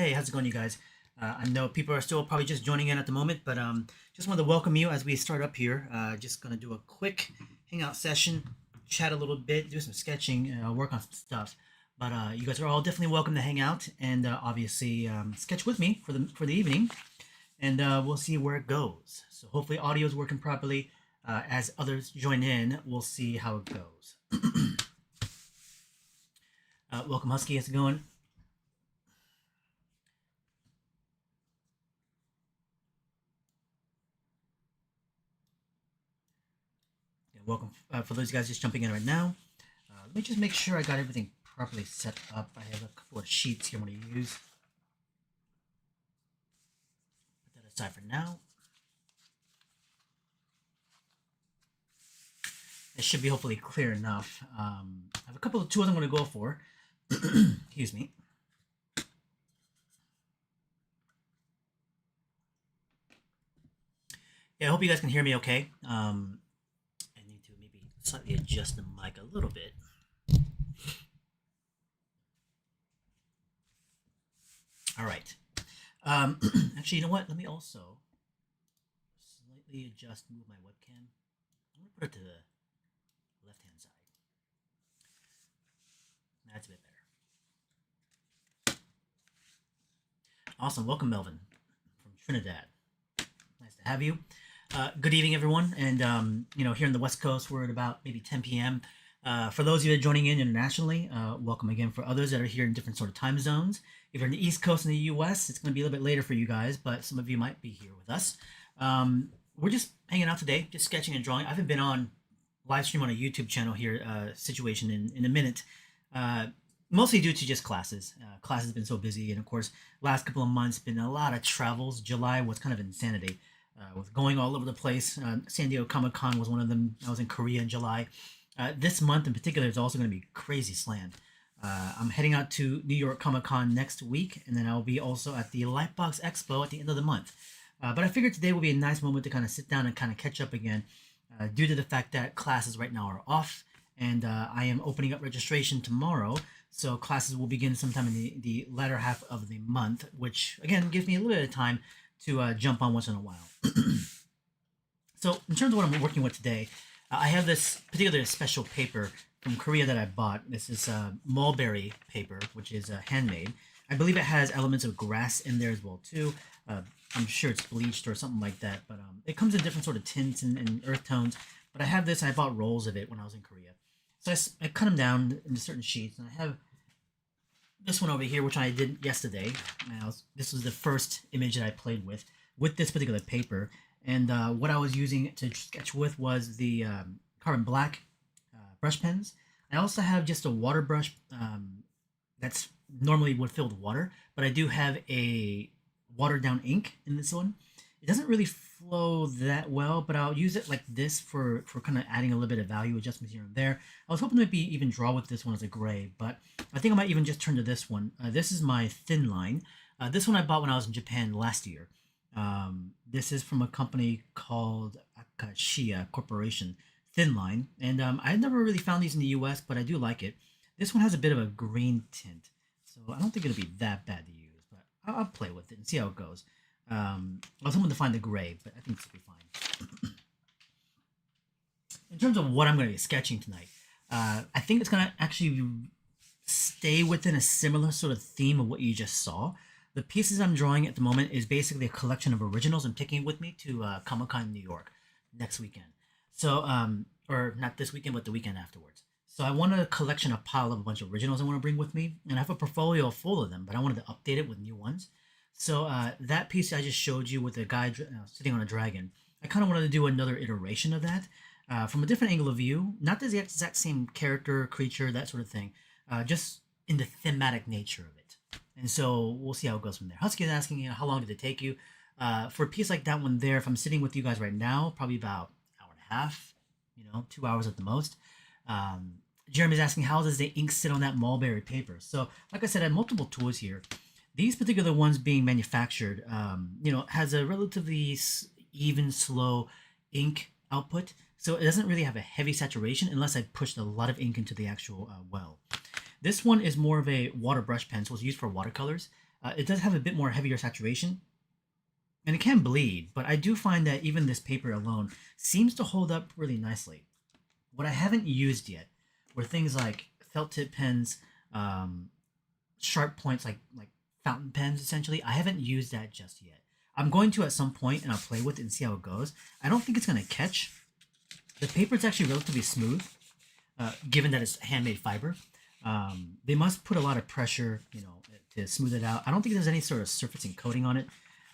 Hey, how's it going, you guys? I know people are still probably just joining in at the moment, but just wanted to welcome you as we start up here. Just gonna do a quick hangout session, chat a little bit, do some sketching, work on some stuff. But you guys are all definitely welcome to hang out and obviously sketch with me for the evening, and we'll see where it goes. So hopefully audio is working properly. As others join in, we'll see how it goes. Welcome, Husky. How's it going? Yeah, welcome for those guys just jumping in right now. Let me just make sure I got everything properly set up. I have a couple of sheets here I'm going to use. Put that aside for now. It should be hopefully clear enough. I have a couple of tools I'm going to go for. Excuse me. Yeah, I hope you guys can hear me okay. I need to maybe slightly adjust the mic a little bit. All right. Actually, you know what? Let me also slightly move my webcam. I'm going to put it to the left-hand side. That's a bit better. Awesome. Welcome, Melvin, from Trinidad. Nice to have you. Good evening, everyone. And, here in the West Coast, we're at about maybe 10 p.m. For those of you that are joining in internationally, welcome again. For others that are here in different sort of time zones, if you're in the East Coast in the U.S., it's going to be a little bit later for you guys, but some of you might be here with us. We're just hanging out today, just sketching and drawing. I haven't been on live stream on a YouTube channel here situation in a minute, mostly due to just classes. Class has been so busy, and of course, last couple of months been a lot of travels. July was kind of insanity. With going all over the place. San Diego Comic-Con was one of them. I was in Korea in July. This month in particular is also going to be crazy slammed. I'm heading out to New York Comic-Con next week, and then I'll be also at the Lightbox Expo at the end of the month. But I figured today will be a nice moment to kind of sit down and kind of catch up again, due to the fact that classes right now are off, and I am opening up registration tomorrow. So classes will begin sometime in the latter half of the month, which again gives me a little bit of time to jump on once in a while. So in terms of what I'm working with today, I have this particular special paper from Korea that I bought. This is mulberry paper, which is handmade. I believe it has elements of grass in there as well too. I'm sure it's bleached or something like that, but it comes in different sort of tints and earth tones. But I have this, and I bought rolls of it when I was in Korea. So I cut them down into certain sheets, and I have this one over here, which I did yesterday. Now, this was the first image that I played with this particular paper. And what I was using to sketch with was the carbon black brush pens. I also have just a water brush that's normally would fill with water, but I do have a watered down ink in this one. It doesn't really flow that well, but I'll use it like this for kind of adding a little bit of value adjustments here and there. I was hoping to maybe even draw with this one as a gray, but I think I might even just turn to this one. This is my thin line. This one I bought when I was in Japan last year. This is from a company called Akashiya Corporation, thin line. And I never really found these in the US, but I do like it. This one has a bit of a green tint, so I don't think it'll be that bad to use, but I'll play with it and see how it goes. I was hoping to find the gray, but I think this will be fine. In terms of what I'm going to be sketching tonight, I think it's going to actually stay within a similar sort of theme of what you just saw. The pieces I'm drawing at the moment is basically a collection of originals I'm taking with me to Comic-Con in New York next weekend. So, or not this weekend, but the weekend afterwards. So I wanted a collection, a pile of a bunch of originals I want to bring with me, and I have a portfolio full of them, but I wanted to update it with new ones. So that piece I just showed you with the guy sitting on a dragon, I kind of wanted to do another iteration of that from a different angle of view, not the exact same character, creature, that sort of thing, just in the thematic nature of it. And so we'll see how it goes from there. Husky is asking, how long did it take you? For a piece like that one there, if I'm sitting with you guys right now, probably about an hour and a half, 2 hours at the most. Jeremy's asking, how does the ink sit on that mulberry paper? So, like I said, I have multiple tools here. These particular ones being manufactured, has a relatively even, slow ink output. So it doesn't really have a heavy saturation unless I pushed a lot of ink into the actual well. This one is more of a water brush pen, so it's used for watercolors. It does have a bit more heavier saturation, and it can bleed, but I do find that even this paper alone seems to hold up really nicely. What I haven't used yet were things like felt tip pens, um, sharp points like fountain pens. Essentially, I haven't used that just yet. I'm going to at some point, and I'll play with it and see how it goes. I don't think it's going to catch. The paper is actually relatively smooth, given that it's handmade fiber. They must put a lot of pressure, to smooth it out. I don't think there's any sort of surfacing coating on it,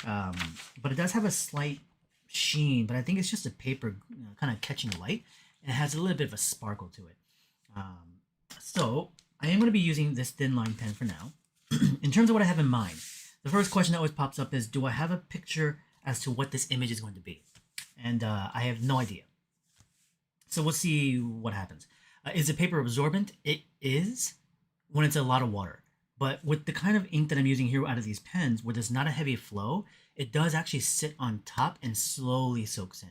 um, but it does have a slight sheen. But I think it's just a paper, kind of catching light, and it has a little bit of a sparkle to it. So I am going to be using this thin line pen for now. In terms of what I have in mind, the first question that always pops up is, do I have a picture as to what this image is going to be? And I have no idea. So we'll see what happens. Is the paper absorbent? It is when it's a lot of water. But with the kind of ink that I'm using here out of these pens, where there's not a heavy flow, it does actually sit on top and slowly soaks in.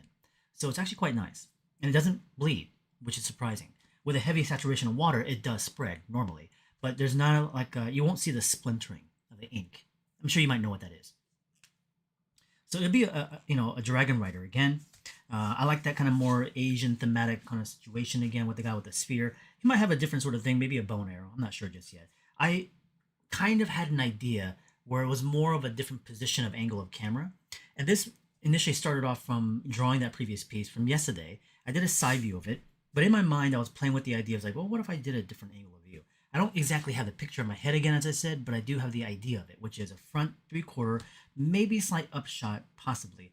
So it's actually quite nice. And it doesn't bleed, which is surprising. With a heavy saturation of water, it does spread normally. But there's not you won't see the splintering of the ink. I'm sure you might know what that is. So it'll be a dragon rider again. I like that kind of more Asian thematic kind of situation again with the guy with the sphere. He might have a different sort of thing, maybe a bow and arrow. I'm not sure just yet. I kind of had an idea where it was more of a different position of angle of camera. And this initially started off from drawing that previous piece from yesterday. I did a side view of it, but in my mind I was playing with the idea of well, what if I did a different angle of view? I don't exactly have the picture in my head again, as I said, but I do have the idea of it, which is a front 3/4, maybe slight upshot, possibly.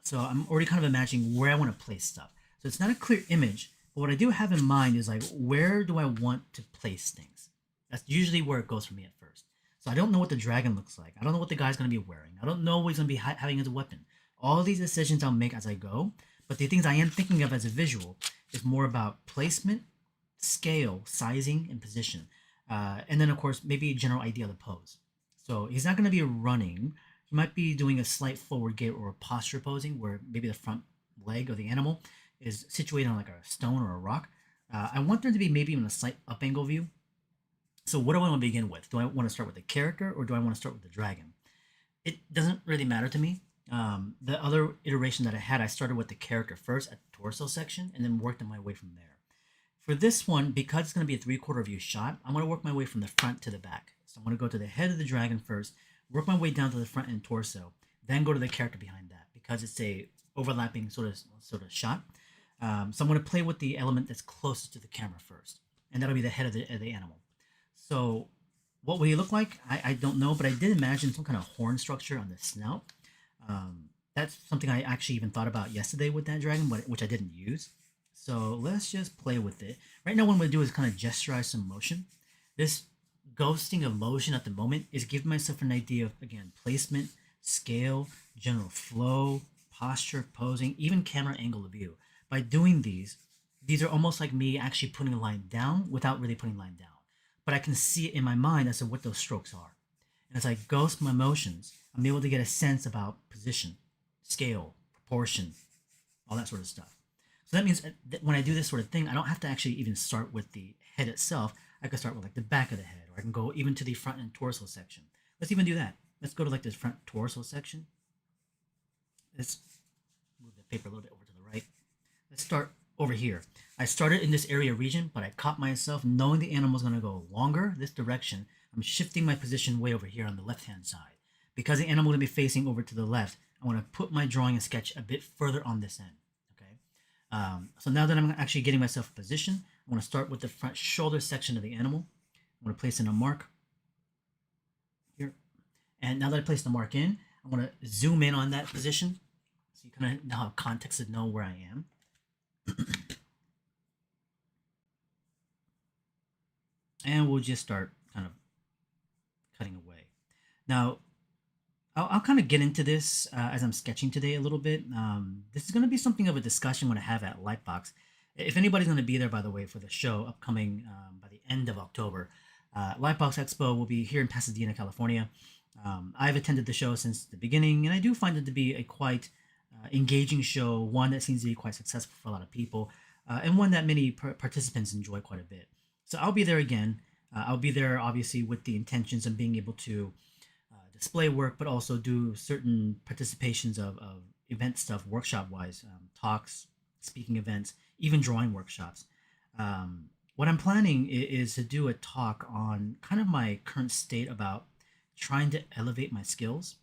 So I'm already kind of imagining where I want to place stuff. So it's not a clear image, but what I do have in mind is where do I want to place things? That's usually where it goes for me at first. So I don't know what the dragon looks like. I don't know what the guy's going to be wearing. I don't know what he's going to be having as a weapon. All of these decisions I'll make as I go, but the things I am thinking of as a visual is more about placement, scale, sizing, and position. And then, of course, maybe a general idea of the pose. So he's not going to be running. He might be doing a slight forward gait or a posture posing where maybe the front leg of the animal is situated on like a stone or a rock. I want there to be maybe even a slight up angle view. So what do I want to begin with? Do I want to start with the character or do I want to start with the dragon? It doesn't really matter to me. The other iteration that I had, I started with the character first at the torso section and then worked my way from there. For this one, because it's going to be a 3/4 view shot, I'm going to work my way from the front to the back. So I'm going to go to the head of the dragon first, work my way down to the front and torso, then go to the character behind that because it's a overlapping sort of shot. So I'm going to play with the element that's closest to the camera first, and that'll be the head of the animal. So what will he look like? I don't know, but I did imagine some kind of horn structure on the snout. That's something I actually even thought about yesterday with that dragon, which I didn't use. So let's just play with it. Right now what I'm going to do is kind of gesturize some motion. This ghosting of motion at the moment is giving myself an idea of, again, placement, scale, general flow, posture, posing, even camera angle of view. By doing these are almost like me actually putting a line down without really putting a line down. But I can see it in my mind as to what those strokes are. And as I ghost my motions, I'm able to get a sense about position, scale, proportion, all that sort of stuff. So that means that when I do this sort of thing, I don't have to actually even start with the head itself. I can start with like the back of the head, or I can go even to the front and torso section. Let's even do that. Let's go to like this front torso section. Let's move the paper a little bit over to the right. Let's start over here. I started in this area region, but I caught myself knowing the animal is going to go longer this direction. I'm shifting my position way over here on the left-hand side. Because the animal is going to be facing over to the left, I want to put my drawing and sketch a bit further on this end. So now that I'm actually getting myself a position, I want to start with the front shoulder section of the animal. I want to place in a mark here. And now that I placed the mark in, I want to zoom in on that position so you kind of have context to know where I am. And we'll just start kind of cutting away. Now, I'll kind of get into this as I'm sketching today a little bit. This is going to be something of a discussion when I have at Lightbox. If anybody's going to be there, by the way, for the show upcoming by the end of October, Lightbox Expo will be here in Pasadena, California. I've attended the show since the beginning, and I do find it to be a quite engaging show, one that seems to be quite successful for a lot of people, and one that many participants enjoy quite a bit. So I'll be there again. I'll be there obviously with the intentions of being able to display work, but also do certain participations of event stuff, workshop wise, talks, speaking events, even drawing workshops. What I'm planning is to do a talk on kind of my current state about trying to elevate my skills,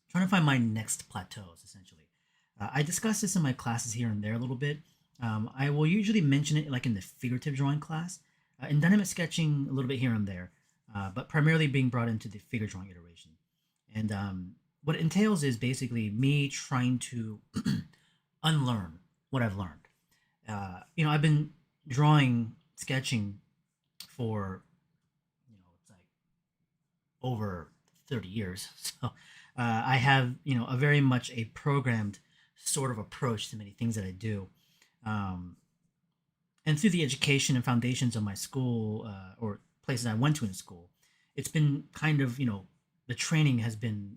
trying to find my next plateaus, essentially. I discuss this in my classes here and there a little bit. I will usually mention it like in the figurative drawing class, in dynamic sketching a little bit here and there, but primarily being brought into the figure drawing iteration. And what it entails is basically me trying to unlearn what I've learned. I've been drawing, sketching for, it's like over 30 years. So I have, a very much a programmed sort of approach to many things that I do. Um, and through the education and foundations of my school or places I went to in school, it's been kind of, the training has been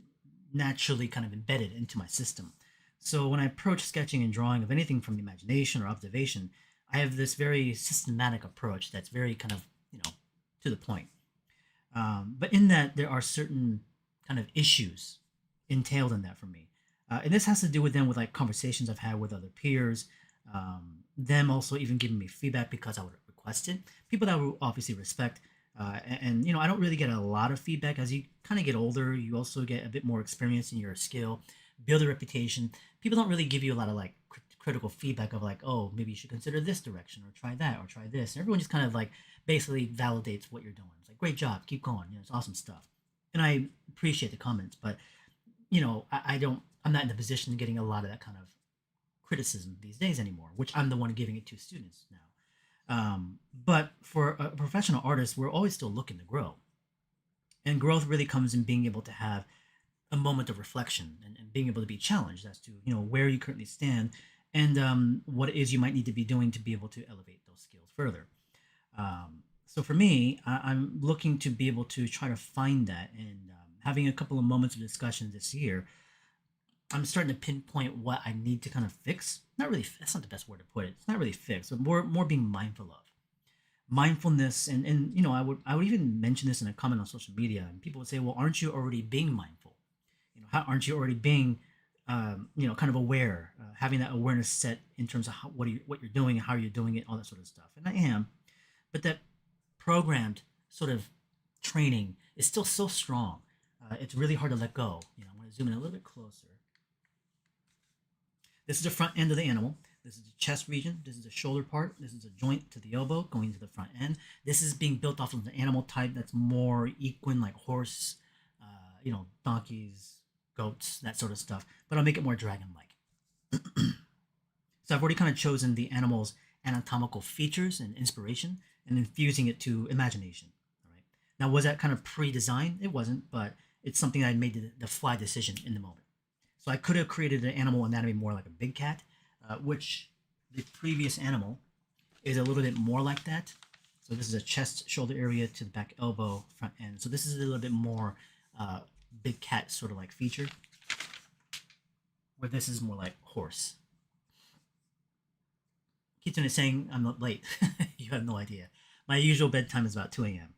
naturally kind of embedded into my system. So when I approach sketching and drawing of anything from the imagination or observation, I have this very systematic approach that's very kind of, to the point. But in that, there are certain kind of issues entailed in that for me. And this has to do with them with like conversations I've had with other peers, them also even giving me feedback because I would request it. People that will obviously respect. I don't really get a lot of feedback as you kind of get older. You also get a bit more experience in your skill, build a reputation. People don't really give you a lot of like critical feedback of like, oh, maybe you should consider this direction or try that or try this. And everyone just kind of like basically validates what you're doing. It's like, great job, keep going. It's awesome stuff. And I appreciate the comments, but I don't. I'm not in the position of getting a lot of that kind of criticism these days anymore, which I'm the one giving it to students now. But for a professional artist, we're always still looking to grow. And growth really comes in being able to have a moment of reflection and being able to be challenged as to, where you currently stand and what it is you might need to be doing to be able to elevate those skills further. So for me, I'm looking to be able to try to find that and having a couple of moments of discussion this year. I'm starting to pinpoint what I need to kind of fix. Not really, that's not the best word to put it. It's not really fix, but more being mindful of mindfulness. And I would even mention this in a comment on social media, and people would say, well, aren't you already being mindful? How aren't you already being, kind of aware, having that awareness set in terms of what you're doing, how you're doing it, all that sort of stuff. And I am, but that programmed sort of training is still so strong. It's really hard to let go. I'm going to zoom in a little bit closer. This is the front end of the animal. This is the chest region. This is the shoulder part. This is a joint to the elbow going to the front end. This is being built off of the animal type that's more equine, like horse, donkeys, goats, that sort of stuff. But I'll make it more dragon-like. So I've already kind of chosen the animal's anatomical features and inspiration and infusing it to imagination. All right. Now, was that kind of pre-designed? It wasn't, but it's something I made the fly decision in the moment. So I could have created an animal anatomy more like a big cat, which the previous animal is a little bit more like that. So this is a chest, shoulder area to the back elbow, front end. So this is a little bit more big cat sort of like feature, where this is more like horse. Keaton is saying I'm not late. You have no idea. My usual bedtime is about 2 a.m.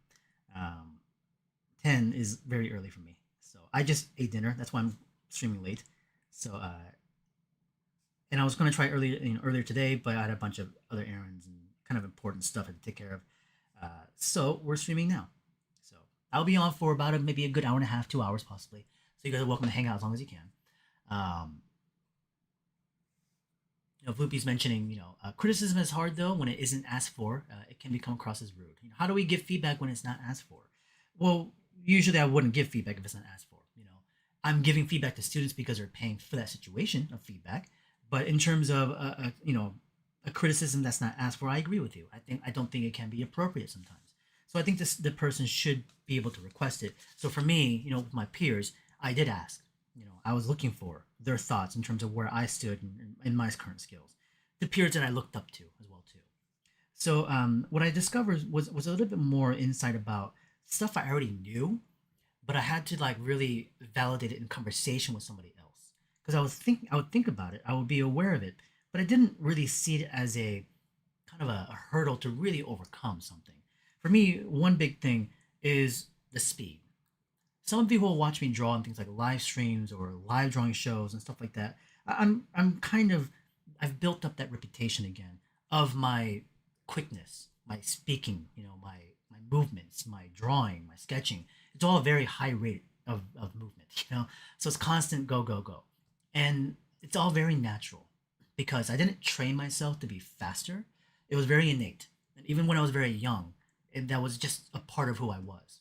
10 is very early for me. So I just ate dinner. That's why I'm streaming late. So, and I was going to try earlier today, but I had a bunch of other errands and kind of important stuff I had to take care of. So we're streaming now. So I'll be on for about maybe a good hour and a half, 2 hours possibly. So you guys are welcome to hang out as long as you can. Vloopy's mentioning, criticism is hard though when it isn't asked for. It can come across as rude. How do we give feedback when it's not asked for? Well, usually I wouldn't give feedback if it's not asked for. I'm giving feedback to students because they're paying for that situation of feedback. But in terms of a criticism that's not asked for, I agree with you. I don't think it can be appropriate sometimes. So I think the person should be able to request it. So for me, with my peers, I did ask. I was looking for their thoughts in terms of where I stood in my current skills, the peers that I looked up to as well too. So what I discovered was a little bit more insight about stuff I already knew, but I had to like really validate it in conversation with somebody else because I would think about it, I would be aware of it, but I didn't really see it as a kind of a hurdle to really overcome something. for me, one big thing is the speed. Some of you who will watch me draw on things like live streams or live drawing shows and stuff like that, I'm kind of I've built up that reputation again of my quickness, my speaking, my movements, my drawing, my sketching. It's all a very high rate of movement, So it's constant go go go, and it's all very natural because I didn't train myself to be faster. It was very innate, and even when I was very young, that was just a part of who I was.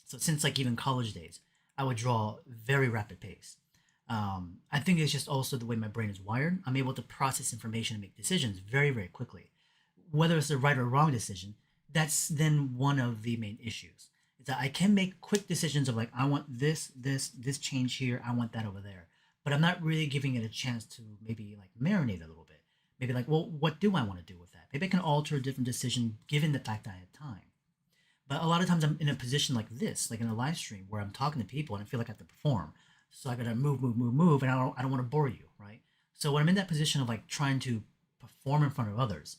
So since like even college days, I would draw very rapid pace. I think it's just also the way my brain is wired. I'm able to process information and make decisions very, very quickly. Whether it's the right or wrong decision, that's then one of the main issues. Is that I can make quick decisions of like, I want this change here, I want that over there. But I'm not really giving it a chance to maybe like marinate a little bit. Maybe like, well, what do I want to do with that? Maybe I can alter a different decision given the fact that I have time. But a lot of times I'm in a position like this, like in a live stream where I'm talking to people and I feel like I have to perform. So I gotta move, move, move, move, and I don't want to bore you, right? So when I'm in that position of like trying to perform in front of others,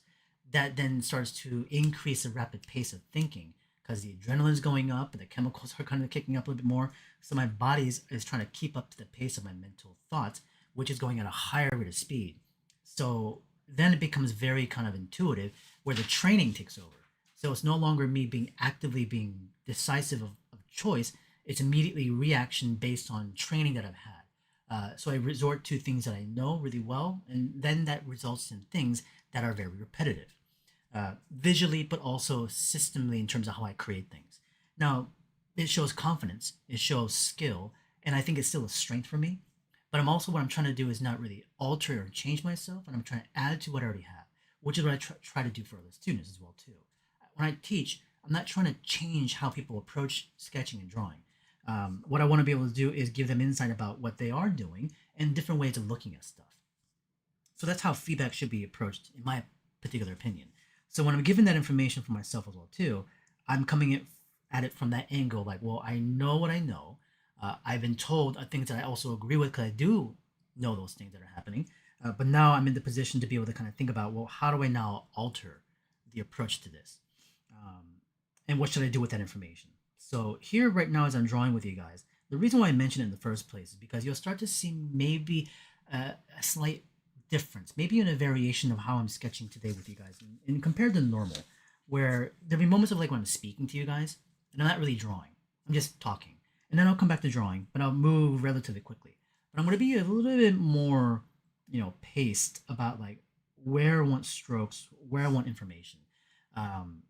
that then starts to increase the rapid pace of thinking because the adrenaline's going up and the chemicals are kind of kicking up a little bit more. So my body is trying to keep up to the pace of my mental thoughts, which is going at a higher rate of speed. So then it becomes very kind of intuitive where the training takes over. So it's no longer me being actively being decisive of choice. It's immediately reaction based on training that I've had. So I resort to things that I know really well, and then that results in things that are very repetitive, visually, but also systemically in terms of how I create things. Now, it shows confidence, it shows skill, and I think it's still a strength for me. But I'm also what I'm trying to do is not really alter or change myself, and I'm trying to add to what I already have, which is what I try to do for other students as well too. When I teach, I'm not trying to change how people approach sketching and drawing. What I want to be able to do is give them insight about what they are doing and different ways of looking at stuff. So that's how feedback should be approached, in my particular opinion. So when I'm giving that information for myself as well too, I'm coming at it from that angle, like, well, I know what I know. I've been told things that I also agree with because I do know those things that are happening. But now I'm in the position to be able to kind of think about, well, how do I now alter the approach to this? And what should I do with that information? So here right now, as I'm drawing with you guys, the reason why I mention it in the first place is because you'll start to see maybe a slight difference, maybe in a variation of how I'm sketching today with you guys, and compared to normal, where there'll be moments of like when I'm speaking to you guys, and I'm not really drawing, I'm just talking, and then I'll come back to drawing, but I'll move relatively quickly. But I'm going to be a little bit more, paced about like where I want strokes, where I want information. Um,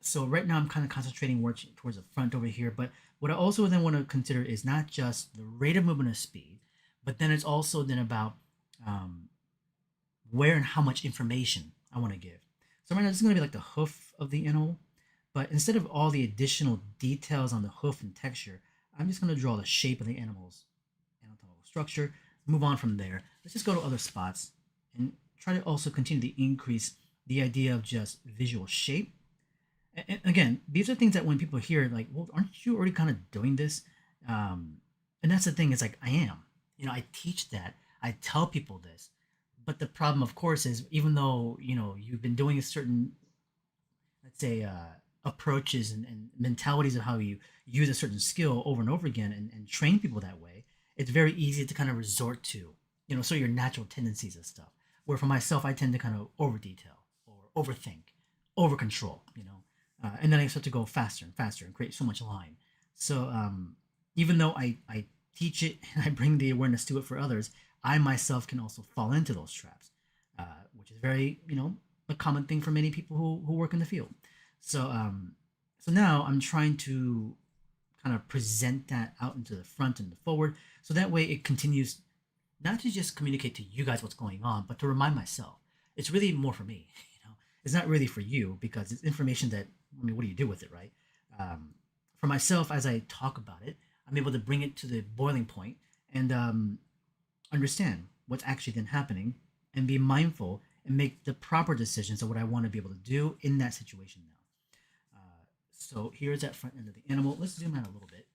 so right now I'm kind of concentrating more towards the front over here, but what I also then want to consider is not just the rate of movement of speed, but then it's also then about um, where and how much information I want to give. So right now this is going to be like the hoof of the animal, but instead of all the additional details on the hoof and texture, I'm just going to draw the shape of the animal's anatomical structure, move on from there. Let's just go to other spots and try to also continue to increase the idea of just visual shape. And again, these are things that when people hear, like, well, aren't you already kind of doing this? And that's the thing, is like, I am. I teach that. I tell people this. But the problem, of course, is even though, you've been doing a certain, let's say, approaches and mentalities of how you use a certain skill over and over again and train people that way, it's very easy to kind of resort to, sort of your natural tendencies and stuff. Where for myself, I tend to kind of over detail or overthink, over control, and then I start to go faster and faster and create so much line. So even though I teach it and I bring the awareness to it for others, I myself can also fall into those traps, which is very, a common thing for many people who work in the field. So now I'm trying to kind of present that out into the front and the forward, so that way it continues not to just communicate to you guys what's going on, but to remind myself. It's really more for me. It's not really for you because it's information that, I mean, what do you do with it, right? For myself, as I talk about it, I'm able to bring it to the boiling point and understand what's actually then happening and be mindful and make the proper decisions of what I want to be able to do in that situation now. So here's that front end of the animal. Let's zoom out a little bit.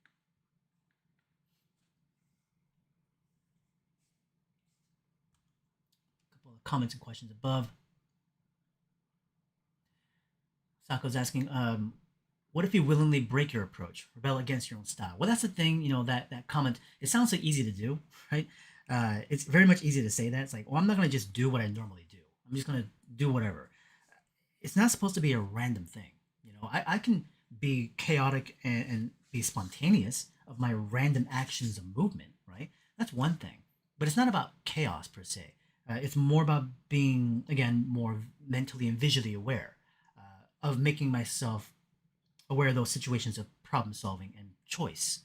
A couple of comments and questions above. Sako's asking, What if you willingly break your approach, rebel against your own style? Well, that's the thing, that comment, it sounds so easy to do, right? It's very much easy to say that. It's like, well, I'm not going to just do what I normally do. I'm just going to do whatever. It's not supposed to be a random thing. I can be chaotic and be spontaneous of my random actions of movement, right? That's one thing. But it's not about chaos per se. It's more about being, again, more mentally and visually aware of making myself aware of those situations of problem solving and choice.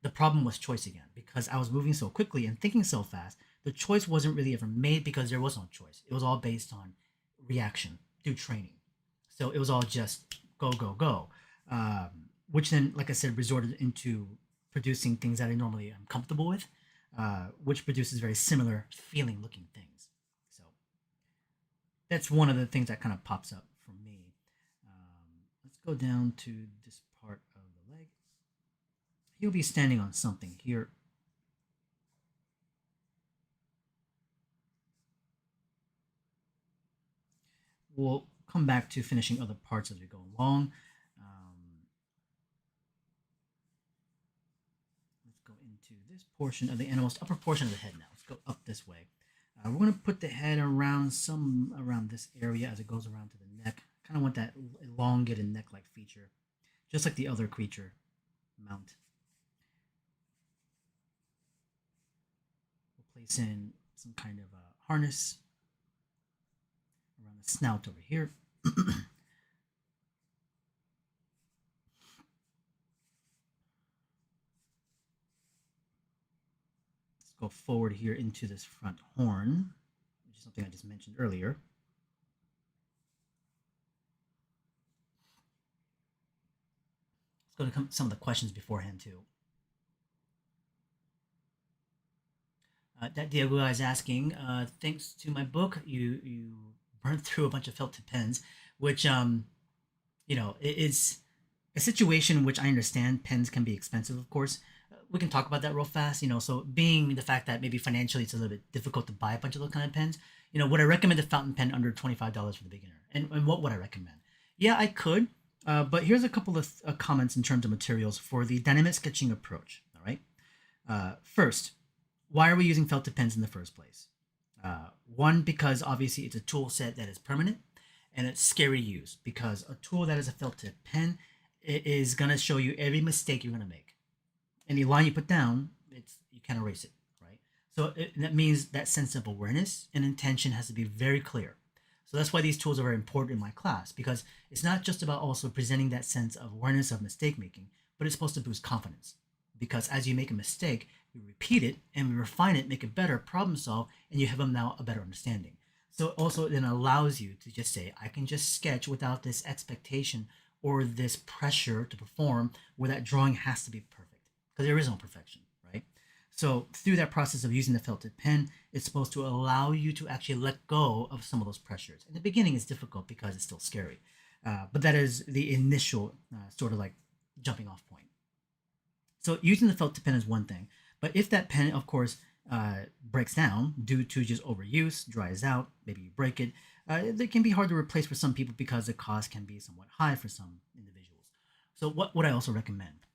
The problem was choice again because I was moving so quickly and thinking so fast. The choice wasn't really ever made because there was no choice. It was all based on reaction through training. So it was all just go, go, go. Which then, like I said, resorted into producing things that I normally am comfortable with, which produces very similar feeling looking things. So that's one of the things that kind of pops up for me. Let's go down to this part of the leg. He'll be standing on something here. We'll come back to finishing other parts as we go along. Let's go into this portion of the animal's upper portion of the head now. Let's go up this way. We're going to put the head around this area as it goes around to the neck. Kind of want that elongated neck-like feature, just like the other creature mount. We'll place in some kind of a harness around the snout over here. Let's go forward here into this front horn, which is something I just mentioned earlier. Let's go to some of the questions beforehand too. That Diego is asking, thanks to my book, you burned through a bunch of felt tip pens, which it's a situation which I understand pens can be expensive, of course. We can talk about that real fast. So being the fact that maybe financially it's a little bit difficult to buy a bunch of those kind of pens, would I recommend a fountain pen under $25 for the beginner? And what would I recommend? Yeah, I could. But here's a couple of comments in terms of materials for the dynamic sketching approach. All right. First, why are we using felt tip pens in the first place? One, because obviously it's a tool set that is permanent, and it's scary to use because a tool that is a felt tip pen is going to show you every mistake you're going to make. Any line you put down, you can't erase it, right? So that means that sense of awareness and intention has to be very clear. So that's why these tools are very important in my class, because it's not just about also presenting that sense of awareness of mistake making, but it's supposed to boost confidence. Because as you make a mistake, we repeat it and we refine it, make it better, problem solve, and you have now a better understanding. So also it then allows you to just say, I can just sketch without this expectation or this pressure to perform where that drawing has to be perfect, because there is no perfection, right? So through that process of using the felt tip pen, it's supposed to allow you to actually let go of some of those pressures. In the beginning, it's difficult because it's still scary, but that is the initial sort of like jumping off point. So using the felt tip pen is one thing, but if that pen, of course, breaks down due to just overuse, dries out, maybe you break it, it can be hard to replace for some people because the cost can be somewhat high for some individuals. So what would I also recommend?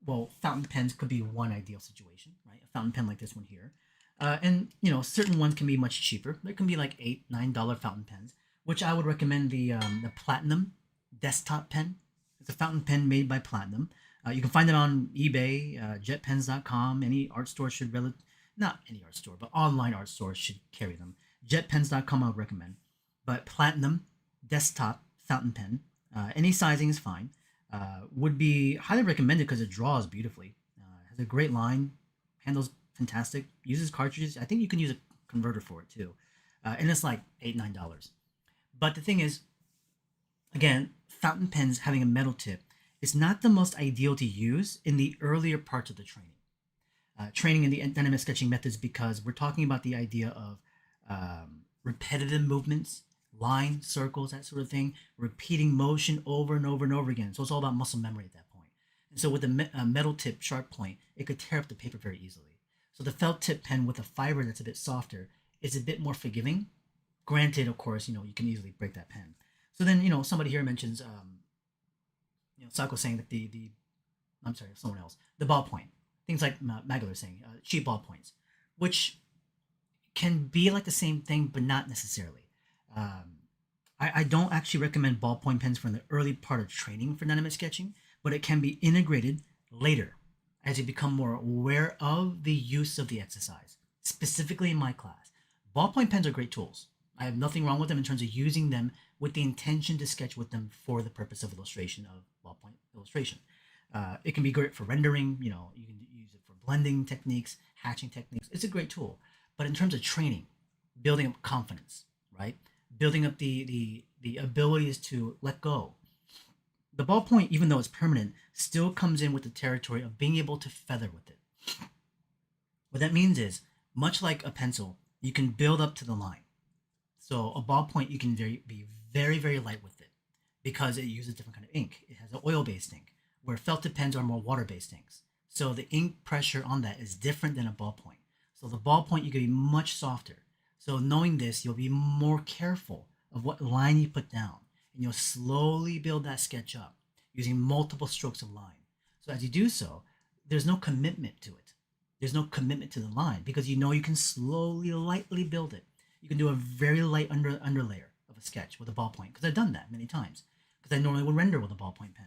Well, fountain pens could be one ideal situation, right? A fountain pen like this one here. And certain ones can be much cheaper. There can be like $8, $9 fountain pens, which I would recommend the Platinum desktop pen. It's a fountain pen made by Platinum. You can find it on eBay, jetpens.com. Any art store should not any art store, but online art stores should carry them. Jetpens.com I would recommend. But Platinum desktop fountain pen, any sizing is fine. Would be highly recommended because it draws beautifully. Has a great line, handles fantastic, uses cartridges. I think you can use a converter for it too. And it's like $8, $9. But the thing is, again, fountain pens having a metal tip is not the most ideal to use in the earlier parts of the training. Training in the dynamic sketching methods, because we're talking about the idea of repetitive movements, line, circles, that sort of thing, repeating motion over and over and over again. So it's all about muscle memory at that point. And so with a metal tip sharp point, it could tear up the paper very easily. So the felt tip pen with a fiber that's a bit softer is a bit more forgiving. Granted, of course, you can easily break that pen. So then, somebody here mentions, Sako saying that the I'm sorry, someone else, the ballpoint, things like Magler saying, cheap ballpoints, which can be like the same thing, but not necessarily. Um, I don't actually recommend ballpoint pens for the early part of training for dynamic sketching, but it can be integrated later as you become more aware of the use of the exercise. Specifically in my class, ballpoint pens are great tools. I have nothing wrong with them in terms of using them with the intention to sketch with them for the purpose of illustration of ballpoint illustration. It can be great for rendering. You can use it for blending techniques, hatching techniques. It's a great tool. But in terms of training, building up confidence, right? Building up the abilities to let go. The ballpoint, even though it's permanent, still comes in with the territory of being able to feather with it. What that means is, much like a pencil, you can build up to the line. So a ballpoint, you can be very, very light with it because it uses different kind of ink. It has an oil-based ink, where felted pens are more water-based inks. So the ink pressure on that is different than a ballpoint. So the ballpoint, you can be much softer. So knowing this, you'll be more careful of what line you put down, and you'll slowly build that sketch up using multiple strokes of line. So as you do so, there's no commitment to it. There's no commitment to the line because you can slowly, lightly build it. You can do a very light underlayer of a sketch with a ballpoint because I've done that many times because I normally would render with a ballpoint pen.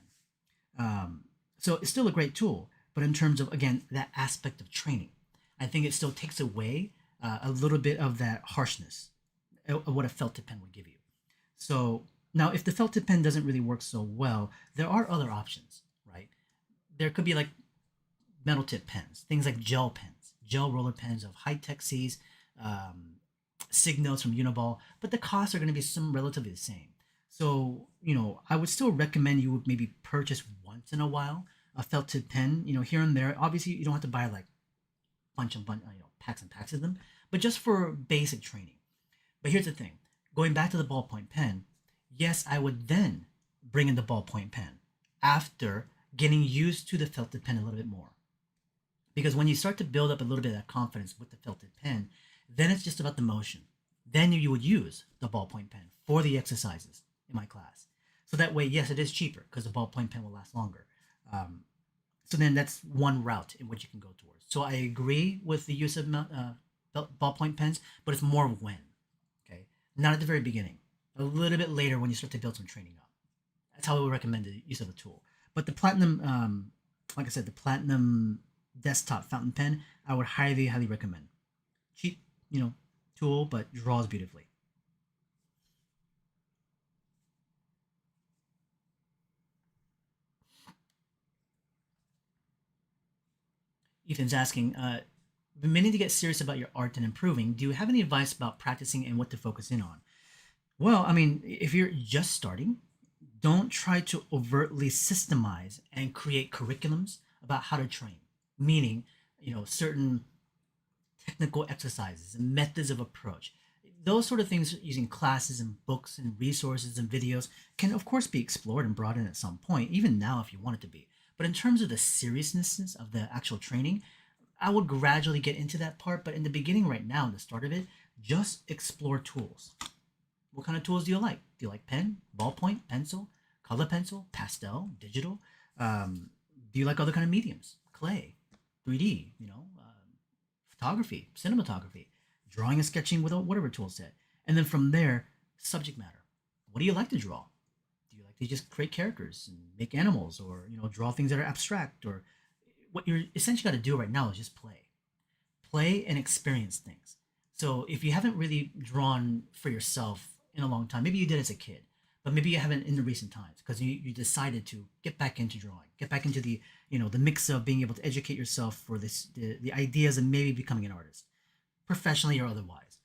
So it's still a great tool, but in terms of, again, that aspect of training, I think it still takes away a little bit of that harshness of what a felt tip pen would give you. So now, if the felt tip pen doesn't really work so well, there are other options, right? There could be like metal tip pens, things like gel pens, gel roller pens of high tech C's, um, signals from Uniball, but the costs are going to be some relatively the same. So, I would still recommend you would maybe purchase once in a while a felt tip pen, here and there. Obviously, you don't have to buy like bunch, packs and packs of them, but just for basic training. But here's the thing: going back to the ballpoint pen, yes, I would then bring in the ballpoint pen after getting used to the felt tip pen a little bit more. Because when you start to build up a little bit of that confidence with the felt tip pen, then it's just about the motion. Then you would use the ballpoint pen for the exercises in my class. So that way, yes, it is cheaper because the ballpoint pen will last longer. Um, so then that's one route in which you can go towards. So I agree with the use of ballpoint pens, but it's more when, okay? Not at the very beginning. A little bit later when you start to build some training up. That's how I would recommend the use of the tool. But the platinum, like I said, the platinum desktop fountain pen, I would highly, highly recommend. Cheap, tool, but draws beautifully. Ethan's asking, been meaning to get serious about your art and improving. Do you have any advice about practicing and what to focus in on? Well, I mean, if you're just starting, don't try to overtly systemize and create curriculums about how to train. Meaning, certain technical exercises and methods of approach. Those sort of things using classes and books and resources and videos can, of course, be explored and brought in at some point, even now if you want it to be. But in terms of the seriousness of the actual training, I would gradually get into that part. But in the beginning, right now, in the start of it, just explore tools. What kind of tools do you like? Do you like pen, ballpoint, pencil, color pencil, pastel, digital? Do you like other kind of mediums? Clay, 3D, photography, cinematography, drawing and sketching with whatever tool set. And then from there, subject matter. What do you like to draw? Do you like to just create characters and make animals or, draw things that are abstract? Or what you're essentially got to do right now is just play. Play and experience things. So if you haven't really drawn for yourself in a long time, maybe you did as a kid, but maybe you haven't in the recent times because you decided to get back into drawing, get back into the mix of being able to educate yourself for the ideas of maybe becoming an artist, professionally or otherwise.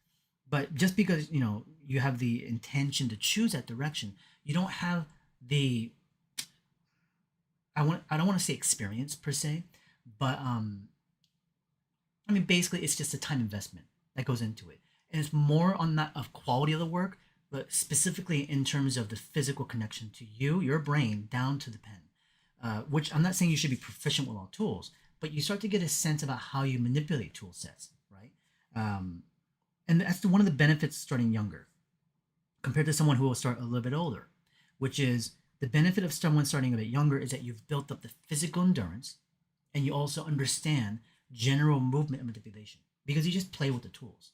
But just because you have the intention to choose that direction, you don't have the I don't want to say experience per se, but I mean basically it's just a time investment that goes into it, and it's more on that of quality of the work, but specifically in terms of the physical connection to you, your brain, down to the pen. Which I'm not saying you should be proficient with all tools, but you start to get a sense about how you manipulate tool sets, right? Um, and that's one of the benefits starting younger compared to someone who will start a little bit older, which is The benefit of someone starting a bit younger is that you've built up the physical endurance and you also understand general movement and manipulation because you just play with the tools.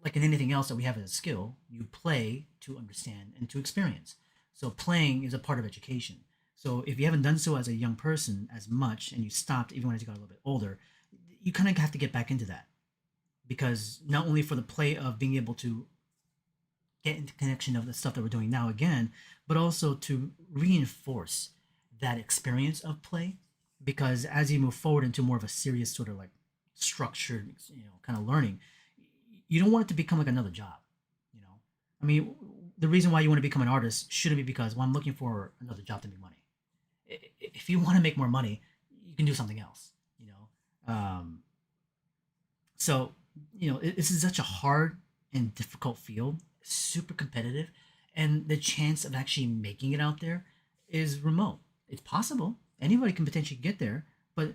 Like in anything else that we have as a skill, you play to understand and to experience. So playing is a part of education. So if you haven't done so as a young person as much and you stopped even when you got a little bit older, you kind of have to get back into that because not only for the play of being able to get into connection of the stuff that we're doing now again, but also to reinforce that experience of play. Because as you move forward into more of a serious sort of like structured, kind of learning, you don't want it to become like another job. You know, I mean, the reason why you want to become an artist shouldn't be because well, I'm looking for another job to make money. If you want to make more money, you can do something else. So this is such a hard and difficult field, super competitive, and the chance of actually making it out there is remote. It's possible anybody can potentially get there, but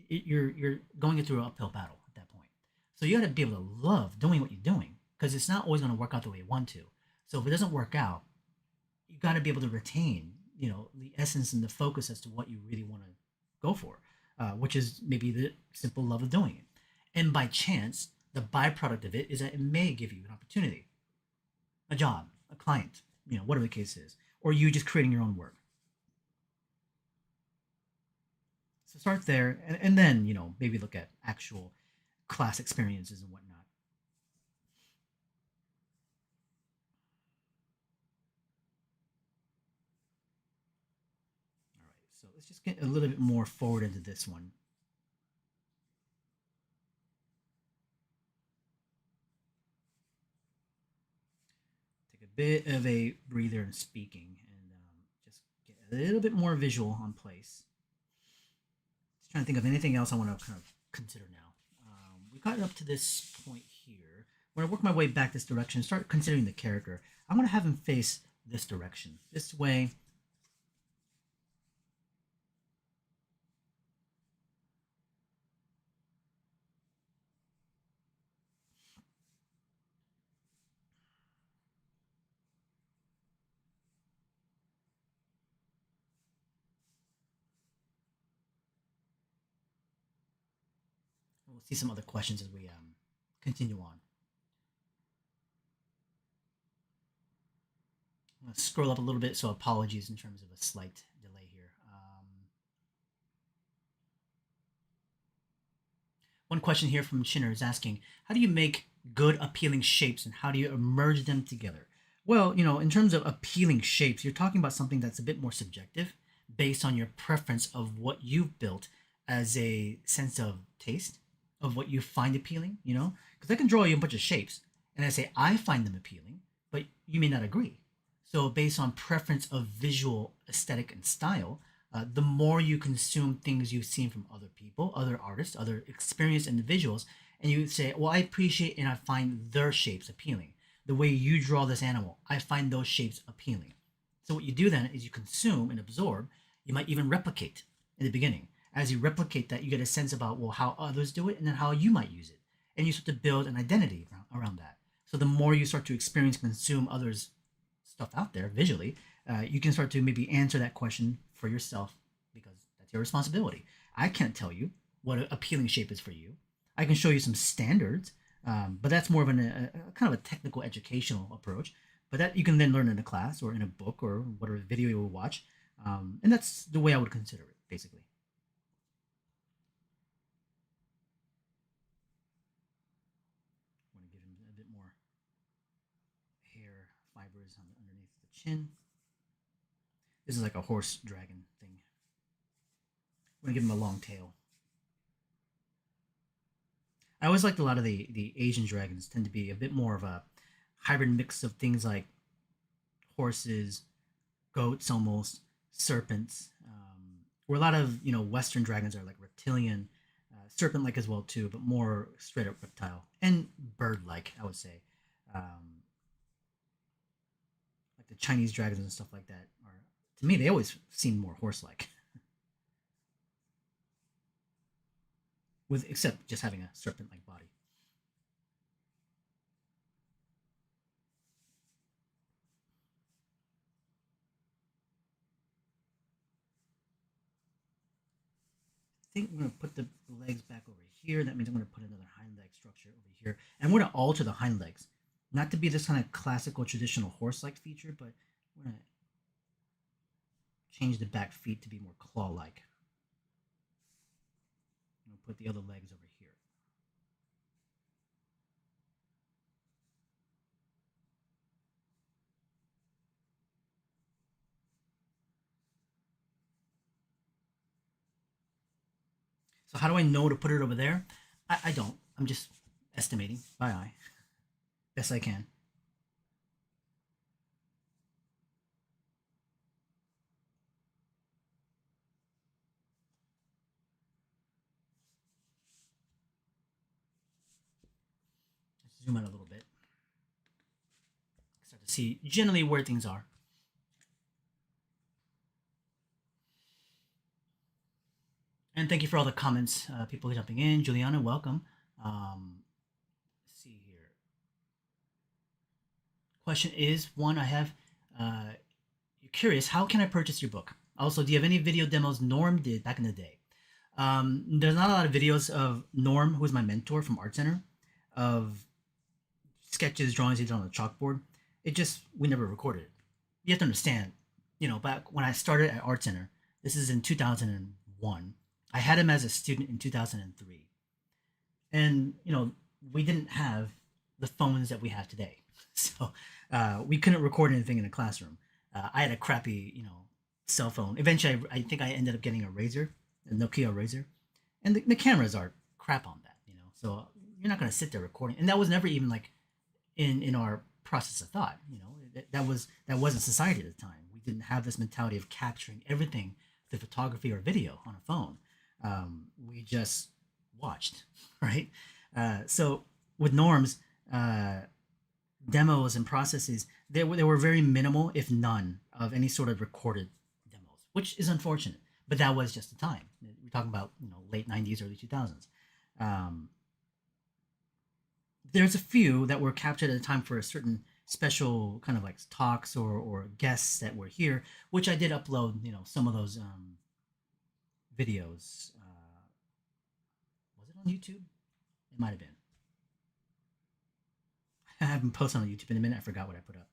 you're going through an uphill battle at that point. So you got to be able to love doing what you're doing because it's not always going to work out the way you want to. So if it doesn't work out, you got to be able to retain the essence and the focus as to what you really want to go for, which is maybe the simple love of doing it. And by chance, the byproduct of it is that it may give you an opportunity, a job, a client, whatever the case is, or you just creating your own work. So start there, and then maybe look at actual class experiences and whatnot. All right, so let's just get a little bit more forward into this one. Take a bit of a breather in speaking, and just get a little bit more visual on place. Just trying to think of anything else I want to kind of consider now. We got up to this point here. When I work my way back this direction, start considering the character. I want to have him face this direction. This way, we'll see some other questions as we continue on. I'm going to scroll up a little bit, so apologies in terms of a slight delay here. One question here from Chinner is asking, how do you make good appealing shapes and how do you merge them together? Well, in terms of appealing shapes, you're talking about something that's a bit more subjective based on your preference of what you've built as a sense of taste, of what you find appealing, Because I can draw you a bunch of shapes and I say, I find them appealing, but you may not agree. So, based on preference of visual aesthetic and style, the more you consume things you've seen from other people, other artists, other experienced individuals, and you say, well, I appreciate and I find their shapes appealing. The way you draw this animal, I find those shapes appealing. So what you do then is you consume and absorb. You might even replicate in the beginning. As you replicate that, you get a sense about well how others do it and then how you might use it, and you start to build an identity around that. So the more you start to experience and consume others' stuff out there visually, you can start to maybe answer that question for yourself because that's your responsibility. I can't tell you what an appealing shape is for you. I can show you some standards, but that's more of a kind of a technical educational approach. But that you can then learn in a class or in a book or whatever video you will watch, and that's the way I would consider it, basically. I want to give him a bit more hair fibers on underneath the chin. This is like a horse dragon thing. I'm gonna give him a long tail. I always liked a lot of the Asian dragons tend to be a bit more of a hybrid mix of things like horses, goats, almost serpents. Where a lot of Western dragons are like reptilian, serpent-like as well too, but more straight up reptile and bird-like. I would say, like the Chinese dragons and stuff like that are to me they always seem more horse-like, with except just having a serpent-like body. think I'm going to put the legs back over here. That means I'm going to put another hind leg structure over here. And we're going to alter the hind legs. Not to be this kind of classical traditional horse-like feature, but we're going to change the back feet to be more claw-like. I'm going to put the other legs over here. So how do I know to put it over there? I don't. I'm just estimating by eye. Best I can. Let's zoom out a little bit. Start to see generally where things are. And thank you for all the comments. People jumping in. Juliana, welcome. Let's see here. Question is one I have. You're curious, how can I purchase your book? Also, do you have any video demos Norm did back in the day? There's not a lot of videos of Norm, who was my mentor from Art Center, of sketches, drawings he did on the chalkboard. It just, we never recorded it. You have to understand, back when I started at Art Center, this is in 2001. I had him as a student in 2003. And, we didn't have the phones that we have today. So we couldn't record anything in a classroom. I had a crappy, cell phone. Eventually, I think I ended up getting a Razor, a Nokia Razor. And the cameras are crap on that, So you're not going to sit there recording. And that was never even like in our process of thought, that wasn't society at the time. We didn't have this mentality of capturing everything through photography or video on a phone. We just watched, right? So with Norm's demos and processes, they were very minimal, if none, of any sort of recorded demos, which is unfortunate. But that was just the time. We're talking about late 90s, early 2000s. There's a few that were captured at a time for a certain special kind of like talks or guests that were here, which I did upload, some of those videos. Was it on YouTube? It might have been. I haven't posted on YouTube in a minute. I forgot what I put up.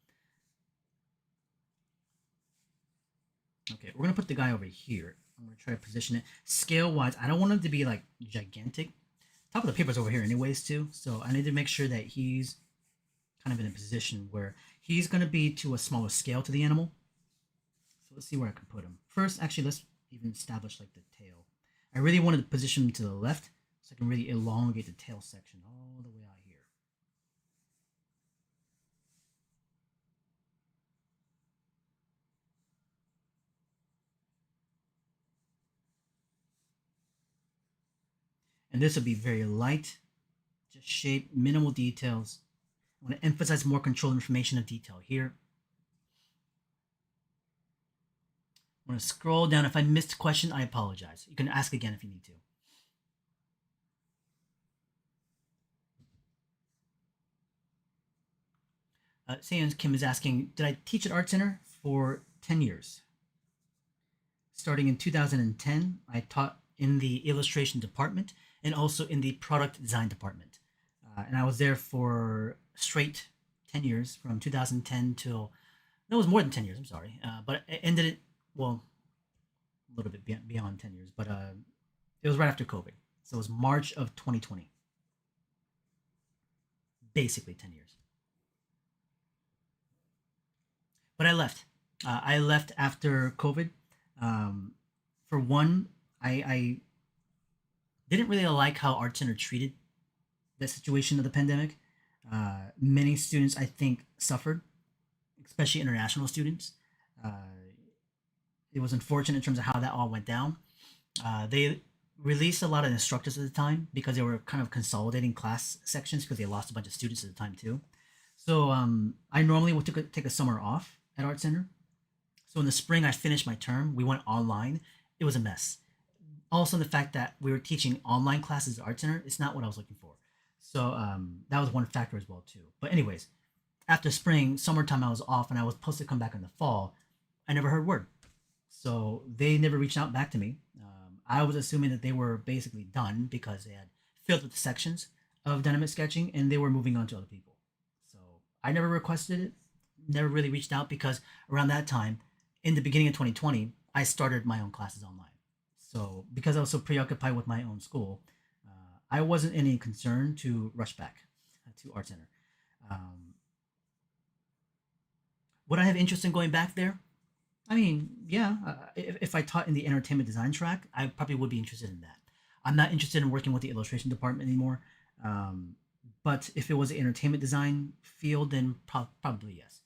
Okay, we're gonna put the guy over here. I'm gonna try to position it scale wise. I don't want him to be like gigantic. Top of the paper's over here anyways too, so I need to make sure that he's kind of in a position where he's gonna be to a smaller scale to the animal. So let's see where I can put him. First, actually, let's even establish like the tail. I really wanted to position him to the left so I can really elongate the tail section all the way out here. And this will be very light, just shape, minimal details. I want to emphasize more control information of detail here. I'm going to scroll down. If I missed a question, I apologize. You can ask again if you need to. Sayan Kim is asking, did I teach at Art Center for 10 years? Starting in 2010, I taught in the illustration department and also in the product design department. And I was there for straight 10 years, from 2010 till, no, it was more than 10 years, I'm sorry. But it ended it, well, a little bit beyond 10 years, but it was right after COVID. So it was March of 2020. Basically 10 years. But I left. I left after COVID. For one, I didn't really like how Art Center treated the situation of the pandemic. Many students, I think, suffered, especially international students. It was unfortunate in terms of how that all went down. They released a lot of instructors at the time because they were kind of consolidating class sections because they lost a bunch of students at the time too. So I normally would take a summer off at Art Center. So in the spring, I finished my term. We went online. It was a mess. Also, the fact that we were teaching online classes at Art Center, it's not what I was looking for. So that was one factor as well too. But anyways, after spring, summertime, I was off and I was supposed to come back in the fall. I never heard word. So they never reached out back to me. I was assuming that they were basically done because they had filled with the sections of dynamic sketching and they were moving on to other people. So I never requested it, never really reached out because around that time, in the beginning of 2020, I started my own classes online. So because I was so preoccupied with my own school, I wasn't any concern to rush back to Art Center. Um, would I have interest in going back there? I mean, yeah, if I taught in the entertainment design track, I probably would be interested in that. I'm not interested in working with the illustration department anymore. Um, but if it was the entertainment design field, then probably yes.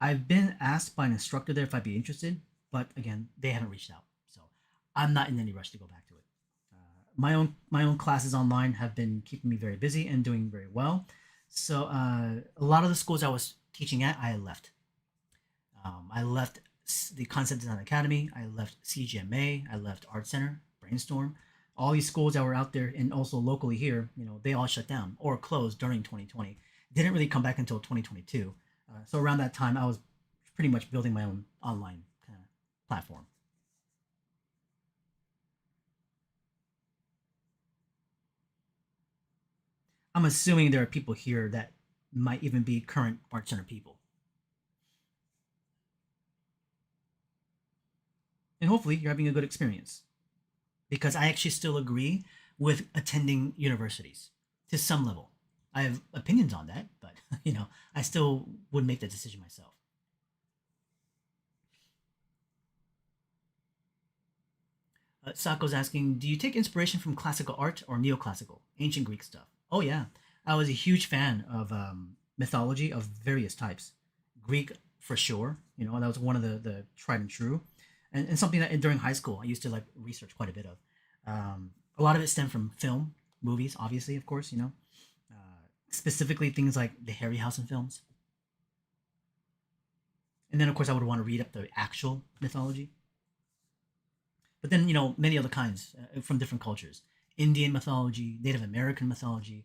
I've been asked by an instructor there if I'd be interested, but again, they haven't reached out, so I'm not in any rush to go back to it. My own classes online have been keeping me very busy and doing very well. So a lot of the schools I was teaching at, I left. I left the Concept Design Academy. I left CGMA. I left Art Center, Brainstorm. All these schools that were out there and also locally here, they all shut down or closed during 2020. Didn't really come back until 2022. So around that time, I was pretty much building my own online kind of platform. I'm assuming there are people here that might even be current Art Center people, and hopefully you're having a good experience. Because I actually still agree with attending universities to some level. I have opinions on that, but I still would make that decision myself. Sako's asking, do you take inspiration from classical art or neoclassical, ancient Greek stuff? Oh yeah, I was a huge fan of mythology of various types. Greek for sure. That was one of the tried and true, and something that during high school I used to like research quite a bit of. A lot of it stemmed from film, movies, obviously, of course. Specifically things like the Harryhausen films, and then of course I would want to read up the actual mythology. But then many other kinds from different cultures: Indian mythology, Native American mythology,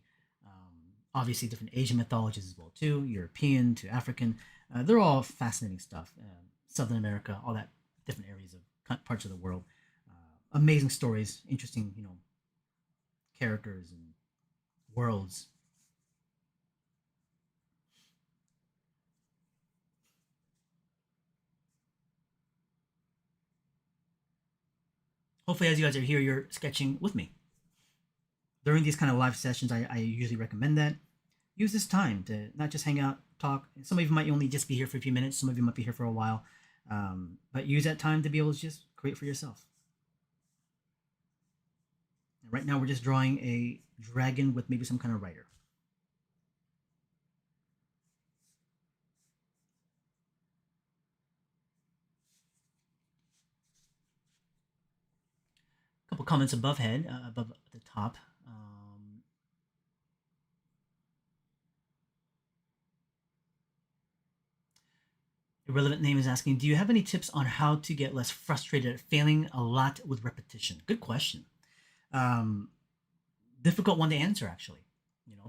obviously different Asian mythologies as well too, European to African. They're all fascinating stuff. Southern America, all that different areas of parts of the world. Amazing stories, interesting characters and worlds. Hopefully, as you guys are here, you're sketching with me during these kind of live sessions. I usually recommend that use this time to not just hang out, talk. Some of you might only just be here for a few minutes. Some of you might be here for a while, but use that time to be able to just create for yourself. And right now, we're just drawing a dragon with maybe some kind of rider. A couple comments above head, above the top. Irrelevant name is asking, do you have any tips on how to get less frustrated at failing a lot with repetition? Good question. Um, Difficult one to answer, actually,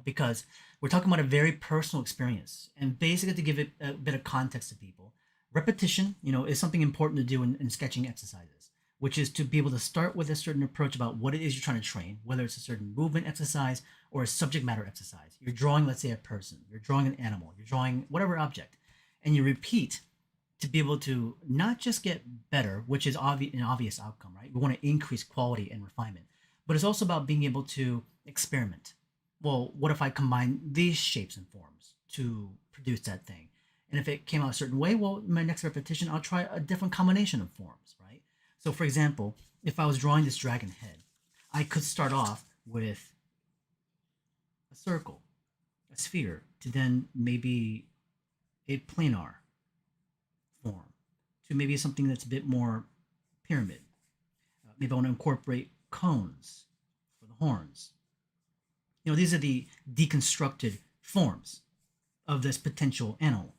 because we're talking about a very personal experience. And basically, to give it a bit of context to people, repetition, is something important to do in sketching exercises, which is to be able to start with a certain approach about what it is you're trying to train, whether it's a certain movement exercise or a subject matter exercise. You're drawing, let's say, a person, you're drawing an animal, you're drawing whatever object, and you repeat to be able to not just get better, which is an obvious outcome, right? We want to increase quality and refinement, but it's also about being able to experiment. Well, what if I combine these shapes and forms to produce that thing? And if it came out a certain way, well, in my next repetition, I'll try a different combination of forms, right? So, for example, if I was drawing this dragon head, I could start off with a circle, a sphere, to then maybe a planar form, to maybe something that's a bit more pyramid. Maybe I want to incorporate cones for the horns. These are the deconstructed forms of this potential animal.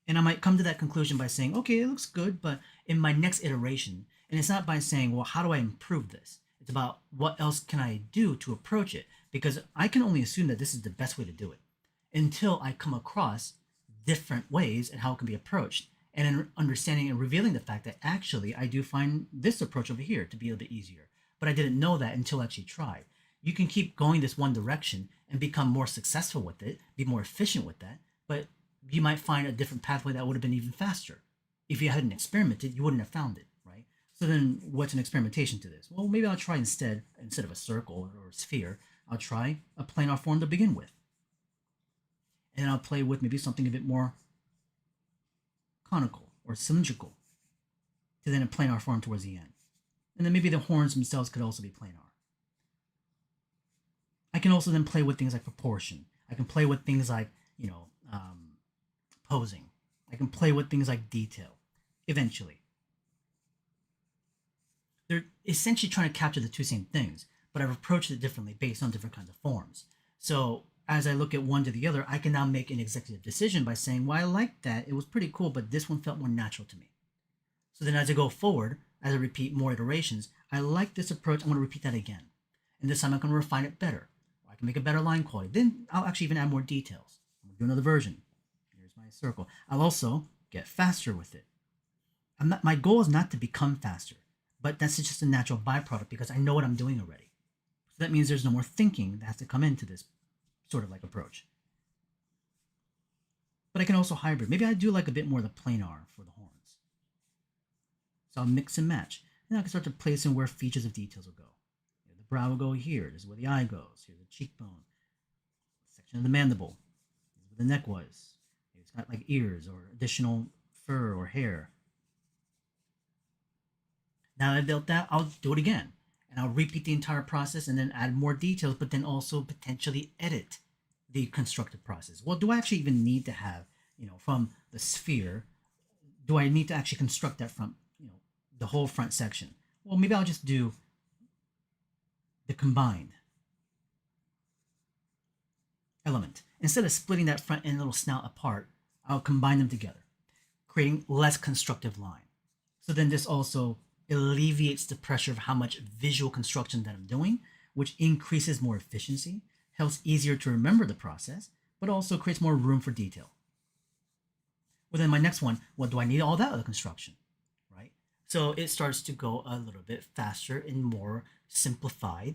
And I might come to that conclusion by saying, okay, it looks good, but in my next iteration, and it's not by saying, well, how do I improve this? It's about what else can I do to approach it? Because I can only assume that this is the best way to do it until I come across different ways and how it can be approached. and then understanding and revealing the fact that actually I do find this approach over here to be a bit easier. But I didn't know that until I actually tried. You can keep going this one direction and become more successful with it, be more efficient with that, but you might find a different pathway that would have been even faster. If you hadn't experimented, you wouldn't have found it, right? So then what's an experimentation to this? Well, maybe I'll try instead of a circle or a sphere, I'll try a planar form to begin with. And then I'll play with maybe something a bit more conical or cylindrical to then a planar form towards the end. And then maybe the horns themselves could also be planar. I can also then play with things like proportion. I can play with things like, posing. I can play with things like detail, eventually. They're essentially trying to capture the two same things, but I've approached it differently based on different kinds of forms. So as I look at one to the other, I can now make an executive decision by saying, well, I like that. It was pretty cool, but this one felt more natural to me. So then as I go forward, as I repeat more iterations, I like this approach. I'm going to repeat that again. And this time I'm going to refine it better. I can make a better line quality. Then I'll actually even add more details. I'm going to do another version. Here's my circle. I'll also get faster with it. My goal is not to become faster, but that's just a natural byproduct because I know what I'm doing already. So that means there's no more thinking that has to come into this sort of like approach. But I can also hybrid. Maybe I do like a bit more of the planar for the horns. So I'll mix and match. And I can start to place in where features of details will go. The brow will go here. This is where the eye goes. Here's the cheekbone. Section of the mandible. This is where the neck was. It's got like ears or additional fur or hair. Now that I've built that, I'll do it again. And I'll repeat the entire process and then add more details, but then also potentially edit the constructed process. Well, do I actually even need to have, from the sphere, do I need to actually construct that from, the whole front section? Well, maybe I'll just do the combined element. Instead of splitting that front and little snout apart, I'll combine them together, creating less constructive line. So then this also alleviates the pressure of how much visual construction that I'm doing, which increases more efficiency, helps easier to remember the process, but also creates more room for detail. Well, then my next one, what do I need all that other construction, right? So it starts to go a little bit faster and more simplified,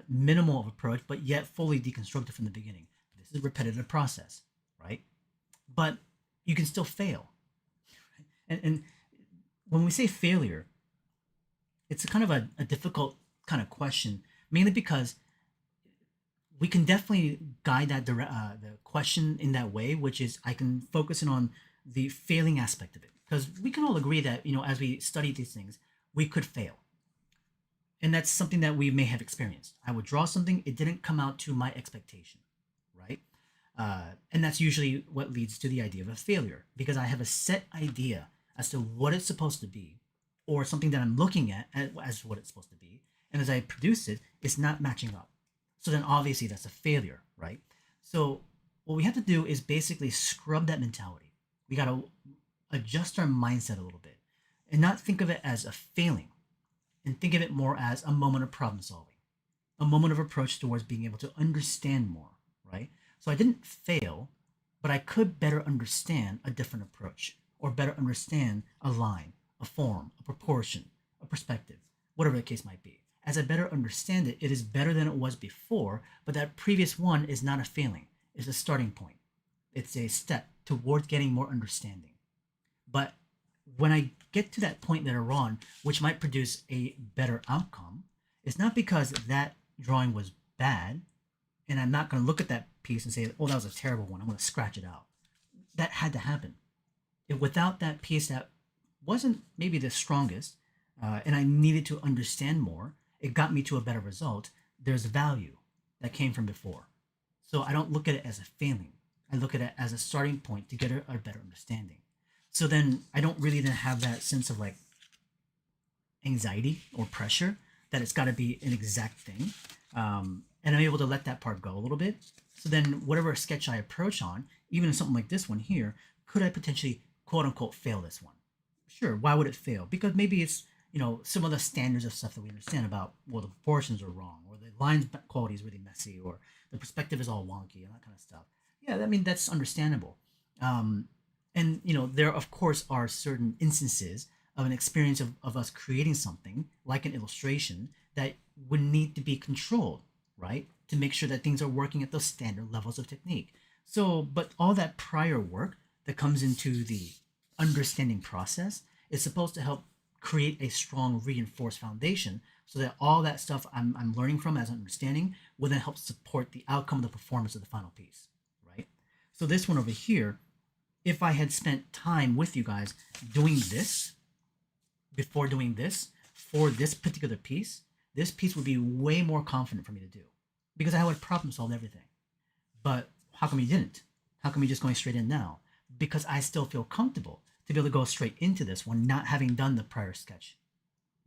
minimal of approach, but yet fully deconstructed from the beginning. This is a repetitive process, right? But you can still fail. And when we say failure, it's a kind of a difficult kind of question, mainly because we can definitely guide that the question in that way, which is I can focus in on the failing aspect of it, because we can all agree that as we study these things, we could fail, and that's something that we may have experienced. I would draw something, it didn't come out to my expectation, right? And that's usually what leads to the idea of a failure, because I have a set idea as to what it's supposed to be, or something that I'm looking at as what it's supposed to be, and as I produce it, it's not matching up. So then obviously that's a failure, right? So what we have to do is basically scrub that mentality. We got to adjust our mindset a little bit and not think of it as a failing, and think of it more as a moment of problem solving, a moment of approach towards being able to understand more, right? So I didn't fail, but I could better understand a different approach, or better understand a line, a form, a proportion, a perspective, whatever the case might be. As I better understand it, it is better than it was before, but that previous one is not a failing. It's a starting point. It's a step towards getting more understanding. But when I get to that point later on, which might produce a better outcome, it's not because that drawing was bad, and I'm not going to look at that piece and say, oh, that was a terrible one, I'm going to scratch it out. That had to happen. Without that piece that wasn't maybe the strongest, and I needed to understand more, it got me to a better result. There's value that came from before. So I don't look at it as a failing. I look at it as a starting point to get a better understanding. So then I don't really then have that sense of like anxiety or pressure that it's got to be an exact thing. And I'm able to let that part go a little bit. So then whatever sketch I approach on, even in something like this one here, could I potentially quote unquote fail this one? Sure. Why would it fail? Because maybe it's, some of the standards of stuff that we understand about, well, the proportions are wrong, or the lines quality is really messy, or the perspective is all wonky and that kind of stuff. Yeah, I mean, that's understandable. And And there of course are certain instances of an experience of us creating something like an illustration that would need to be controlled, right, to make sure that things are working at those standard levels of technique. So but all that prior work that comes into the understanding process is supposed to help create a strong reinforced foundation so that all that stuff I'm learning from as understanding will then help support the outcome of the performance of the final piece, right? So this one over here, if I had spent time with you guys doing this before doing this for this particular piece, this piece would be way more confident for me to do because I would problem solve everything. But how come you didn't? How come you're just going straight in now? Because I still feel comfortable to be able to go straight into this one, not having done the prior sketch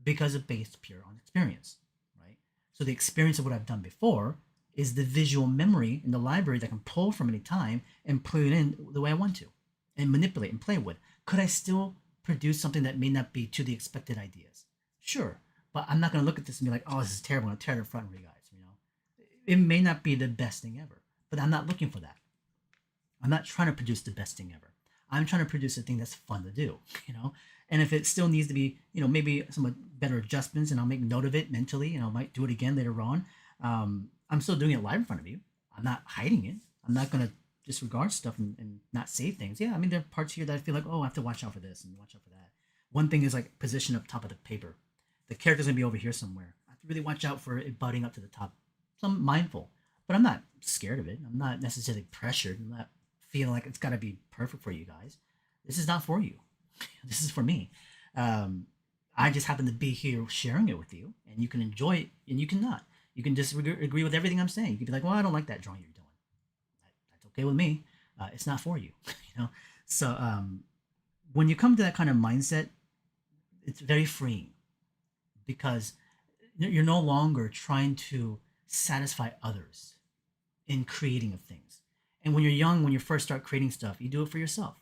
because it's based pure on experience, right? So the experience of what I've done before is the visual memory in the library that I can pull from any time and put it in the way I want to and manipulate and play with. Could I still produce something that may not be to the expected ideas? Sure, but I'm not going to look at this and be like, oh, this is terrible. I'm going to tear it in front of you guys. It may not be the best thing ever, but I'm not looking for that. I'm not trying to produce the best thing ever. I'm trying to produce a thing that's fun to do. And if it still needs to be, maybe some better adjustments, and I'll make note of it mentally, and I might do it again later on. I'm still doing it live in front of you. I'm not hiding it. I'm not going to disregard stuff and not say things. Yeah, I mean, there are parts here that I feel like, oh, I have to watch out for this and watch out for that. One thing is like position up top of the paper. The character's going to be over here somewhere. I have to really watch out for it butting up to the top. So I'm mindful, but I'm not scared of it. I'm not necessarily pressured. I'm not feeling like it's got to be perfect for you guys. This is not for you. This is for me. I just happen to be here sharing it with you, and you can enjoy it, and you cannot. You can disagree with everything I'm saying. You can be like, well, I don't like that drawing you're doing. That's okay with me. It's not for you. So when you come to that kind of mindset, it's very freeing because you're no longer trying to satisfy others in creating of things. And when you're young, when you first start creating stuff, you do it for yourself.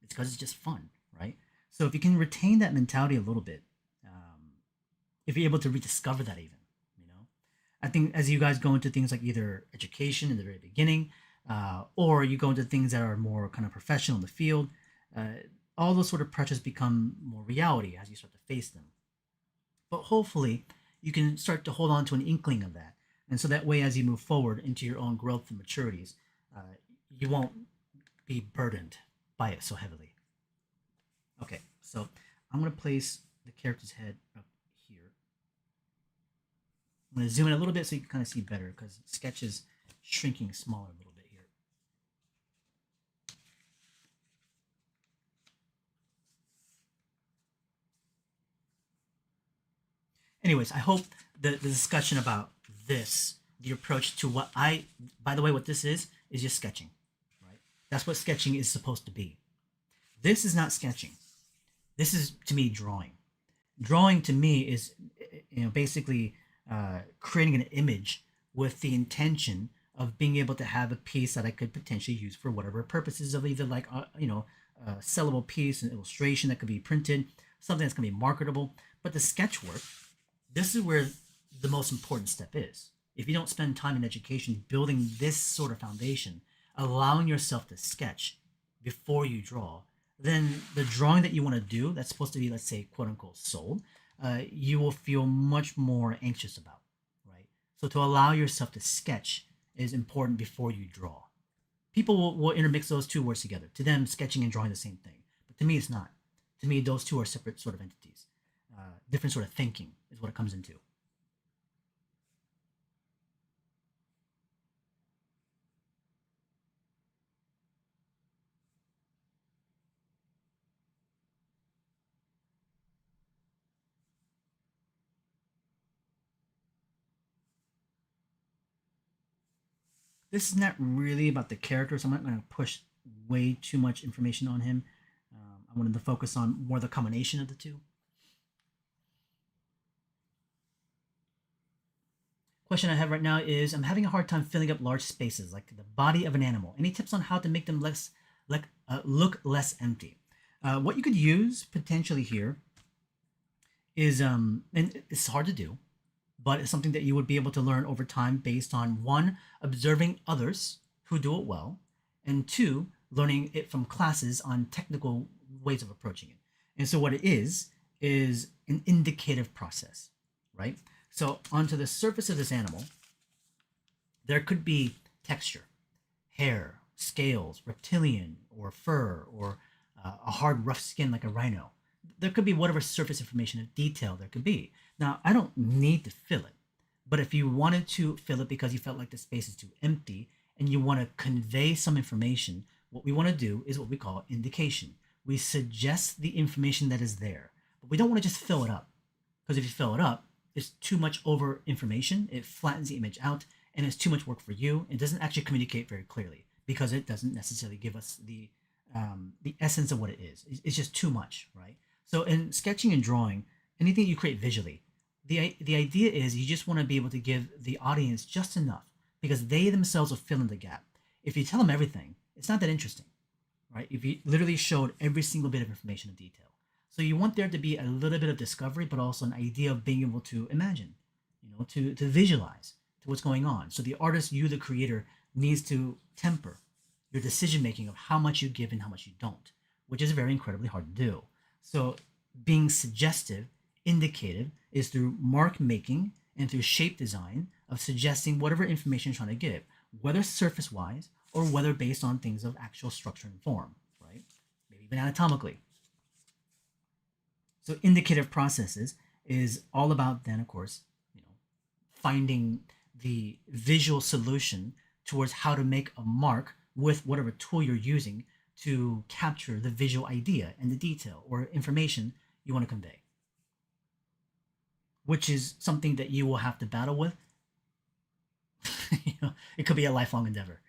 It's because it's just fun, right? So if you can retain that mentality a little bit, if you're able to rediscover that even, I think as you guys go into things like either education in the very beginning, or you go into things that are more kind of professional in the field, all those sort of pressures become more reality as you start to face them. But hopefully you can start to hold on to an inkling of that. And so that way, as you move forward into your own growth and maturities, uh, you won't be burdened by it so heavily. Okay, so I'm going to place the character's head up here. I'm going to zoom in a little bit so you can kind of see better because sketch is shrinking smaller a little bit here. Anyways, I hope the discussion about this, the approach to what by the way, what this is just sketching, right? That's what sketching is supposed to be. This is not sketching. This is, to me, drawing. Drawing to me is, basically creating an image with the intention of being able to have a piece that I could potentially use for whatever purposes of either like, a sellable piece, an illustration that could be printed, something that's going to be marketable. But the sketch work, this is where the most important step is. If you don't spend time in education building this sort of foundation, allowing yourself to sketch before you draw, then the drawing that you want to do that's supposed to be, let's say, quote unquote, sold, you will feel much more anxious about, right? So to allow yourself to sketch is important before you draw. People will intermix those two words together. To them, sketching and drawing the same thing. But to me, it's not. To me, those two are separate sort of entities. Different sort of thinking is what it comes into. This is not really about the character, so I'm not going to push way too much information on him. I wanted to focus on more the combination of the two. Question I have right now is I'm having a hard time filling up large spaces like the body of an animal. Any tips on how to make them look less empty? What you could use potentially here is, and it's hard to do, but it's something that you would be able to learn over time based on one, observing others who do it well, and two, learning it from classes on technical ways of approaching it. And so what it is an indicative process, right? So onto the surface of this animal, there could be texture, hair, scales, reptilian, or fur, or a hard, rough skin like a rhino. There could be whatever surface information of detail there could be. Now, I don't need to fill it, but if you wanted to fill it because you felt like the space is too empty and you want to convey some information, what we want to do is what we call indication. We suggest the information that is there, but we don't want to just fill it up, because if you fill it up, it's too much over information. It flattens the image out, and it's too much work for you. It doesn't actually communicate very clearly because it doesn't necessarily give us the essence of what it is. It's just too much, right? So in sketching and drawing, anything you create visually, the idea is you just want to be able to give the audience just enough because they themselves will fill in the gap. If you tell them everything, it's not that interesting, right? If you literally showed every single bit of information of detail. So you want there to be a little bit of discovery, but also an idea of being able to imagine, to visualize to what's going on. So the artist, you, the creator, needs to temper your decision making of how much you give and how much you don't, which is very incredibly hard to do. So being suggestive, indicative, is through mark making and through shape design of suggesting whatever information you're trying to give, whether surface wise or whether based on things of actual structure and form, right? Maybe even anatomically. So indicative processes is all about then, of course, finding the visual solution towards how to make a mark with whatever tool you're using to capture the visual idea and the detail or information you want to convey, which is something that you will have to battle with. It could be a lifelong endeavor.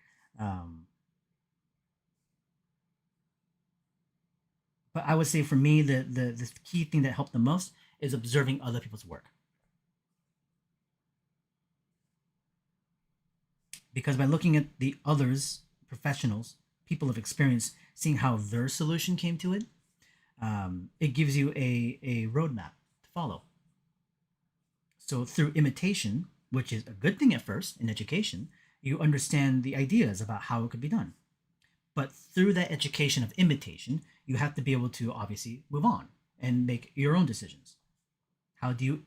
But I would say for me, the key thing that helped the most is observing other people's work. Because by looking at the others, professionals, people of experience, seeing how their solution came to it, it gives you a roadmap to follow. So through imitation, which is a good thing at first in education, you understand the ideas about how it could be done. But through that education of imitation, you have to be able to obviously move on and make your own decisions. How do you,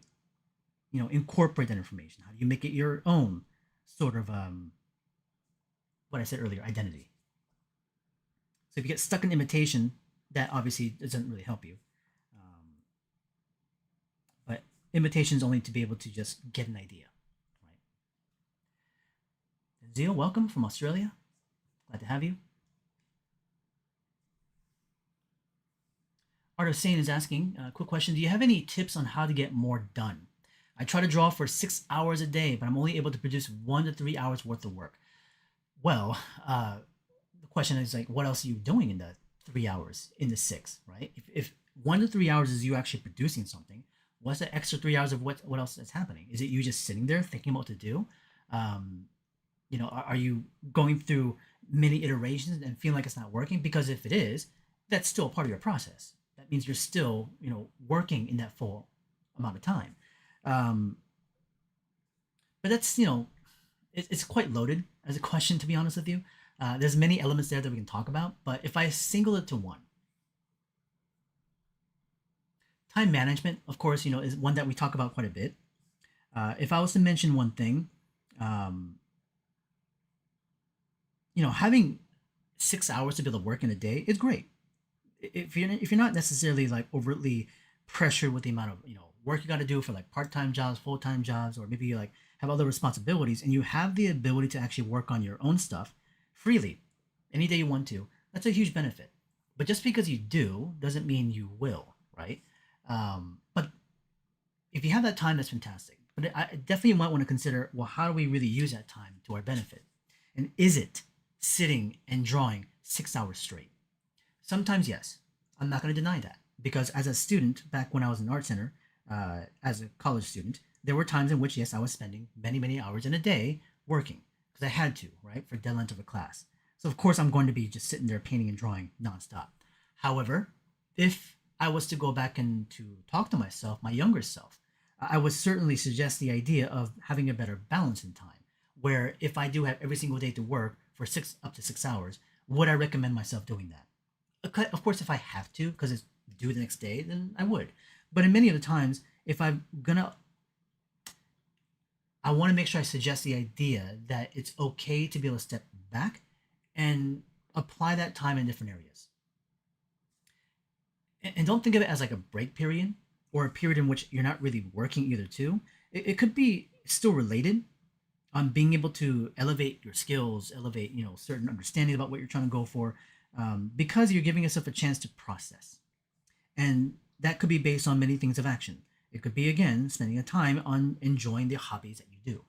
incorporate that information? How do you make it your own sort of what I said earlier, identity? So if you get stuck in imitation, that obviously doesn't really help you. But imitation is only to be able to just get an idea, right? Zio, welcome from Australia. Glad to have you. Art of Sane is asking a quick question. Do you have any tips on how to get more done? I try to draw for 6 hours a day, but I'm only able to produce 1 to 3 hours worth of work. Well, the question is like, what else are you doing in the 3 hours in the 6, right? If 1 to 3 hours is you actually producing something, what's the extra 3 hours of what else is happening? Is it you just sitting there thinking about what to do? Are you going through many iterations and feeling like it's not working? Because if it is, that's still part of your process. That means you're still, working in that full amount of time. But that's, it's quite loaded as a question, to be honest with you. There's many elements there that we can talk about, but if I single it to one, time management, of course, is one that we talk about quite a bit. If I was to mention one thing, having 6 hours to be able to work in a day is great. If you're not necessarily like overtly pressured with the amount of work you got to do for like part-time jobs, full-time jobs, or maybe you like have other responsibilities, and you have the ability to actually work on your own stuff freely any day you want to, that's a huge benefit. But just because you do doesn't mean you will, right? But if you have that time, that's fantastic. But I definitely might want to consider, well, how do we really use that time to our benefit? And is it sitting and drawing 6 hours straight? Sometimes, yes. I'm not going to deny that. Because as a student, back when I was in art center, as a college student, there were times in which, yes, I was spending many, many hours in a day working. Because I had to, right? For deadlines of a class. So, of course, I'm going to be just sitting there painting and drawing nonstop. However, if I was to go back and to talk to myself, my younger self, I would certainly suggest the idea of having a better balance in time. Where if I do have every single day to work for up to 6 hours, would I recommend myself doing that? Of course, if I have to, because it's due the next day, then I would. But in many of the times, if I'm gonna, I want to make sure I suggest the idea that it's okay to be able to step back and apply that time in different areas. And don't think of it as like a break period or a period in which you're not really working either too. It could be still related on being able to elevate your skills, elevate certain understanding about what you're trying to go for, because you're giving yourself a chance to process, and that could be based on many things of action. It could be again spending a time on enjoying the hobbies that you do.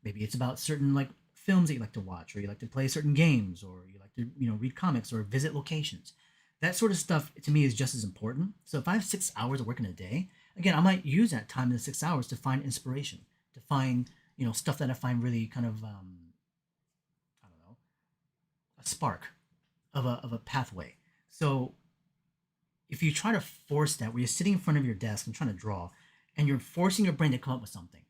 Maybe it's about certain like films that you like to watch, or you like to play certain games, or you like to read comics or visit locations. That sort of stuff to me is just as important. So if I have 6 hours of work in a day, again, I might use that time in the 6 hours to find inspiration, to find stuff that I find really kind of I don't know, a spark of a pathway. So if you try to force that, where you're sitting in front of your desk and trying to draw, and you're forcing your brain to come up with something,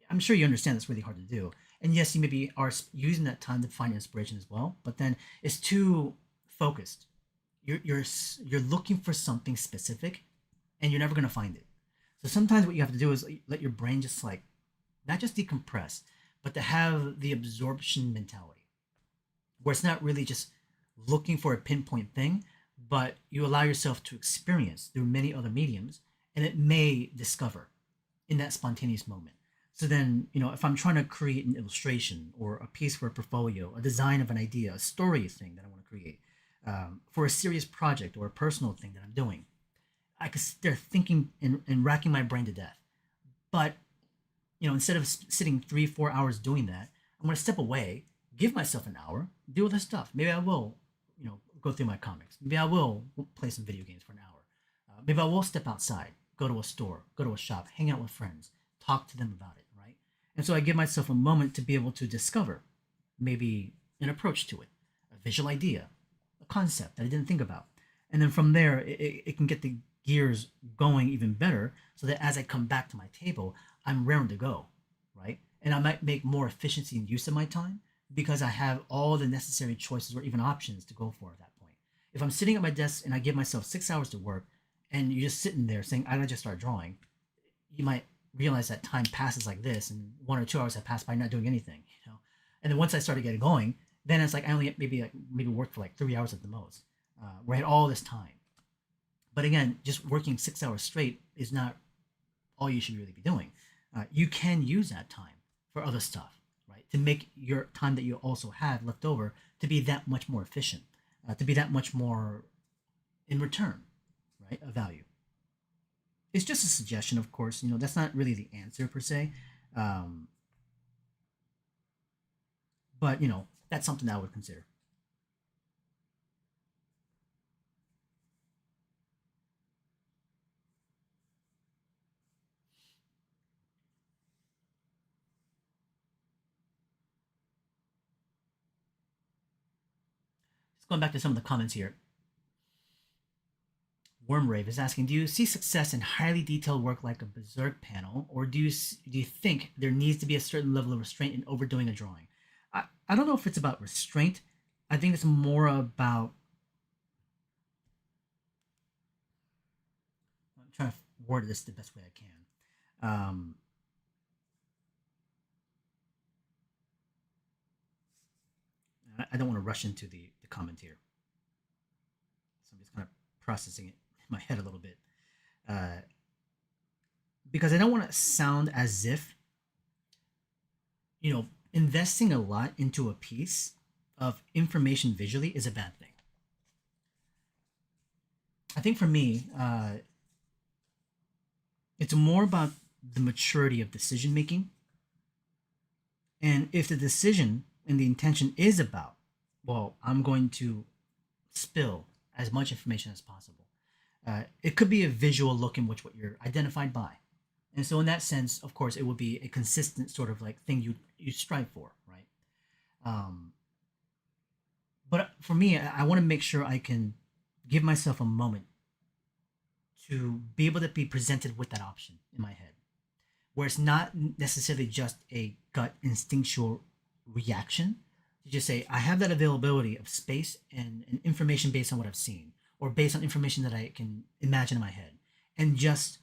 I'm sure you understand that's really hard to do. And yes, you maybe are using that time to find inspiration as well, but then it's too focused. You're looking for something specific, and you're never gonna find it. So sometimes what you have to do is let your brain just like not just decompress, but to have the absorption mentality, where it's not really just looking for a pinpoint thing, but you allow yourself to experience through many other mediums, and it may discover in that spontaneous moment. So then, if I'm trying to create an illustration or a piece for a portfolio, a design of an idea, a story thing that I want to create, for a serious project or a personal thing that I'm doing, I could sit there thinking and racking my brain to death. But instead of sitting 3, 4 hours doing that, I'm going to step away, give myself an hour, do other stuff. Maybe I will, go through my comics. Maybe I will play some video games for an hour. Maybe I will step outside, go to a store, go to a shop, hang out with friends, talk to them about it, right? And so I give myself a moment to be able to discover maybe an approach to it, a visual idea, a concept that I didn't think about. And then from there, it can get the gears going even better, so that as I come back to my table, I'm raring to go, right? And I might make more efficiency and use of my time because I have all the necessary choices or even options to go for at that point. If I'm sitting at my desk and I give myself 6 hours to work, and you're just sitting there saying, I gotta just start drawing, you might realize that time passes like this, and 1 or 2 hours have passed by not doing anything. And then once I started getting going, then it's like I only maybe work for like 3 hours at the most, where I had all this time. But again, just working 6 hours straight is not all you should really be doing. You can use that time for other stuff, right? To make your time that you also have left over to be that much more efficient, to be that much more in return, right? Of value. It's just a suggestion, of course. That's not really the answer per se, um, but that's something that I would consider. Just going back to some of the comments here. Wormrave is asking, do you see success in highly detailed work like a Berserk panel, or do you think there needs to be a certain level of restraint in overdoing a drawing? I don't know if it's about restraint. I think it's more about, I'm trying to word this the best way I can. I don't want to rush into the comment here, so I'm just kind of processing it in my head a little bit, uh, because I don't want to sound as if investing a lot into a piece of information visually is a bad thing. I think for me, it's more about the maturity of decision making. And if the decision and the intention is about, well, I'm going to spill as much information as possible, it could be a visual look in which what you're identified by. And so, in that sense, of course, it would be a consistent sort of like thing you strive for, right? Um, but for me, I want to make sure I can give myself a moment to be able to be presented with that option in my head, where it's not necessarily just a gut instinctual reaction, to just say, I have that availability of space and information based on what I've seen or based on information that I can imagine in my head, and just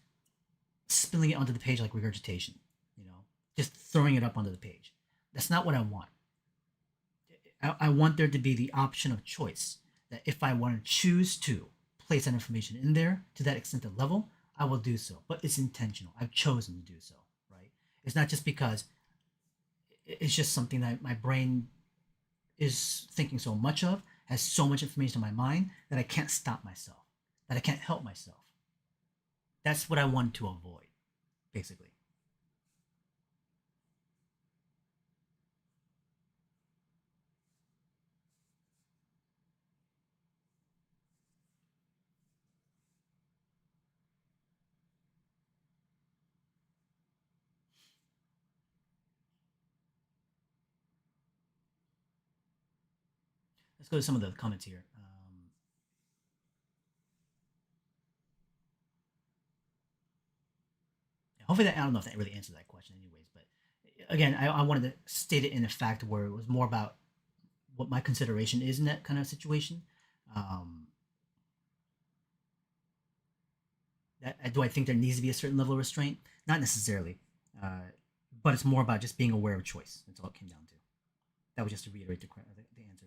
spilling it onto the page like regurgitation, you know, just throwing it up onto the page. That's not what I want. I want there to be the option of choice that if I want to choose to place that information in there to that extent of level, I will do so. But it's intentional. I've chosen to do so, right? It's not just because it's just something that my brain is thinking so much of, has so much information in my mind that I can't stop myself, that I can't help myself. That's what I want to avoid, basically. Let's go to some of the comments here. Hopefully, I don't know if that really answers that question, anyways. But again, I wanted to state it in a fact where it was more about what my consideration is in that kind of situation. Um, do I think there needs to be a certain level of restraint? Not necessarily, uh, but it's more about just being aware of choice. That's all it came down to. That was just to reiterate the answer.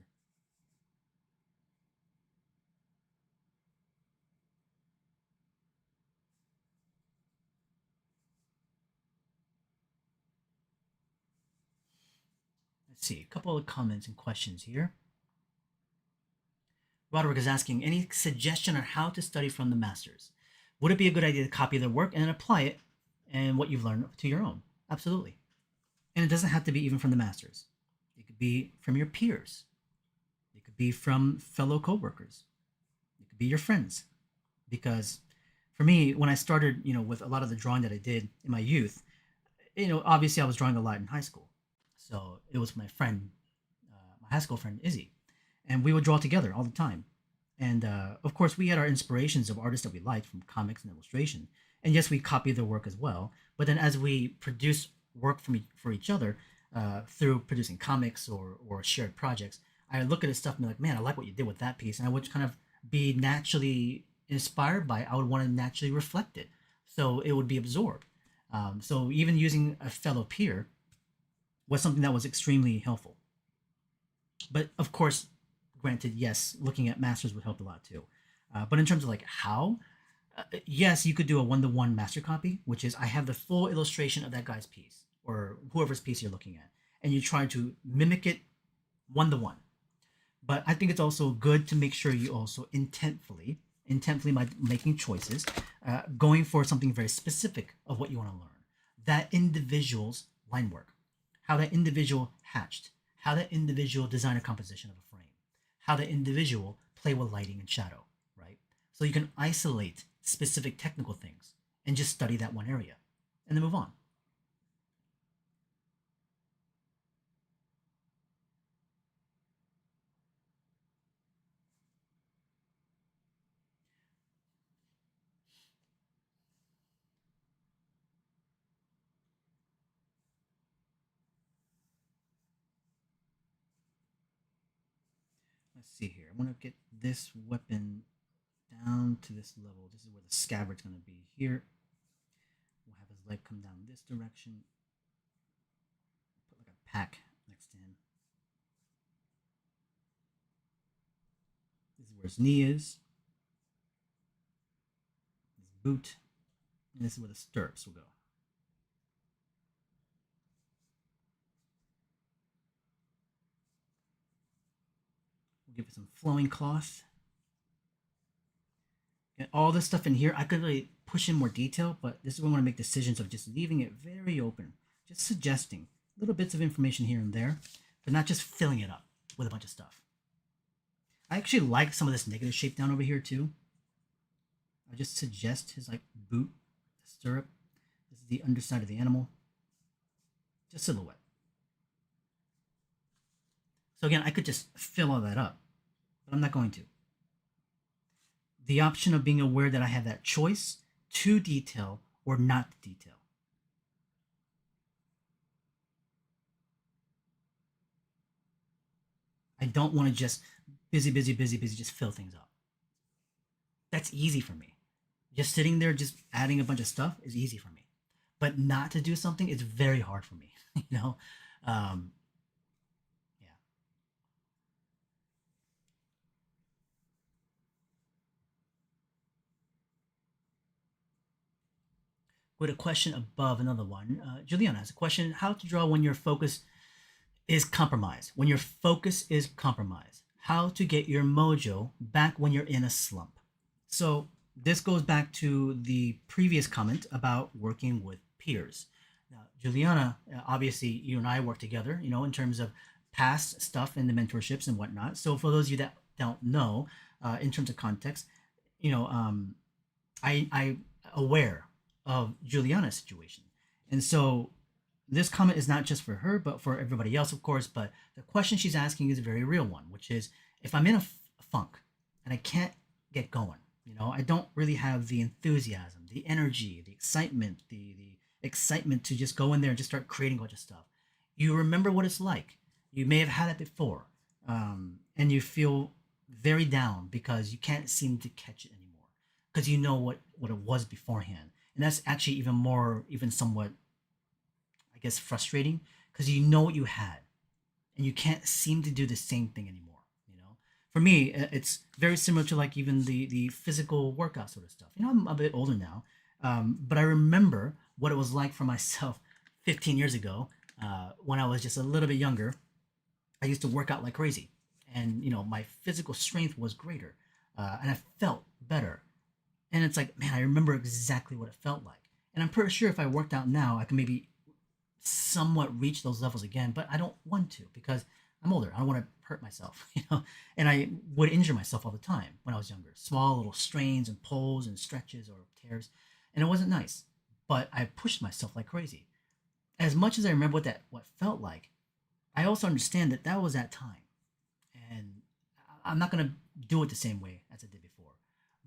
Let's see a couple of comments and questions here. Roderick is asking any suggestion on how to study from the masters. Would it be a good idea to copy their work and then apply it and what you've learned to your own? Absolutely. And it doesn't have to be even from the masters. It could be from your peers. It could be from fellow coworkers. It could be your friends. Because for me, when I started, with a lot of the drawing that I did in my youth, obviously I was drawing a lot in high school. So it was my friend, my high school friend Izzy, and we would draw together all the time. And of course, we had our inspirations of artists that we liked from comics and illustration. And yes, we copied their work as well. But then as we produce work for each other through producing comics or shared projects, I look at his stuff and be like, man, I like what you did with that piece. And I would kind of be naturally inspired by it. I would want to naturally reflect it. So it would be absorbed. So even using a fellow peer was something that was extremely helpful. But of course, granted, yes, looking at masters would help a lot too. But in terms of like how, yes, you could do a one-to-one master copy, which is I have the full illustration of that guy's piece or whoever's piece you're looking at, and you try to mimic it one-to-one. But I think it's also good to make sure you also intentfully by making choices, going for something very specific of what you want to learn. That individual's line work, how that individual hatched, how that individual designed a composition of a frame, how that individual play with lighting and shadow, right? So you can isolate specific technical things and just study that one area and then move on. Let's see here. I want to get this weapon down to this level. This is where the scabbard's going to be here. We'll have his leg come down this direction. Put like a pack next to him. This is where his knee is. His boot. And this is where the stirrups will go. We'll give it some flowing cloth. And all this stuff in here, I could really push in more detail, but this is when I want to make decisions of just leaving it very open, just suggesting little bits of information here and there, but not just filling it up with a bunch of stuff. I actually like some of this negative shape down over here too. I just suggest his like boot, stirrup. This is the underside of the animal. Just silhouette. So again, I could just fill all that up, but I'm not going to. The option of being aware that I have that choice to detail or not to detail. I don't want to just busy, busy, busy, busy, just fill things up. That's easy for me. Just sitting there, just adding a bunch of stuff is easy for me. But not to do something is very hard for me. You know, um, yeah. With a question above another one, Juliana has a question: how to draw when your focus is compromised? When your focus is compromised, how to get your mojo back when you're in a slump? So this goes back to the previous comment about working with peers. Now, Juliana, obviously, you and I work together, in terms of past stuff and the mentorships and whatnot. So for those of you that don't know, in terms of context, you know, um, I aware of Juliana's situation, and so this comment is not just for her, but for everybody else, of course. But the question she's asking is a very real one, which is if I'm in a funk and I can't get going, I don't really have the enthusiasm, the energy, the excitement, the excitement to just go in there and just start creating a bunch of stuff. You remember what it's like. You may have had it before, and you feel very down because you can't seem to catch it anymore because you know what it was beforehand, and that's actually even more, even somewhat, I guess, frustrating because you know what you had and you can't seem to do the same thing anymore. For me, it's very similar to like even the physical workout sort of stuff. I'm a bit older now, but I remember what it was like for myself 15 years ago when I was just a little bit younger. I used to work out like crazy, and my physical strength was greater, and I felt better. And it's like, man, I remember exactly what it felt like. And I'm pretty sure if I worked out now, I can maybe somewhat reach those levels again, but I don't want to because I'm older. I don't want to hurt myself, And I would injure myself all the time when I was younger. Small little strains and pulls and stretches or tears, and it wasn't nice. But I pushed myself like crazy. As much as I remember what felt like, I also understand that that was that time, and I'm not gonna do it the same way as I did before.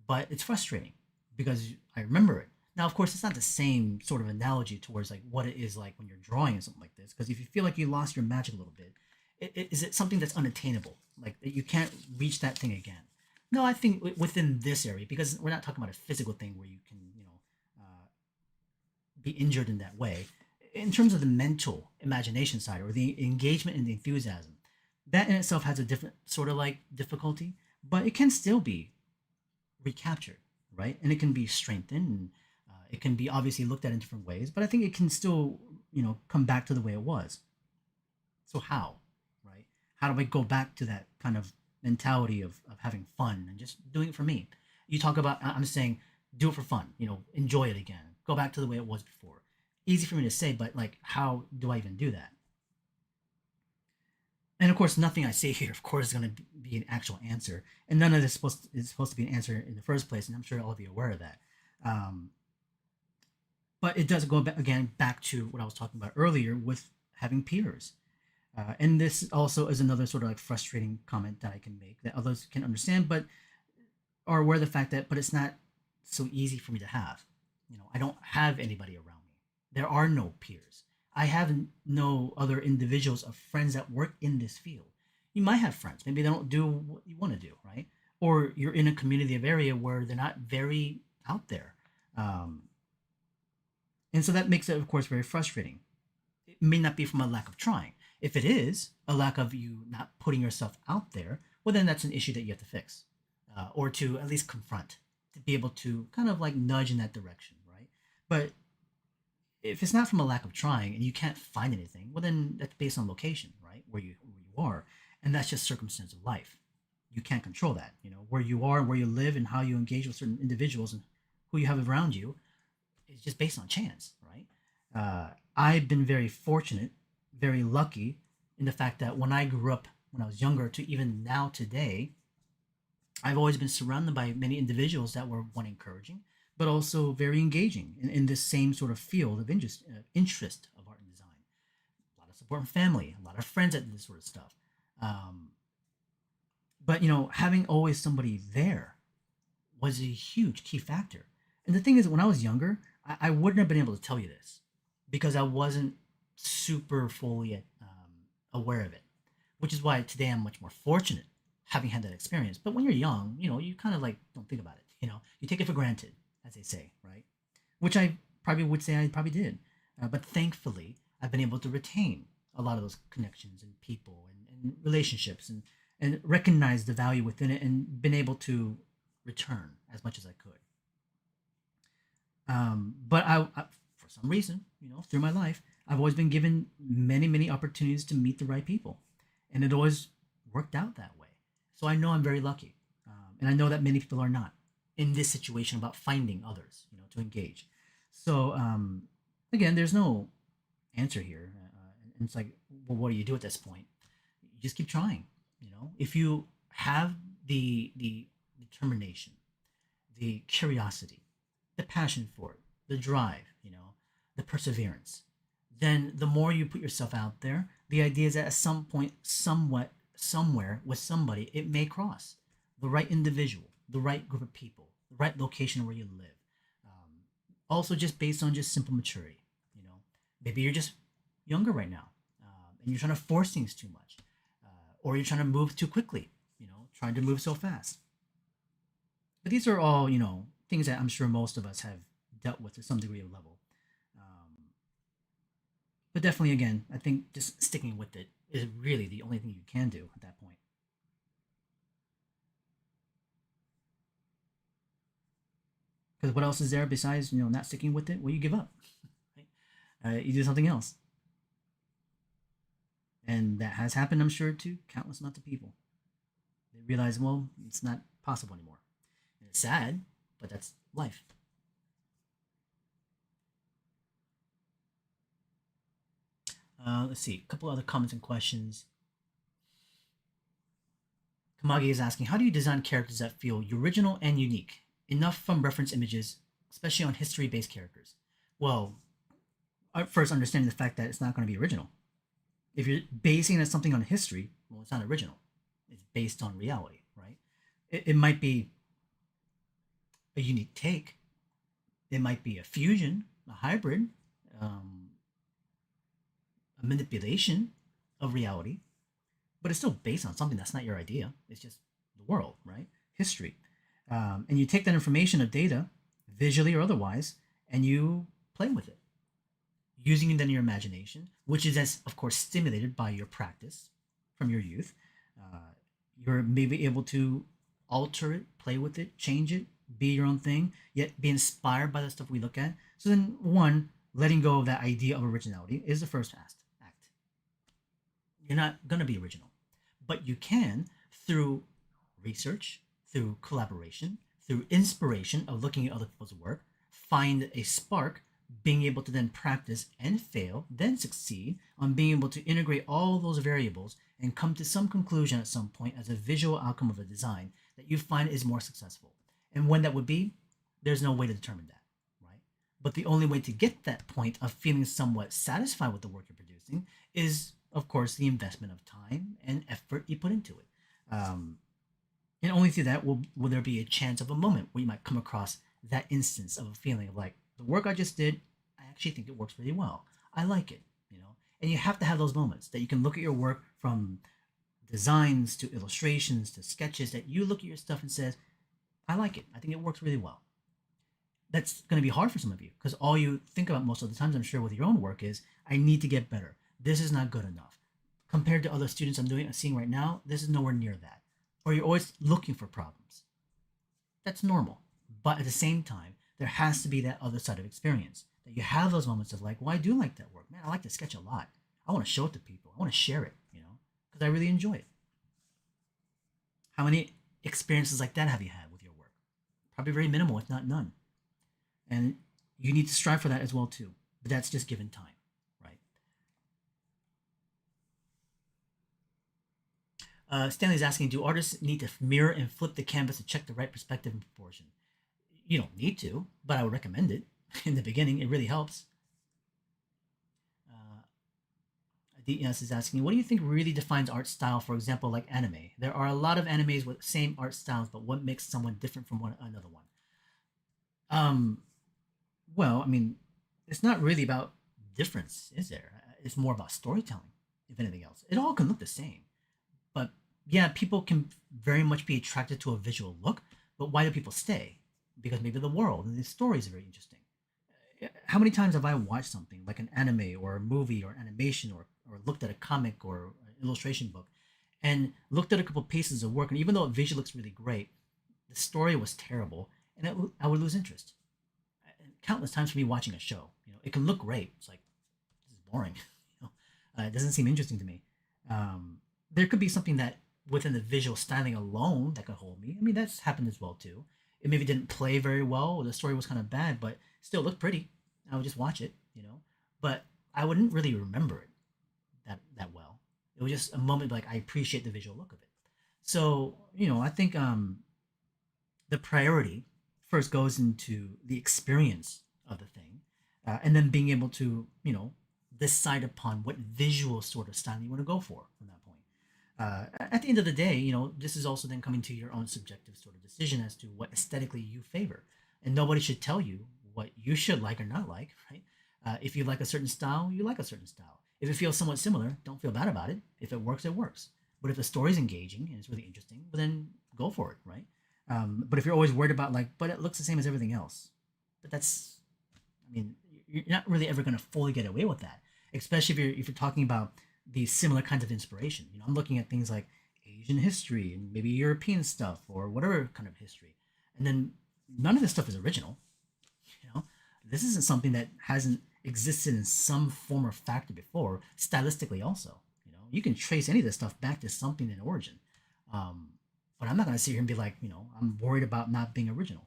But it's frustrating because I remember it. Now, of course, it's not the same sort of analogy towards like what it is like when you're drawing or something like this. Because if you feel like you lost your magic a little bit, is it something that's unattainable, like that you can't reach that thing again? No, I think within this area, because we're not talking about a physical thing where you can, be injured in that way. In terms of the mental imagination side or the engagement and the enthusiasm, that in itself has a different sort of like difficulty, but it can still be recaptured, right? And it can be strengthened, and it can be obviously looked at in different ways, but I think it can still, come back to the way it was. So how, right? How do I go back to that kind of mentality of having fun and just doing it for me? You talk about, I'm saying, do it for fun, enjoy it again, go back to the way it was before. Easy for me to say, but like, how do I even do that? And of course, nothing I say here, of course, is going to be an actual answer, and none of this is supposed to be an answer in the first place. And I'm sure all of you are aware of that. Um, but it does go back again back to what I was talking about earlier with having peers. And this also is another sort of like frustrating comment that I can make that others can understand, but are aware of the fact that, but it's not so easy for me to have. I don't have anybody around me. There are no peers. I have no other individuals of friends that work in this field. You might have friends. Maybe they don't do what you want to do, right? Or you're in a community of area where they're not very out there. Um, and so that makes it, of course, very frustrating. It may not be from a lack of trying. If it is a lack of you not putting yourself out there, well, then that's an issue that you have to fix, or to at least confront, to be able to kind of like nudge in that direction, right? But if it's not from a lack of trying and you can't find anything, well, then that's based on location, right? Where you are, and that's just circumstance of life. You can't control that. Where you are, where you live, and how you engage with certain individuals and who you have around you is just based on chance, right? I've been very fortunate, very lucky in the fact that when I grew up, when I was younger, to even now today, I've always been surrounded by many individuals that were one encouraging, but also very engaging in this same sort of field of interest of art and design. A lot of support from family, a lot of friends that did this sort of stuff. Um, but having always somebody there was a huge key factor. And the thing is, when I was younger, I wouldn't have been able to tell you this because I wasn't super fully aware of it. which is why today I'm much more fortunate having had that experience. But when you're young, you kind of like don't think about it. You take it for granted, as they say, right? Which I probably would say I probably did. But thankfully, I've been able to retain a lot of those connections and people and relationships and recognize the value within it and been able to return as much as I could. But for some reason, through my life, I've always been given many, many opportunities to meet the right people, and it always worked out that way. So I know I'm very lucky, and I know that many people are not in this situation about finding others, to engage. So again, there's no answer here, and it's like, well, what do you do at this point? You just keep trying. If you have the determination, the curiosity, the passion for it, the drive, the perseverance, then the more you put yourself out there, the idea is that at some point, somewhat, somewhere with somebody, it may cross the right individual, the right group of people, the right location where you live. Also, just based on just simple maturity, maybe you're just younger right now, and you're trying to force things too much, or you're trying to move too quickly, trying to move so fast. But these are all, things that I'm sure most of us have dealt with to some degree of level. Um, but definitely, again, I think just sticking with it is really the only thing you can do at that point. Because what else is there besides, not sticking with it? Well, you give up. Right? You do something else. And that has happened, I'm sure, to countless amounts of people. They realize, well, it's not possible anymore. And it's sad, but that's life. Let's see, a couple other comments and questions. Kamagi is asking, how do you design characters that feel original and unique, enough from reference images, especially on history-based characters? Well, first understanding the fact that it's not going to be original. If you're basing it something on history, well, it's not original. It's based on reality, right? It might be a unique take. It might be a fusion, a hybrid, um, a manipulation of reality, but it's still based on something that's not your idea. It's just the world, right? History. And you take that information of data, visually or otherwise, and you play with it, using it in your imagination, which is, as of course, stimulated by your practice from your youth. Uh, you're maybe able to alter it, play with it, change it, be your own thing, yet be inspired by the stuff we look at. So then, one, letting go of that idea of originality is the first act. You're not going to be original, but you can, through research, through collaboration, through inspiration of looking at other people's work, find a spark, being able to then practice and fail, then succeed on being able to integrate all those variables and come to some conclusion at some point as a visual outcome of a design that you find is more successful. And when that would be, there's no way to determine that, right? But the only way to get that point of feeling somewhat satisfied with the work you're producing is, of course, the investment of time and effort you put into it. And only through that will there be a chance of a moment where you might come across that instance of a feeling of like, the work I just did, I actually think it works really well. I like it. And you have to have those moments that you can look at your work from designs to illustrations to sketches, that you look at your stuff and says, I like it. I think it works really well. That's going to be hard for some of you because all you think about most of the times, I'm sure, with your own work is, I need to get better. This is not good enough. Compared to other students I'm seeing right now, this is nowhere near that. Or you're always looking for problems. That's normal. But at the same time, there has to be that other side of experience. That you have those moments of like, well, I do like that work. Man, I like to sketch a lot. I want to show it to people. I want to share it, because I really enjoy it. How many experiences like that have you had with your work? Probably very minimal, if not none. And you need to strive for that as well too. But that's just given time, right? Stanley's asking, do artists need to mirror and flip the canvas to check the right perspective and proportion? You don't need to, but I would recommend it in the beginning. It really helps. Uh, DES is asking, what do you think really defines art style, for example, like anime? There are a lot of animes with same art styles, but what makes someone different from another one? Um, well, I mean, it's not really about difference, is there? It's more about storytelling, if anything else. It all can look the same. yeah, people can very much be attracted to a visual look, but why do people stay? Because maybe the world and the stories are very interesting. How many times have I watched something like an anime or a movie or animation, or looked at a comic or an illustration book and looked at a couple pieces of work, and even though it visually looks really great, the story was terrible, and I would lose interest. And countless times for me watching a show, it can look great. It's like, this is boring. It doesn't seem interesting to me. There could be something that within the visual styling alone that could hold me. I mean, that's happened as well too. It maybe didn't play very well, or the story was kind of bad, but still looked pretty. I would just watch it. But I wouldn't really remember it that well. It was just a moment like I appreciate the visual look of it. So I think the priority first goes into the experience of the thing, and then being able to decide upon what visual sort of style you want to go for from that point. At the end of the day, this is also then coming to your own subjective sort of decision as to what aesthetically you favor, and nobody should tell you what you should like or not like, right? If you like a certain style, you like a certain style. If it feels somewhat similar, don't feel bad about it. If it works, it works. But if the story's engaging and it's really interesting, well, then go for it, right? But if you're always worried about like, but it looks the same as everything else, but that's, I mean, you're not really ever going to fully get away with that, especially if you're talking about these similar kinds of inspiration. I'm looking at things like Asian history and maybe European stuff or whatever kind of history, and then none of this stuff is original. You know, this isn't something that hasn't existed in some form or factor before. Stylistically, also, you can trace any of this stuff back to something in origin. Um, but I'm not going to sit here and be like, I'm worried about not being original.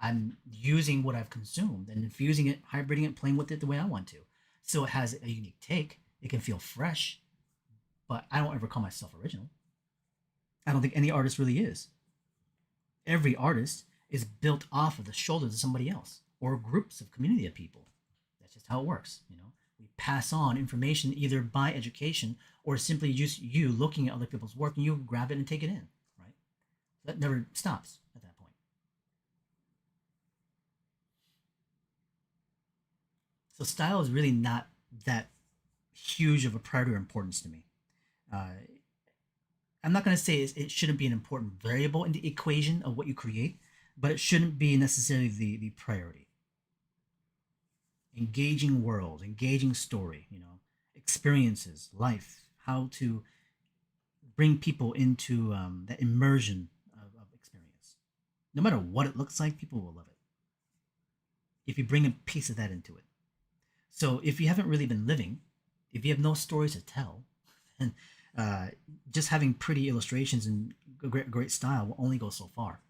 I'm using what I've consumed and infusing it, hybriding it, playing with it the way I want to. So it has a unique take. It can feel fresh, but I don't ever call myself original. I don't think any artist really is. Every artist is built off of the shoulders of somebody else or groups of community of people. That's just how it works. We pass on information either by education or simply just you looking at other people's work and you grab it and take it in, right? That never stops at that point. So style is really not that huge of a priority or importance to me. Uh, I'm not going to say it shouldn't be an important variable in the equation of what you create, but it shouldn't be necessarily the priority. Engaging world, engaging story, experiences, life, how to bring people into that immersion of experience. No matter what it looks like, people will love it if you bring a piece of that into it. So if you haven't really been living, if you have no stories to tell, then uh, just having pretty illustrations and great style will only go so far.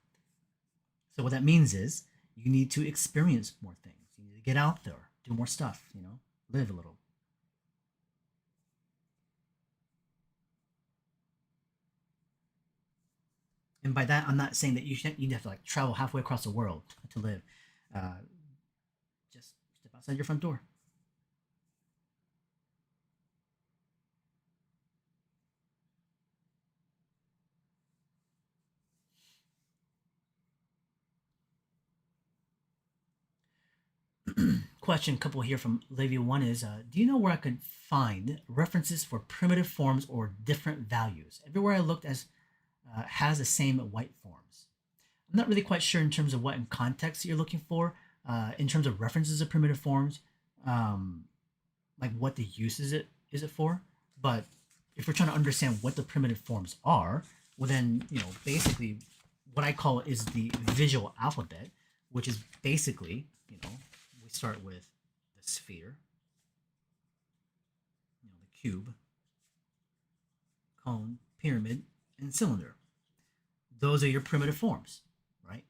So what that means is you need to experience more things. You need to get out there, do more stuff, live a little. And by that, I'm not saying that you have to like travel halfway across the world to live. Uh, just step outside your front door. Question couple here from Levy. One is, do you know where I could find references for primitive forms or different values? Everywhere I looked as has the same white forms. I'm not really quite sure in terms of what in context you're looking for, in terms of references of primitive forms, um, like what the use is it for. But if we're trying to understand what the primitive forms are, well then basically what I call is the visual alphabet, which is basically we start with the sphere, the cube, cone, pyramid, and cylinder. Those are your primitive forms, right?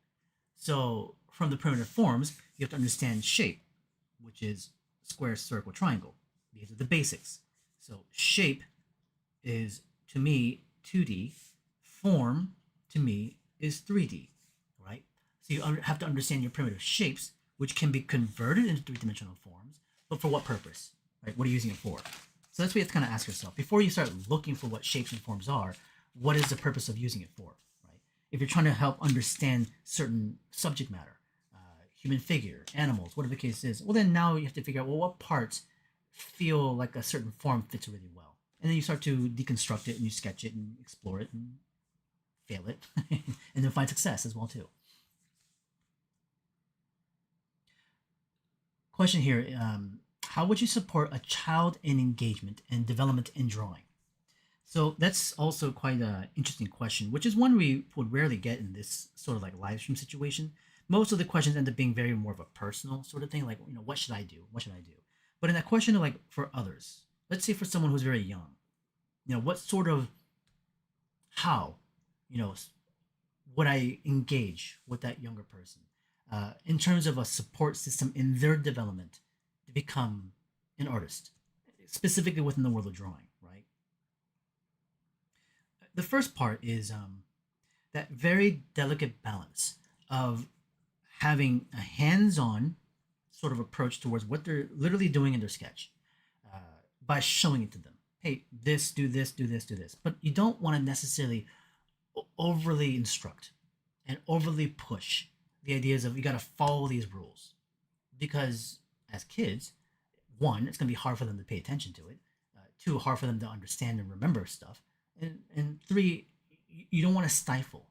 So from the primitive forms, you have to understand shape, which is square, circle, triangle. These are the basics. So shape is to me 2D, form to me is 3D, right? So you have to understand your primitive shapes, which can be converted into three-dimensional forms, but for what purpose, right? What are you using it for? So that's what you have to kind of ask yourself before you start looking for what shapes and forms are. What is the purpose of using it for, right? If you're trying to help understand certain subject matter, human figure, animals, whatever the case is, well, then now you have to figure out, well, what parts feel like a certain form fits really well. and then you start to deconstruct it and you sketch it and explore it and fail it, and then find success as well too. Question here: how would you support a child in engagement and development in drawing? So that's also quite an interesting question, which is one we would rarely get in this sort of like live stream situation. Most of the questions end up being very more of a personal sort of thing, like what should I do? What should I do? But in that question of like for others, let's say for someone who's very young, what sort of how, you know, would I engage with that younger person in terms of a support system in their development to become an artist, specifically within the world of drawing, right? The first part is that very delicate balance of having a hands-on sort of approach towards what they're literally doing in their sketch uh, by showing it to them. Hey, this, do this, do this, do this. But you don't want to necessarily overly instruct and overly push the ideas of you got to follow these rules because as kids, one, it's going to be hard for them to pay attention to it. Two, hard for them to understand and remember stuff. And three, you don't want to stifle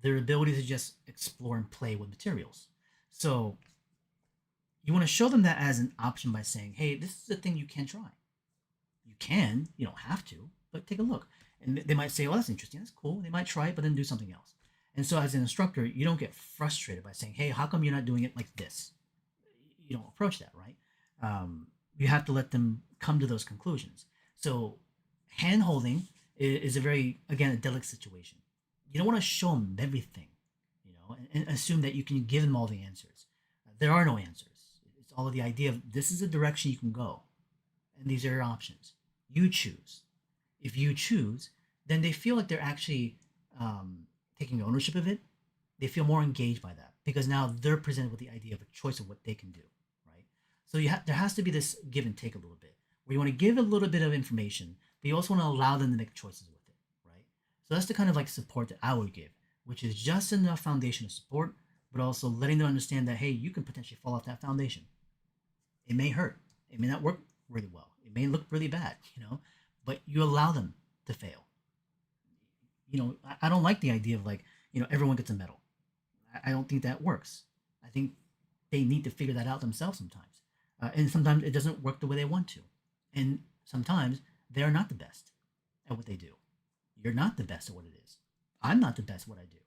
their ability to just explore and play with materials. So you want to show them that as an option by saying, hey, this is a thing you can try. You can, you don't have to, but take a look. And they might say, oh, that's interesting, that's cool. They might try it, but then do something else. And so as an instructor, you don't get frustrated by saying, hey, how come you're not doing it like this? You don't approach that, right? You have to let them come to those conclusions. So hand holding is a very, again, a delicate situation. You don't want to show them everything, and assume that you can give them all the answers. There are no answers. It's all of the idea of this is a direction you can go, and these are your options. You choose. If you choose, then they feel like they're actually taking ownership of it. They feel more engaged by that because now they're presented with the idea of a choice of what they can do, right? So there has to be this give and take a little bit, where you want to give a little bit of information, but you also want to allow them to make choices with it, right? So that's the kind of like support that I would give, which is just enough foundation of support, but also letting them understand that, hey, you can potentially fall off that foundation. It may hurt. It may not work really well. It may look really bad, but you allow them to fail. I don't like the idea of like, everyone gets a medal. I don't think that works. I think they need to figure that out themselves sometimes. And sometimes it doesn't work the way they want to. And sometimes they're not the best at what they do. You're not the best at what it is. I'm not the best at what I do.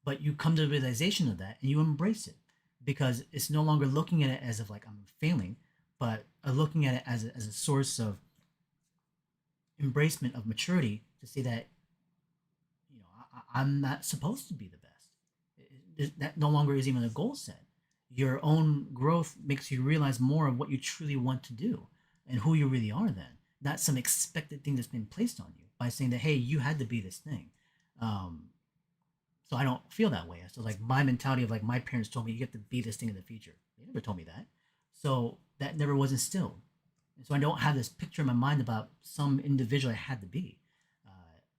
But you come to the realization of that and you embrace it because it's no longer looking at it as if like I'm failing, but looking at it as a source of embracement of maturity to say that, I'm not supposed to be the best. That no longer is even a goal set. Your own growth makes you realize more of what you truly want to do and who you really are then, not some expected thing that's been placed on you by saying that, hey, you had to be this thing. So I don't feel that way. So like my mentality of like my parents told me you get to be this thing in the future. They never told me that. So that never was instilled. And so I don't have this picture in my mind about some individual I had to be.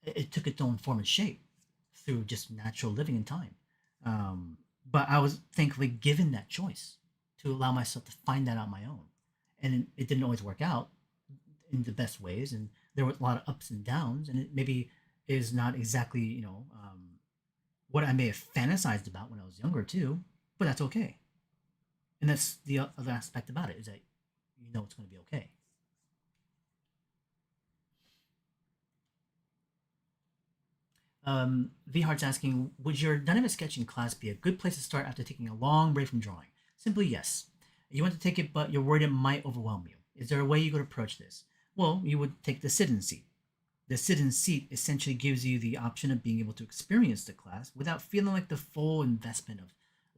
It took its own form and shape through just natural living in time. But I was thankfully given that choice to allow myself to find that on my own. And it didn't always work out in the best ways. And there were a lot of ups and downs. And it maybe is not exactly, what I may have fantasized about when I was younger too. But that's okay. And that's the other aspect about it is that it's going to be okay. V Heart's asking, would your dynamic sketching class be a good place to start after taking a long break from drawing? Simply yes. You want to take it, but you're worried it might overwhelm you. Is there a way you could approach this? Well, you would take the sit-in seat. The sit-in seat essentially gives you the option of being able to experience the class without feeling like the full investment of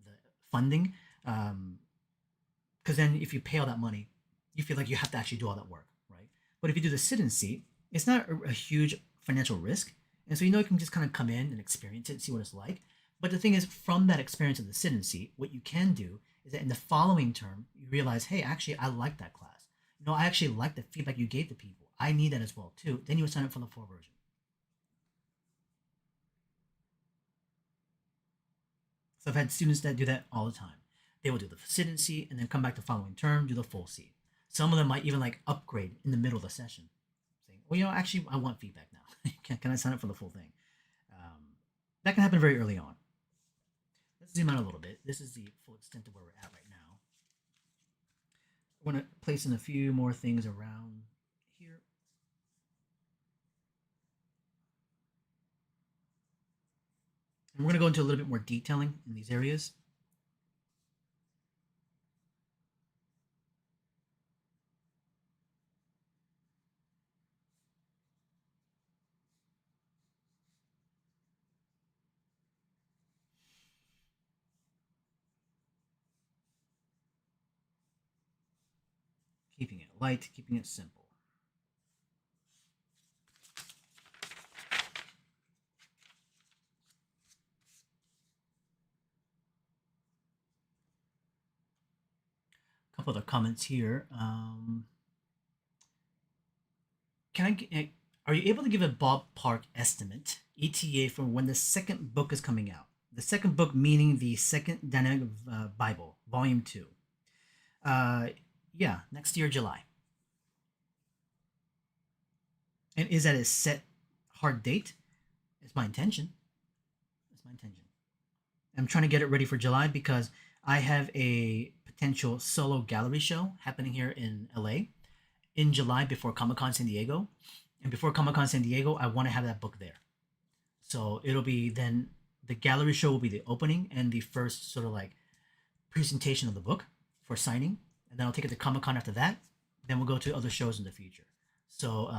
the funding. Because then if you pay all that money, you feel like you have to actually do all that work, right? But if you do the sit-in seat, it's not a huge financial risk. And so you can just kind of come in and experience it and see what it's like. But the thing is, from that experience of the sit-in seat, what you can do is that in the following term, you realize, hey, actually, I like that class. I actually like the feedback you gave to people. I need that as well, too. Then you would sign up for the full version. So I've had students that do that all the time. They will do the sit-in seat and then come back the following term, do the full seat. Some of them might even like upgrade in the middle of the session, saying, Well, actually, I want feedback now. Can I sign up for the full thing? Um, that can happen very early on. Let's zoom out a little bit. This is the full extent of where we're at right now. I want to place in a few more things around here. And we're going to go into a little bit more detailing in these areas. Keeping it light, keeping it simple. A couple other comments here. Are you able to give a ballpark estimate, ETA, for when the second book is coming out? The second book meaning the second Dynamic Bible, Volume 2. Uh, yeah, next year, July. And is that a set hard date? It's my intention. It's my intention. I'm trying to get it ready for July because I have a potential solo gallery show happening here in LA in July before Comic Con San Diego. And before Comic Con San Diego, I want to have that book there. So it'll be then the gallery show will be the opening and the first sort of like presentation of the book for signing. And then I'll take it to Comic Con after that. Then we'll go to other shows in the future. So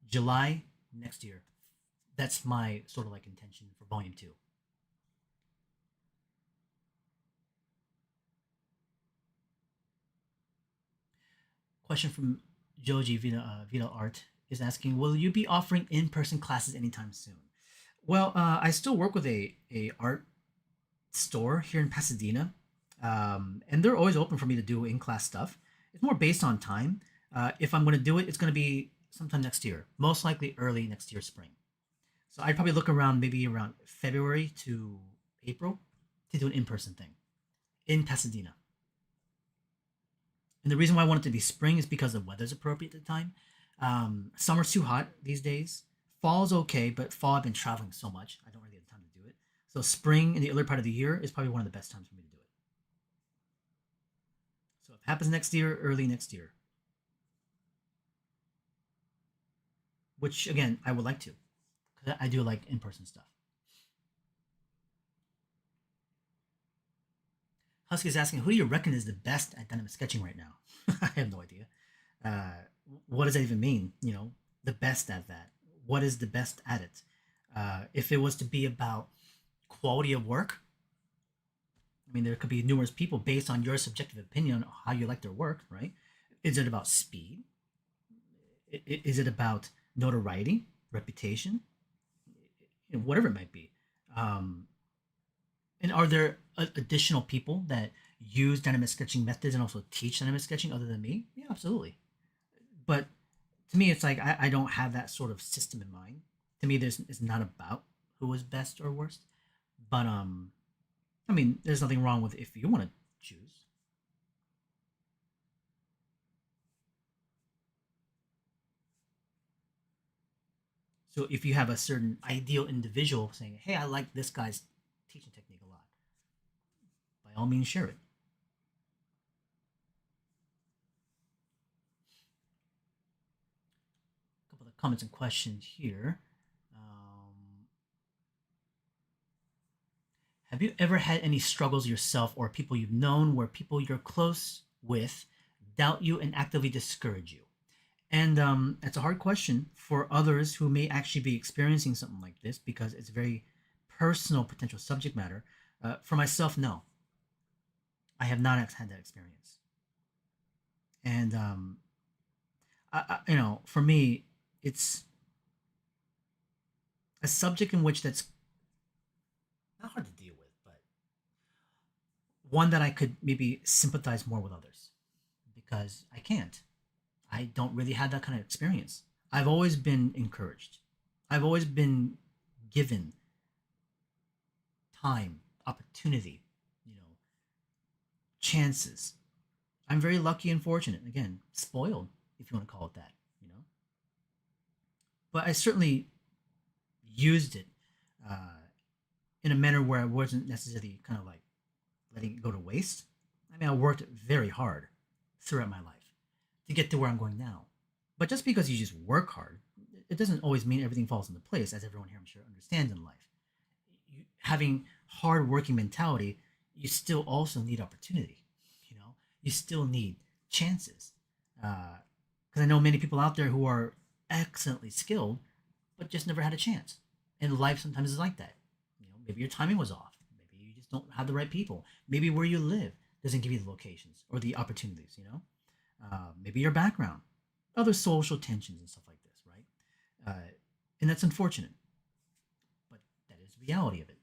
July next year. That's my sort of like intention for volume 2. Question from Joji Vita Art is asking, will you be offering in-person classes anytime soon? Well, I still work with a art store here in Pasadena, and they're always open for me to do in-class stuff. It's more based on time. If I'm going to do it, it's going to be sometime next year, most likely early next year, spring. So I'd probably look around maybe around February to April to do an in-person thing in Pasadena. And the reason why I want it to be spring is because the weather's appropriate at the time. Summer's too hot these days. Fall's okay, but fall I've been traveling so much I don't really have time to do it. So spring in the early part of the year is probably one of the best times for me to do it. So if it happens next year, early next year, which again I would like to, because I do like in-person stuff. Husky is asking, who do you reckon is the best at dynamic sketching right now? I have no idea. Uh, what does that even mean? The best at that. What is the best at it? If it was to be about quality of work, I mean, there could be numerous people based on your subjective opinion on how you like their work, right? Is it about speed? Is it about notoriety, reputation, whatever it might be? Um, and are there additional people that use dynamic sketching methods and also teach dynamic sketching other than me? Yeah, absolutely. But to me, it's like I don't have that sort of system in mind. To me, it's not about who is best or worst. But I mean, there's nothing wrong with if you want to choose. So if you have a certain ideal individual saying, "Hey, I like this guy's teaching technique a lot," by all means, share it. A couple of comments and questions here. Um, have you ever had any struggles yourself or people you've known where people you're close with doubt you and actively discourage you? And it's a hard question for others who may actually be experiencing something like this because it's very personal potential subject matter. For myself, no, I have not had that experience. And for me, it's a subject in which that's not hard to deal with, but one that I could maybe sympathize more with others because I can't. I don't really have that kind of experience. I've always been encouraged. I've always been given time, opportunity, you know, chances. I'm very lucky and fortunate. Again, spoiled, if you want to call it that. You know, but I certainly used it uh, in a manner where I wasn't necessarily kind of like letting it go to waste. I mean, I worked very hard throughout my life to get to where I'm going now. But just because you just work hard, it doesn't always mean everything falls into place, as everyone here I'm sure understands in life. Having hard working mentality, you still also need opportunity. You know, you still need chances. Because I know many people out there who are excellently skilled, but just never had a chance. And life sometimes is like that. You know, maybe your timing was off. Maybe you just don't have the right people. Maybe where you live doesn't give you the locations or the opportunities. Maybe your background, other social tensions and stuff like this, right? And that's unfortunate, but that is the reality of it.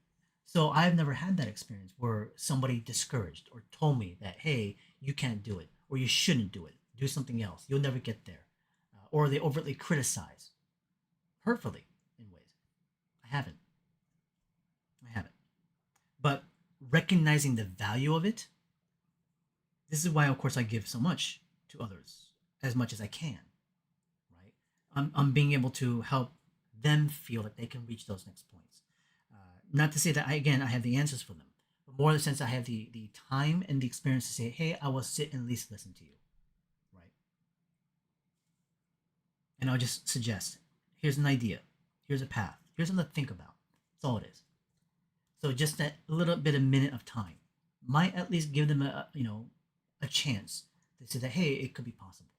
So I've never had that experience where somebody discouraged or told me that, hey, you can't do it or you shouldn't do it. Do something else. You'll never get there. Or they overtly criticize hurtfully in ways. I haven't. I haven't. But recognizing the value of it, this is why, of course, I give so much as much as I can, right? I'm being able to help them feel that they can reach those next points. Not to say that I have the answers for them, but more in the sense I have the time and the experience to say, hey, I will sit and at least listen to you, right? And I'll just suggest, here's an idea, here's a path, here's something to think about. That's all it is. So just that little bit of minute of time might at least give them a chance to say that, hey, it could be possible.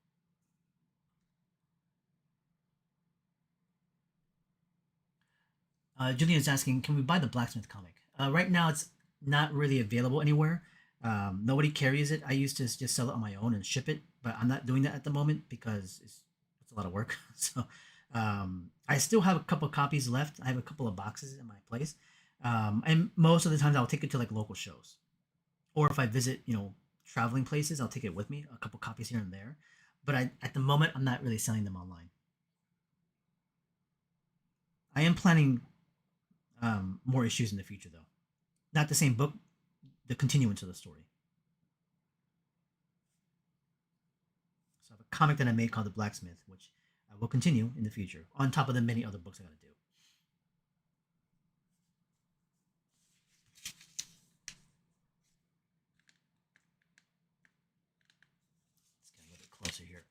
Julian is asking, can we buy the blacksmith comic? Right now, it's not really available anywhere. Nobody carries it. I used to just sell it on my own and ship it, but I'm not doing that at the moment because it's a lot of work. So I still have a couple of copies left. I have a couple of boxes in my place, and most of the times I'll take it to like local shows, or if I visit, traveling places, I'll take it with me, a couple copies here and there. But at the moment, I'm not really selling them online. I am planning more issues in the future, though. Not the same book, the continuance of the story. So I have a comic that I made called The Blacksmith, which I will continue in the future, on top of the many other books I gotta do. Let's get a little bit closer here.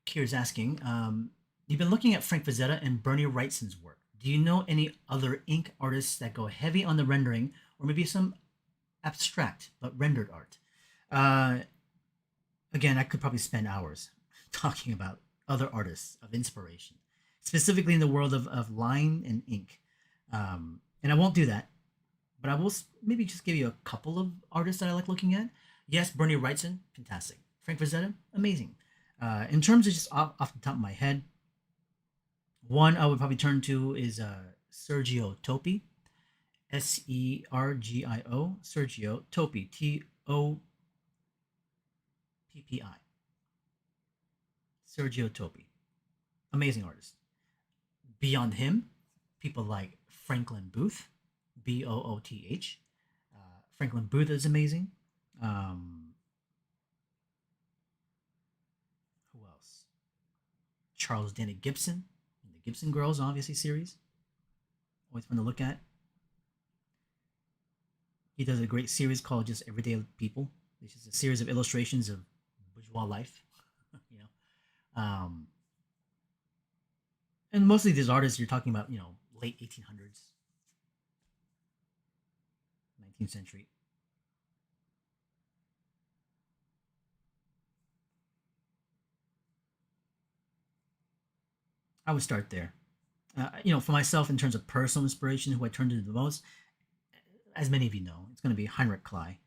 Kier's asking, you've been looking at Frank Frazetta and Bernie Wrightson's work. Do you know any other ink artists that go heavy on the rendering, or maybe some abstract but rendered art? Uh, Again, I could probably spend hours talking about other artists of inspiration, specifically in the world of line and ink. And I won't do that, but I will maybe just give you a couple of artists that I like looking at. Yes, Bernie Wrightson, fantastic. Frank Frazetta, amazing. In terms of just off the top of my head, one I would probably turn to is Sergio Topi, Sergio Sergio Topi, Toppi. Sergio Topi, amazing artist. Beyond him, people like Franklin Booth, Booth. Franklin Booth is amazing. Um, who else? Charles Danny Gibson, the Gibson Girls, obviously series, always fun to look at. He does a great series called just Everyday People. It's just a series of illustrations of bourgeois life, you know. And mostly these artists you're talking about, late 1800s, 19th century. I would start there. For myself, in terms of personal inspiration, who I turned to the most, as many of you know, it's going to be Heinrich Klei.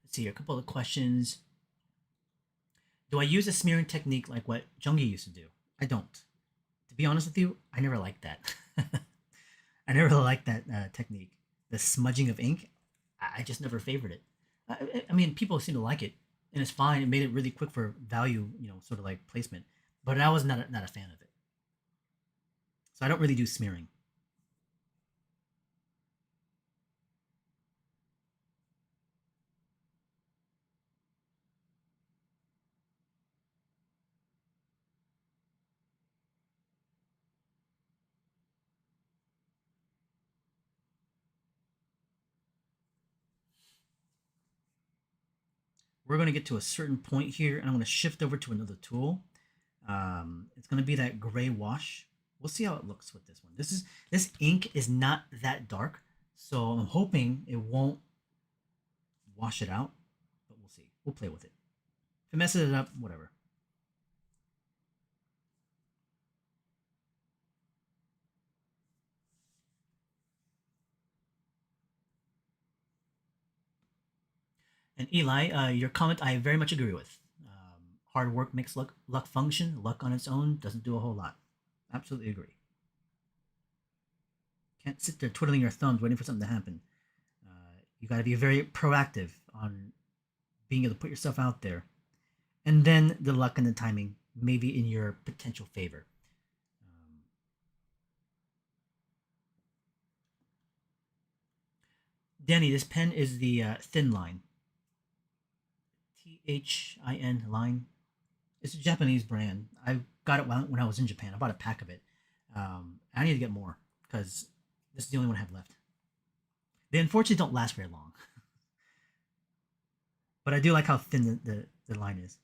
Let's see here, a couple of questions. Do I use a smearing technique like what Jungi used to do? I don't. To be honest with you, I never liked that. I never really liked that technique. The smudging of ink, I just never favored it. I mean, people seem to like it, and it's fine. It made it really quick for value, sort of like placement. But I was not a fan of it, so I don't really do smearing. We're going to get to a certain point here, and I'm going to shift over to another tool. It's going to be that gray wash. We'll see how it looks with this one. This ink is not that dark, so I'm hoping it won't wash it out, but we'll see. We'll play with it. If it messes it up, whatever. And Eli, your comment I very much agree with. Hard work makes luck function. Luck on its own doesn't do a whole lot. Absolutely agree. Can't sit there twiddling your thumbs waiting for something to happen. You got to be very proactive on being able to put yourself out there, and then the luck and the timing may be in your potential favor. Um, Danny, this pen is the thin line. THIN line. It's a Japanese brand. I got it when I was in Japan. I bought a pack of it. I need to get more because this is the only one I have left. They unfortunately don't last very long, but I do like how thin the line is.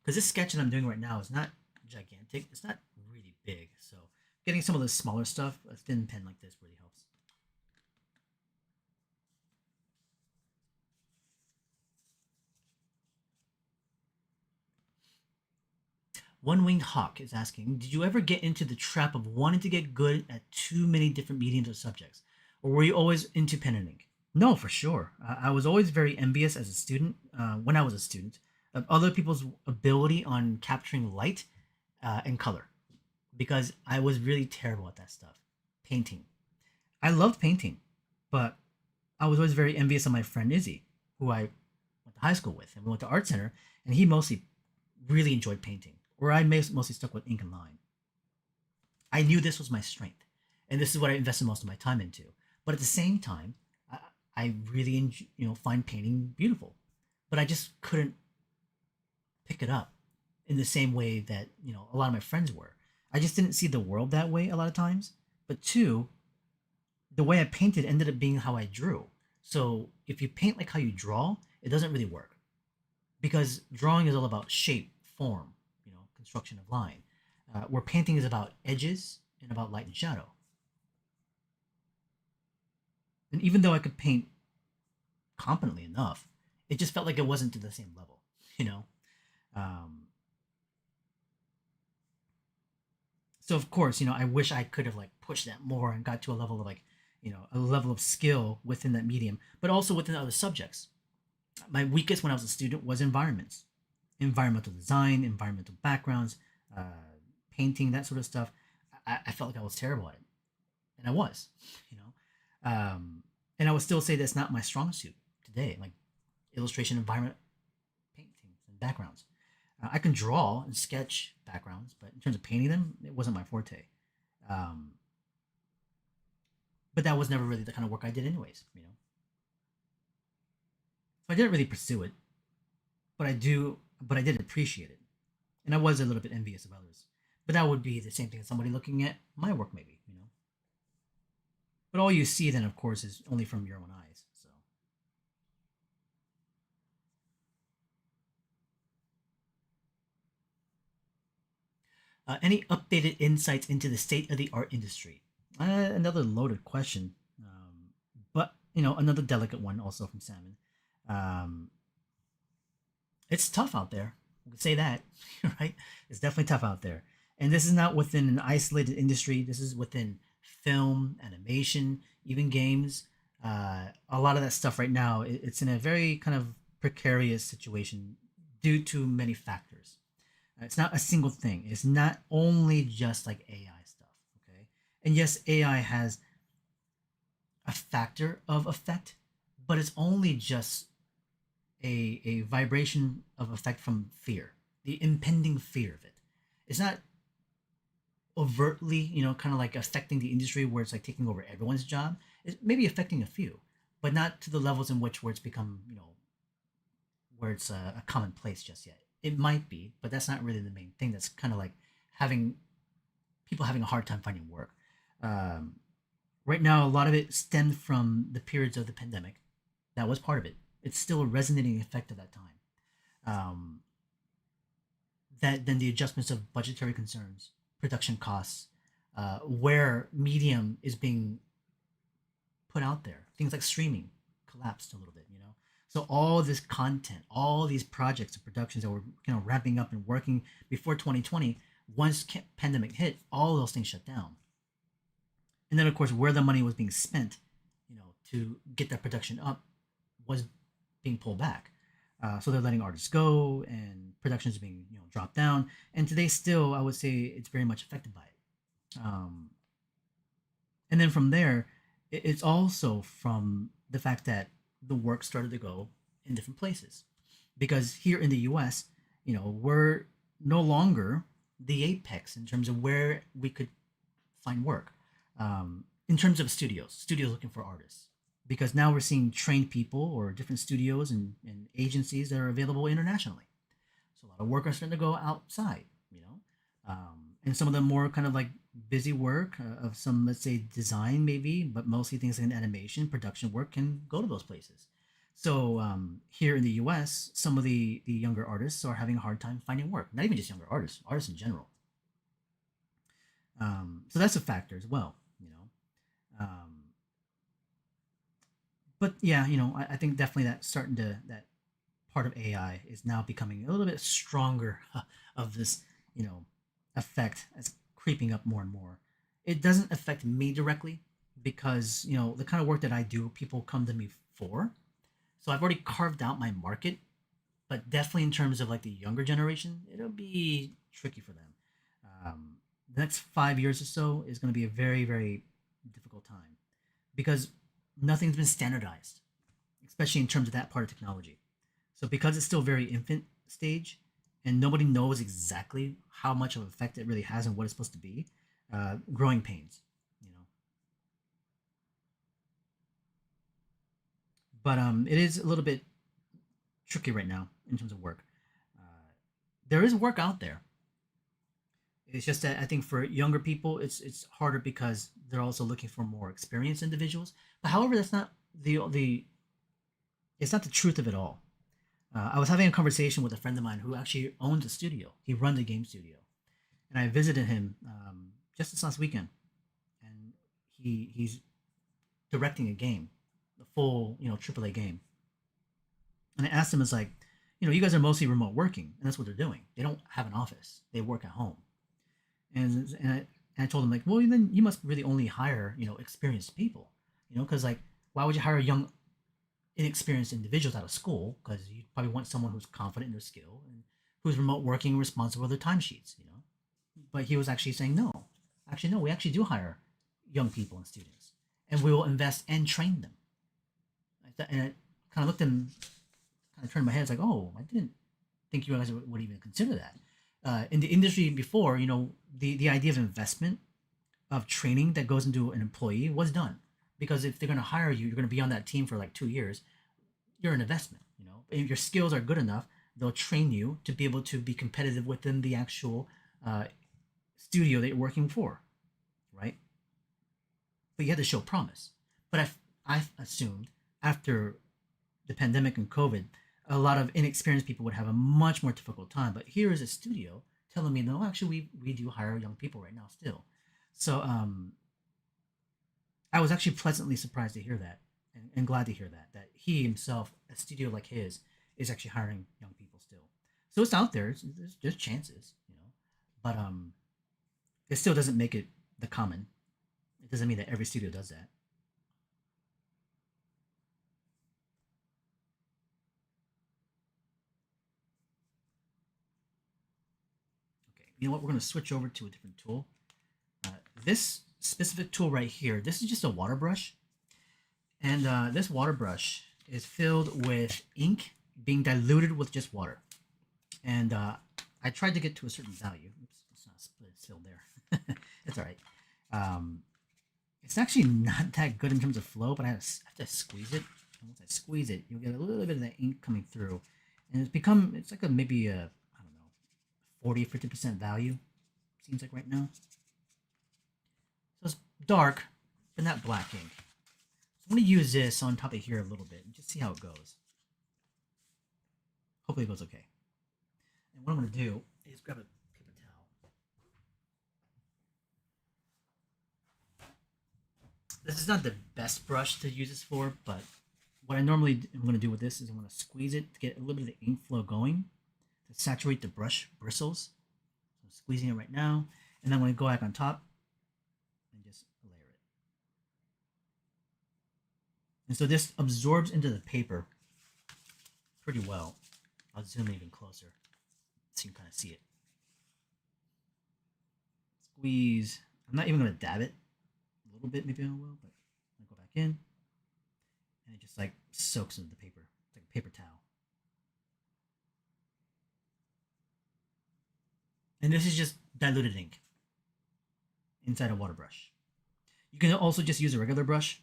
Because this sketch that I'm doing right now is not gigantic. It's not really big. So getting some of the smaller stuff, a thin pen like this really helps. One Winged Hawk is asking, did you ever get into the trap of wanting to get good at too many different mediums or subjects? Or were you always into pen and ink? No, for sure. I was always very envious as a student, when I was a student, of other people's ability on capturing light and color because I was really terrible at that stuff. Painting. I loved painting, but I was always very envious of my friend Izzy, who I went to high school with, and we went to art center, and he mostly really enjoyed painting, where I mostly stuck with ink and line. I knew this was my strength, and this is what I invested most of my time into. But at the same time, I, I really find painting beautiful, but I just couldn't pick it up in the same way that a lot of my friends were. I just didn't see the world that way a lot of times. But two, the way I painted ended up being how I drew. So if you paint like how you draw, it doesn't really work because drawing is all about shape, form, construction of line. Where painting is about edges and about light and shadow. And even though I could paint competently enough, it just felt like it wasn't to the same level, you know. Um, so of course, I wish I could have like pushed that more and got to a level of like, a level of skill within that medium, but also within other subjects. My weakest when I was a student was environments, environmental design, environmental backgrounds, uh, painting, that sort of stuff. I felt like I was terrible at it, and I was, you know. And I would still say that's not my strong suit today, like illustration, environment, paintings, and backgrounds. I can draw and sketch backgrounds, but in terms of painting them, it wasn't my forte. Um, but that was never really the kind of work I did, anyways. So I didn't really pursue it, but I did appreciate it, and I was a little bit envious of others. But that would be the same thing as somebody looking at my work, maybe. But all you see then, of course, is only from your own eyes. So, any updated insights into the state of the art industry? Another loaded question, but another delicate one also from Salmon. Um, it's tough out there. We could say that, right? It's definitely tough out there. And this is not within an isolated industry. This is within film, animation, even games. A lot of that stuff right now, it's in a very kind of precarious situation due to many factors. It's not a single thing. It's not only just like AI stuff, okay? And yes, AI has a factor of effect, but it's only just a vibration of effect from fear, the impending fear of it. It's not overtly, kind of like affecting the industry where it's like taking over everyone's job. It's maybe affecting a few, but not to the levels in which where it's become, where it's a commonplace just yet. It might be, but that's not really the main thing. That's kind of like having people having a hard time finding work. Um, right now, a lot of it stemmed from the periods of the pandemic. That was part of it. It's still a resonating effect of that time. Um, that then the adjustments of budgetary concerns, production costs, where medium is being put out there. Things like streaming collapsed a little bit. So all this content, all these projects and productions that were ramping up and working before 2020, once pandemic hit, all those things shut down. And then of course where the money was being spent, to get that production up was being pulled back. So they're letting artists go and productions are being dropped down. And today still I would say it's very much affected by it. And then from there, it's also from the fact that the work started to go in different places. Because here in the US, we're no longer the apex in terms of where we could find work. In terms of studios looking for artists. Because now we're seeing trained people or different studios and agencies that are available internationally. So a lot of work are starting to go outside. And some of the more kind of like busy work of some, let's say, design maybe, but mostly things like animation, production work can go to those places. So here in the U.S., some of the younger artists are having a hard time finding work. Not even just younger artists, artists in general. So that's a factor as well. But yeah, I think definitely that part of AI is now becoming a little bit stronger of this, you know, effect as creeping up more and more. It doesn't affect me directly because, the kind of work that I do, people come to me for. So I've already carved out my market, but definitely in terms of like the younger generation, it'll be tricky for them. The next 5 years or so is going to be a very, very difficult time because nothing's been standardized, especially in terms of that part of technology. So because it's still very infant stage and nobody knows exactly how much of an effect it really has and what it's supposed to be, growing pains, you know. But it is a little bit tricky right now in terms of work. Uh, there is work out there. It's just that I think for younger people, it's harder because they're also looking for more experienced individuals. But however, that's not the it's not the truth of it all. I was having a conversation with a friend of mine who actually owns a studio. He runs a game studio, and I visited him just this last weekend, and he's directing a game, the full AAA game. And I asked him, "It's like, you guys are mostly remote working, and that's what they're doing. They don't have an office. They work at home." And I told him like, well, then you must really only hire experienced people, because like why would you hire young inexperienced individuals out of school? Because you probably want someone who's confident in their skill and who's remote working, responsible for their timesheets. But he was actually saying no, actually no, we actually do hire young people and students, and we will invest and train them. And I kind of looked at him, kind of turned my head, it's like, oh, I didn't think you guys would even consider that. In the industry before, the idea of investment of training that goes into an employee was done because if they're going to hire you, you're going to be on that team for like 2 years. You're an investment. If your skills are good enough, they'll train you to be able to be competitive within the actual uh, studio that you're working for, right? But you had to show promise. But I assumed after the pandemic and COVID, a lot of inexperienced people would have a much more difficult time. But here is a studio telling me, no, actually, we do hire young people right now still. So I was actually pleasantly surprised to hear that and glad to hear that he himself, a studio like his, is actually hiring young people still. So it's out there. There's chances. But it still doesn't make it the common. It doesn't mean that every studio does that. Okay, you know what? We're going to switch over to a different tool. Uh, this specific tool right here, this is just a water brush. And this water brush is filled with ink being diluted with just water. And I tried to get to a certain value. Oops, it's not split, it's still there. It's all right. Um, it's actually not that good in terms of flow, but I have to squeeze it. And once I squeeze it, you'll get a little bit of that ink coming through. And it's like maybe a, I don't know, 40, 50% value, seems like right now. So it's dark, but not black ink. So I'm going to use this on top of here a little bit and just see how it goes. Hopefully it goes okay. And what I'm going to do is grab a paper towel. This is not the best brush to use this for, but what I normally am going to do with this is I'm going to squeeze it to get a little bit of the ink flow going to saturate the brush bristles. So I'm squeezing it right now, and then I'm going to go back on top and just layer it. And so this absorbs into the paper pretty well. I'll zoom in even closer so you can kind of see it. Squeeze. I'm not even going to dab it. A little bit, maybe I will, but I'll go back in. And it just like soaks into the paper. It's like a paper towel. And this is just diluted ink inside a water brush. You can also just use a regular brush.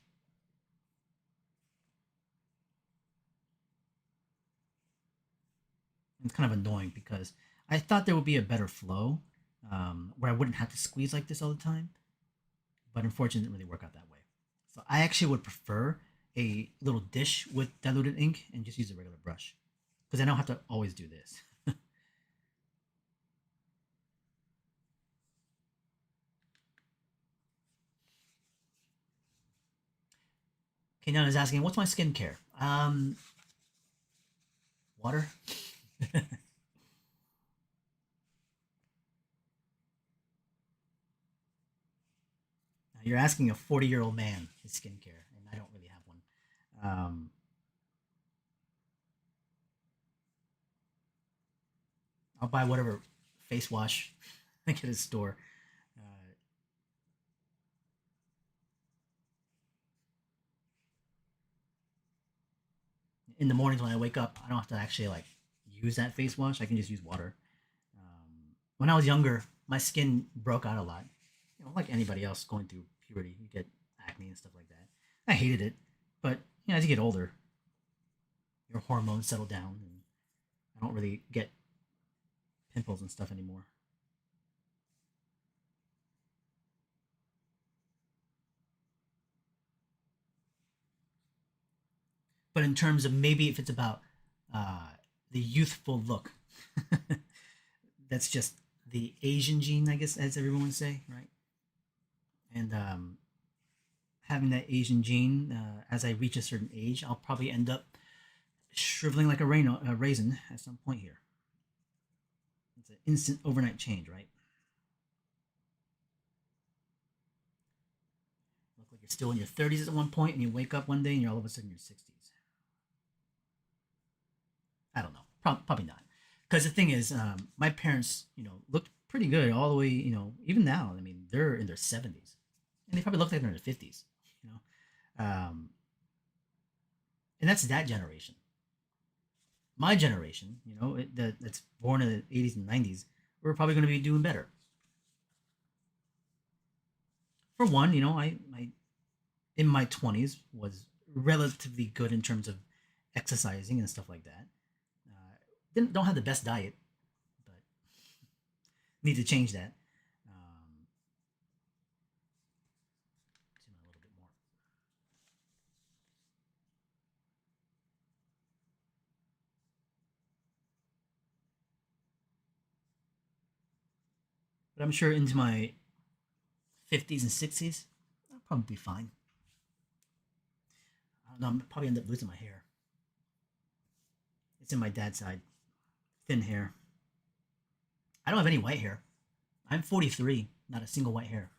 It's kind of annoying because I thought there would be a better flow where I wouldn't have to squeeze like this all the time. But unfortunately, it didn't really work out that way. So I actually would prefer a little dish with diluted ink and just use a regular brush because I don't have to always do this. Okay, now is asking, what's my skincare? Water. You're asking a 40-year-old man his skincare, and I don't really have one. I'll buy whatever face wash I get at a store. In the mornings when I wake up, I don't have to actually like use that face wash. I can just use water. When I was younger, my skin broke out a lot. You know, like anybody else going through puberty, you get acne and stuff like that. I hated it, but you know, as you get older, your hormones settle down, and I don't really get pimples and stuff anymore. But in terms of maybe if it's about uh, the youthful look, that's just the Asian gene, I guess, as everyone would say, right? And having that Asian gene, as I reach a certain age, I'll probably end up shriveling like a raisin at some point here. It's an instant overnight change, right? Look like you're still in your 30s at one point, and you wake up one day and you're all of a sudden in your 60s. I don't know. Probably not. Because the thing is, my parents, looked pretty good all the way, even now. I mean, they're in their 70s. And they probably look like they're in their 50s, you know? And that's that generation. My generation, that's born in the 80s and 90s, we're probably going to be doing better. For one, I in my 20s was relatively good in terms of exercising and stuff like that. Didn't don't have the best diet, but need to change that. Zoom in a little bit more. But I'm sure into my 50s and 60s, I'll probably be fine. I don't know. I'm probably end up losing my hair. It's in my dad's side, thin hair. I don't have any white hair. I'm 43, not a single white hair.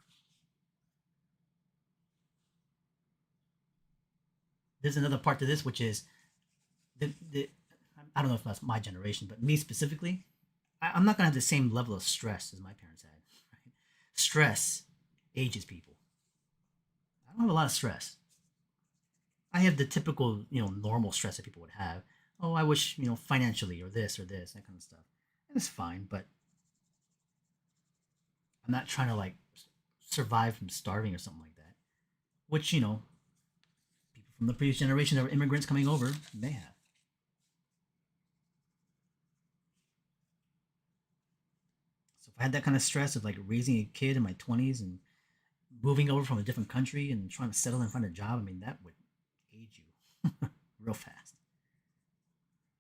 There's another part to this, which is the I don't know if that's my generation, but me specifically, I'm not gonna have the same level of stress as my parents had. Right? Stress ages people. I don't have a lot of stress. I have the typical, normal stress that people would have. Oh, I wish, financially or this, that kind of stuff. And it's fine, but I'm not trying to like survive from starving or something like that. Which, people from the previous generation that were immigrants coming over may have. So if I had that kind of stress of like raising a kid in my 20s and moving over from a different country and trying to settle and find a job, I mean, that would age you real fast.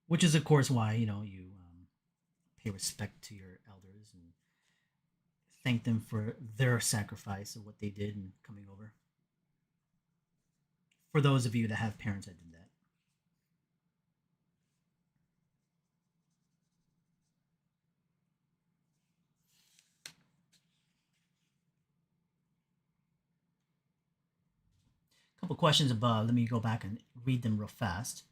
Which is, of course, why, you pay respect to your elders and thank them for their sacrifice of what they did in coming over. For those of you that have parents that did that. A couple questions above. Let me go back and read them real fast.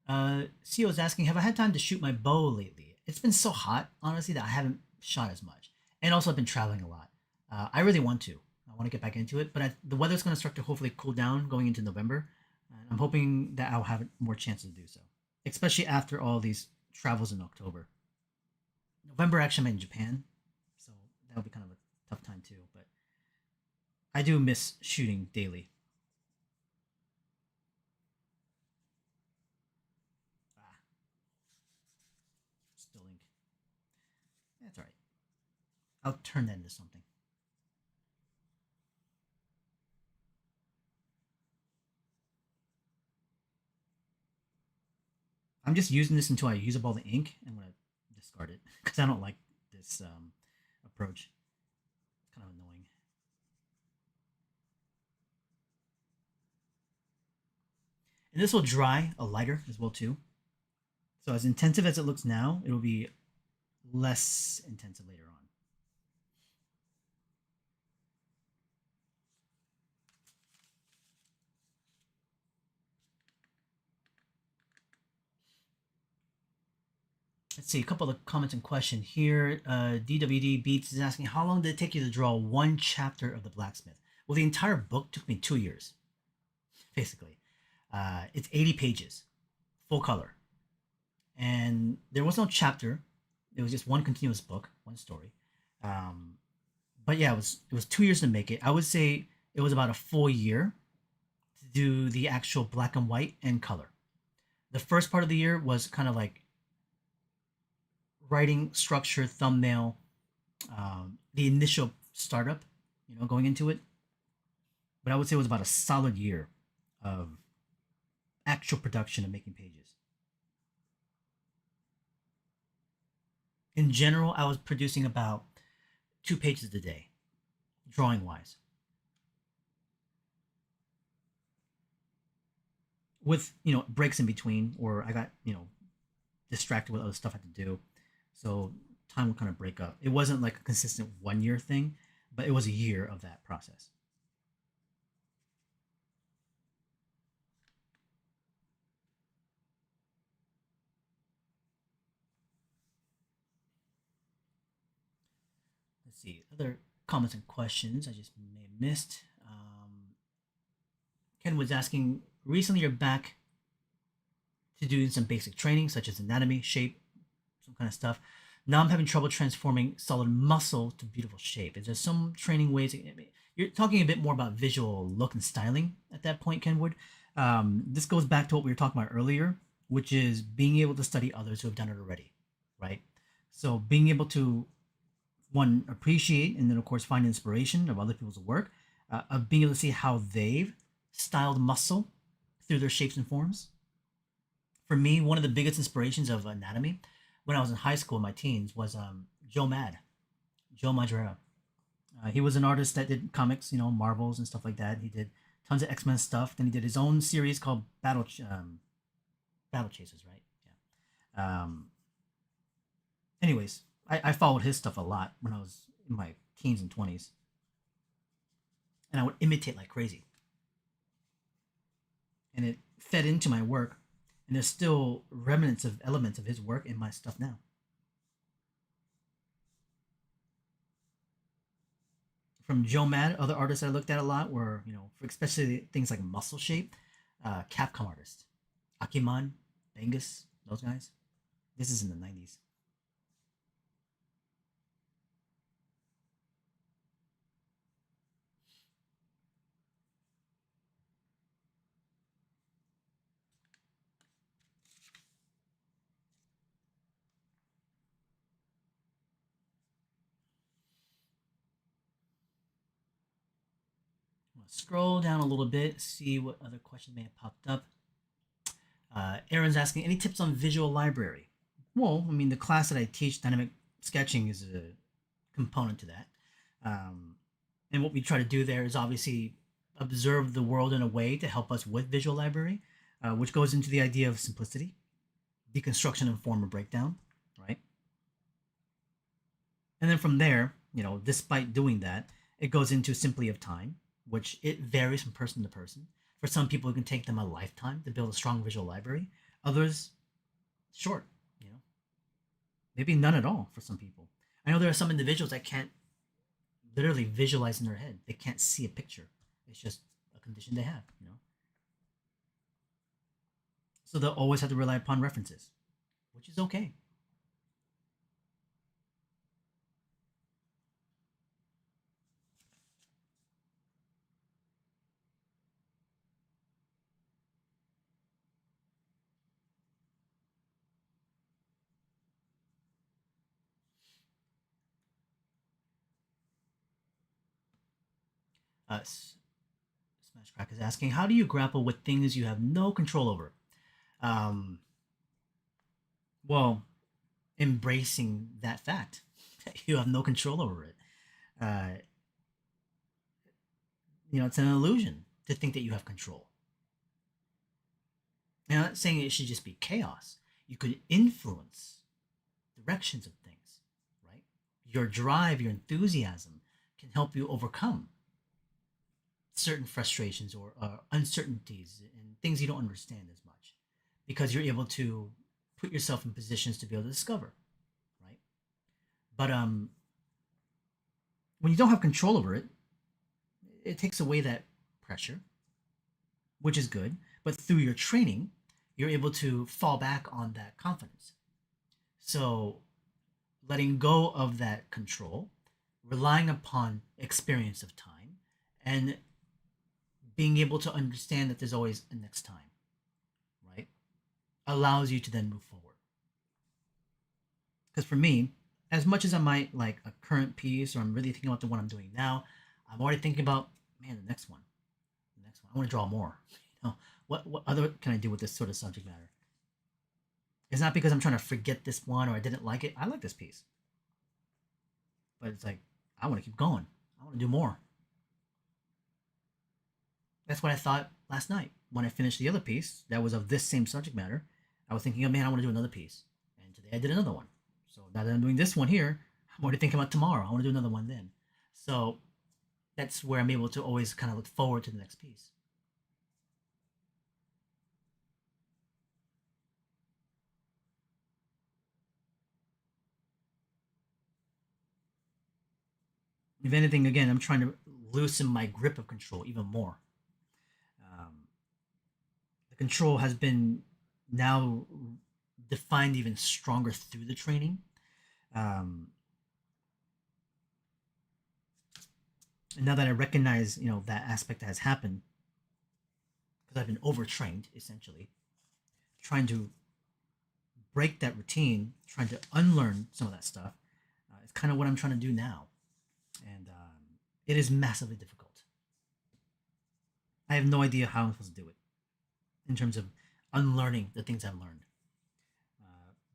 CEO is asking, have I had time to shoot my bow lately? It's been so hot, honestly, that I haven't shot as much. And also, I've been traveling a lot. I really want to. I want to get back into it, but the weather's going to start to hopefully cool down going into November. And I'm hoping that I'll have more chances to do so, especially after all these travels in October. November, actually, I'm in Japan, so that'll be kind of a tough time too. But I do miss shooting daily. Ah, still ink. That's all right. I'll turn that into something. I'm just using this until I use up all the ink. I'm gonna discard it because I don't like this approach. It's kind of annoying. And this will dry a lighter as well too. So as intensive as it looks now, it will be less intensive later on. Let's see a couple of comments and questions here. DWD Beats is asking, how long did it take you to draw one chapter of the Blacksmith? Well, the entire book took me 2 years, basically. It's 80 pages, full color, and there was no chapter. It was just one continuous book, one story. Um, but yeah, it was 2 years to make it. I would say it was about a full year to do the actual black and white and color. The first part of the year was kind of like writing structure, thumbnail, the initial startup, going into it. But I would say it was about a solid year of actual production and making pages. In general, I was producing about 2 pages a day, drawing wise, with breaks in between, or I got distracted with other stuff I had to do, so time would kind of break up. It wasn't like a consistent 1 year thing, but it was a year of that process. Let's see other comments and questions I just may have missed. Ken was asking, recently you're back to doing some basic training such as anatomy, shape, some kind of stuff. Now I'm having trouble transforming solid muscle to beautiful shape. Is there some training ways? I mean, you're talking a bit more about visual look and styling at that point, Kenwood. This goes back to what we were talking about earlier, which is being able to study others who have done it already, right? So being able to one appreciate and then of course find inspiration of other people's work, of being able to see how they've styled muscle through their shapes and forms. For me, one of the biggest inspirations of anatomy when I was in high school, in my teens, was Joe Madureira. He was an artist that did comics, Marvels and stuff like that. He did tons of X Men stuff. Then he did his own series called Battle Chasers, right? Yeah. Anyways, I followed his stuff a lot when I was in my teens and 20s, and I would imitate like crazy, and it fed into my work. And there's still remnants of elements of his work in my stuff now. from Joe Mad, other artists I looked at a lot were, for especially things like muscle shape, Capcom artists, Akiman, Bengus, those guys. This is in the 90s. I'm gonna scroll down a little bit, see what other questions may have popped up. Aaron's asking, any tips on visual library? Well, I mean, the class that I teach, dynamic sketching, is a component to that. Um, and what we try to do there is obviously observe the world in a way to help us with visual library, which goes into the idea of simplicity, deconstruction, and form or breakdown, right? And then from there, despite doing that, it goes into simply of time, which it varies from person to person. For some people, it can take them a lifetime to build a strong visual library. Others, short, you know, maybe none at all for some people. I know there are some individuals that can't literally visualize in their head. They can't see a picture. It's just a condition they have. So they'll always have to rely upon references, which is okay. Smash Crack is asking, how do you grapple with things you have no control over? Um, well, embracing that fact that you have no control over it. Uh, it's an illusion to think that you have control. And I'm not saying it should just be chaos. You could influence directions of things, right? Your drive, your enthusiasm can help you overcome certain frustrations or uncertainties and things you don't understand as much because you're able to put yourself in positions to be able to discover, right? But when you don't have control over it, it takes away that pressure, which is good. But through your training, you're able to fall back on that confidence. So letting go of that control, relying upon experience of time, and being able to understand that there's always a next time, right? Allows you to then move forward. Because for me, as much as I might like a current piece or I'm really thinking about the one I'm doing now, I'm already thinking about, man, the next one. The next one. I want to draw more. What other can I do with this sort of subject matter? It's not because I'm trying to forget this one or I didn't like it. I like this piece. But it's like, I want to keep going. I want to do more. That's what I thought last night when I finished the other piece that was of this same subject matter. I was thinking, oh man, I want to do another piece. And today I did another one. So now that I'm doing this one here, I'm already thinking about tomorrow. I want to do another one then. So that's where I'm able to always kind of look forward to the next piece. If anything, again, I'm trying to loosen my grip of control even more. Um, the control has been now defined even stronger through the training. Um, and now that I recognize, that aspect that has happened, because I've been overtrained essentially, trying to break that routine, trying to unlearn some of that stuff, it's kind of what I'm trying to do now, and it is massively difficult. I have no idea how I'm supposed to do it in terms of unlearning the things I've learned,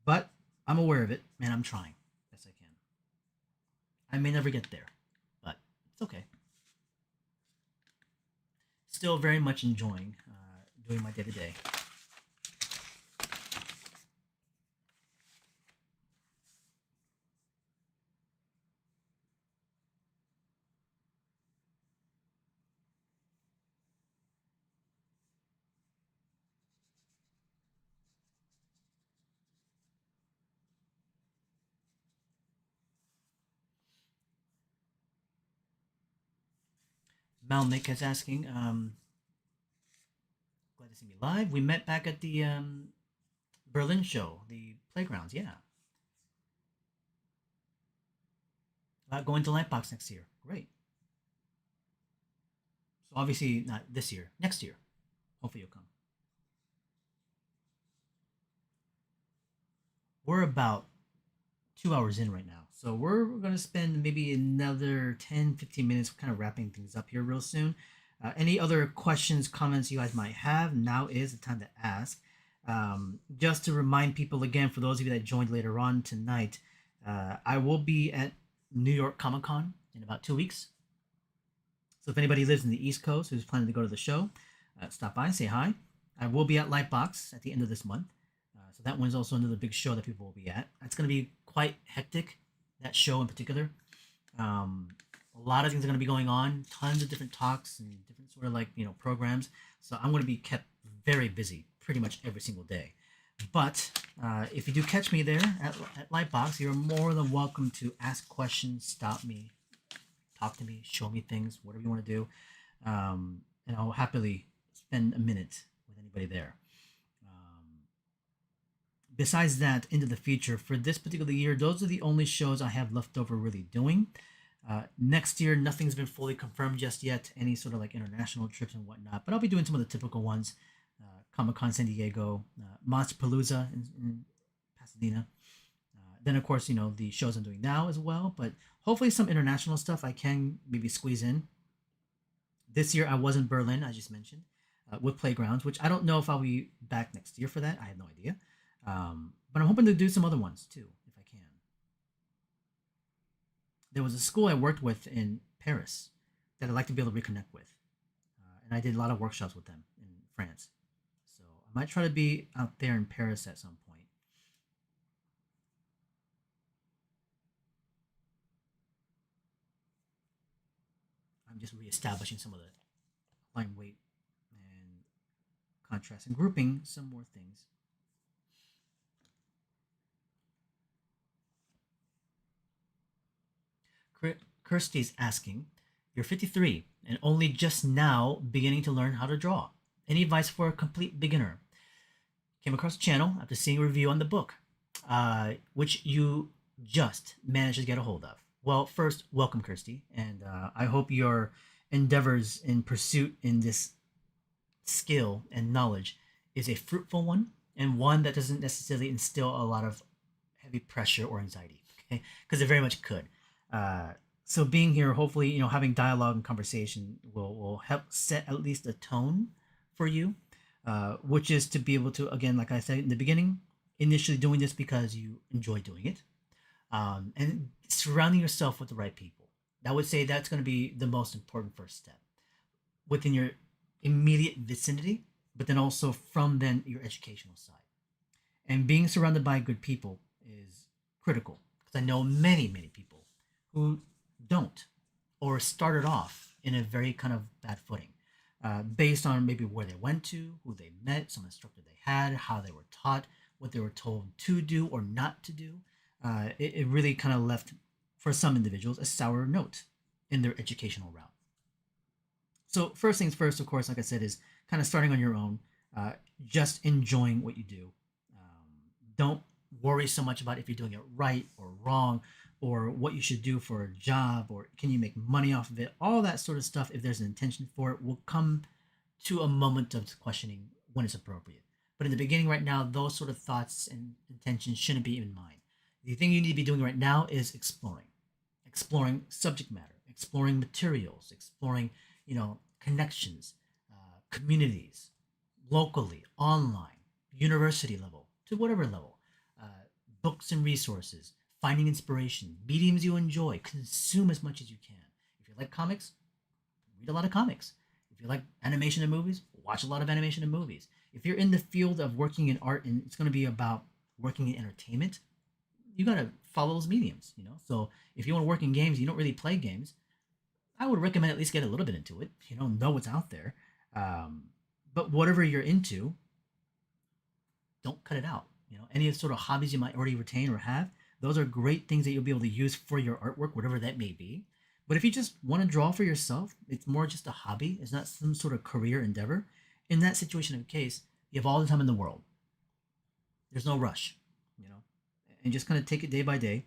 but I'm aware of it, and I'm trying best I can. I may never get there, but it's okay. Still very much enjoying doing my day to day. Malnick is asking, glad to see me live. We met back at the Berlin show, the playgrounds. Yeah, going to Lightbox next year. Great. So obviously not this year, next year. Hopefully you'll come. We're about 2 hours in right now. So we're going to spend maybe another 10, 15 minutes kind of wrapping things up here real soon. Any other questions, comments you guys might have, now is the time to ask. Just to remind people again, for those of you that joined later on tonight, I will be at New York Comic Con in about 2 weeks. So if anybody lives in the East Coast who's planning to go to the show, stop by, say hi. I will be at Lightbox at the end of this month. So that one's also another big show that people will be at. It's going to be quite hectic, that show in particular. A lot of things are going to be going on, tons of different talks and different sort of programs. So I'm going to be kept very busy pretty much every single day. But if you do catch me there at Lightbox, you're more than welcome to ask questions, stop me, talk to me, show me things, whatever you want to do. And I'll happily spend a minute with anybody there. Besides that, into the future, for this particular year, those are the only shows I have left over really doing. Next year, nothing's been fully confirmed just yet, any sort of international trips and whatnot, but I'll be doing some of the typical ones. Comic Con San Diego, Monster Palooza in Pasadena. Then, of course, the shows I'm doing now as well, but hopefully some international stuff I can maybe squeeze in. This year, I was in Berlin, I just mentioned, with Playgrounds, which I don't know if I'll be back next year for that. I have no idea. But I'm hoping to do some other ones too, if I can. There was a school I worked with in Paris that I'd like to be able to reconnect with. And I did a lot of workshops with them in France. So I might try to be out there in Paris at some point. I'm just reestablishing some of the line weight and contrast and grouping some more things. Kirsty's asking, you're 53 and only just now beginning to learn how to draw. Any advice for a complete beginner? Came across the channel after seeing a review on the book, which you just managed to get a hold of. Well, first, welcome, Kirsty, and I hope your endeavors in pursuit in this skill and knowledge is a fruitful one and one that doesn't necessarily instill a lot of heavy pressure or anxiety, okay? Because it very much could. So being here, hopefully, having dialogue and conversation will help set at least a tone for you, which is to be able to, again, like I said in the beginning, initially doing this because you enjoy doing it, and surrounding yourself with the right people. I would say that's going to be the most important first step within your immediate vicinity, but then also from then your educational side. And being surrounded by good people is critical because I know many, many people who don't or started off in a very kind of bad footing based on maybe where they went to, who they met, some instructor they had, how they were taught, what they were told to do or not to do. It really kind of left, for some individuals, a sour note in their educational route. So first things first, of course, like I said, is kind of starting on your own, just enjoying what you do. Don't worry so much about if you're doing it right or wrong, or what you should do for a job, or can you make money off of it. All that sort of stuff, if there's an intention for it, will come to a moment of questioning when it's appropriate. But in the beginning, right now, those sort of thoughts and intentions shouldn't be in mind. The thing you need to be doing right now is exploring subject matter, exploring materials, exploring, connections, communities, locally, online, university level, to whatever level, uh, books and resources, finding inspiration, mediums you enjoy, consume as much as you can. If you like comics, read a lot of comics. If you like animation and movies, watch a lot of animation and movies. If you're in the field of working in art and it's going to be about working in entertainment, you got to follow those mediums. So if you want to work in games, you don't really play games, I would recommend at least get a little bit into it. Know what's out there. Um, but whatever you're into, don't cut it out. Any sort of hobbies you might already retain or have, those are great things that you'll be able to use for your artwork, whatever that may be. But if you just want to draw for yourself, it's more just a hobby. It's not some sort of career endeavor. In that situation of case, you have all the time in the world. There's no rush, you know, and just kind of take it day by day,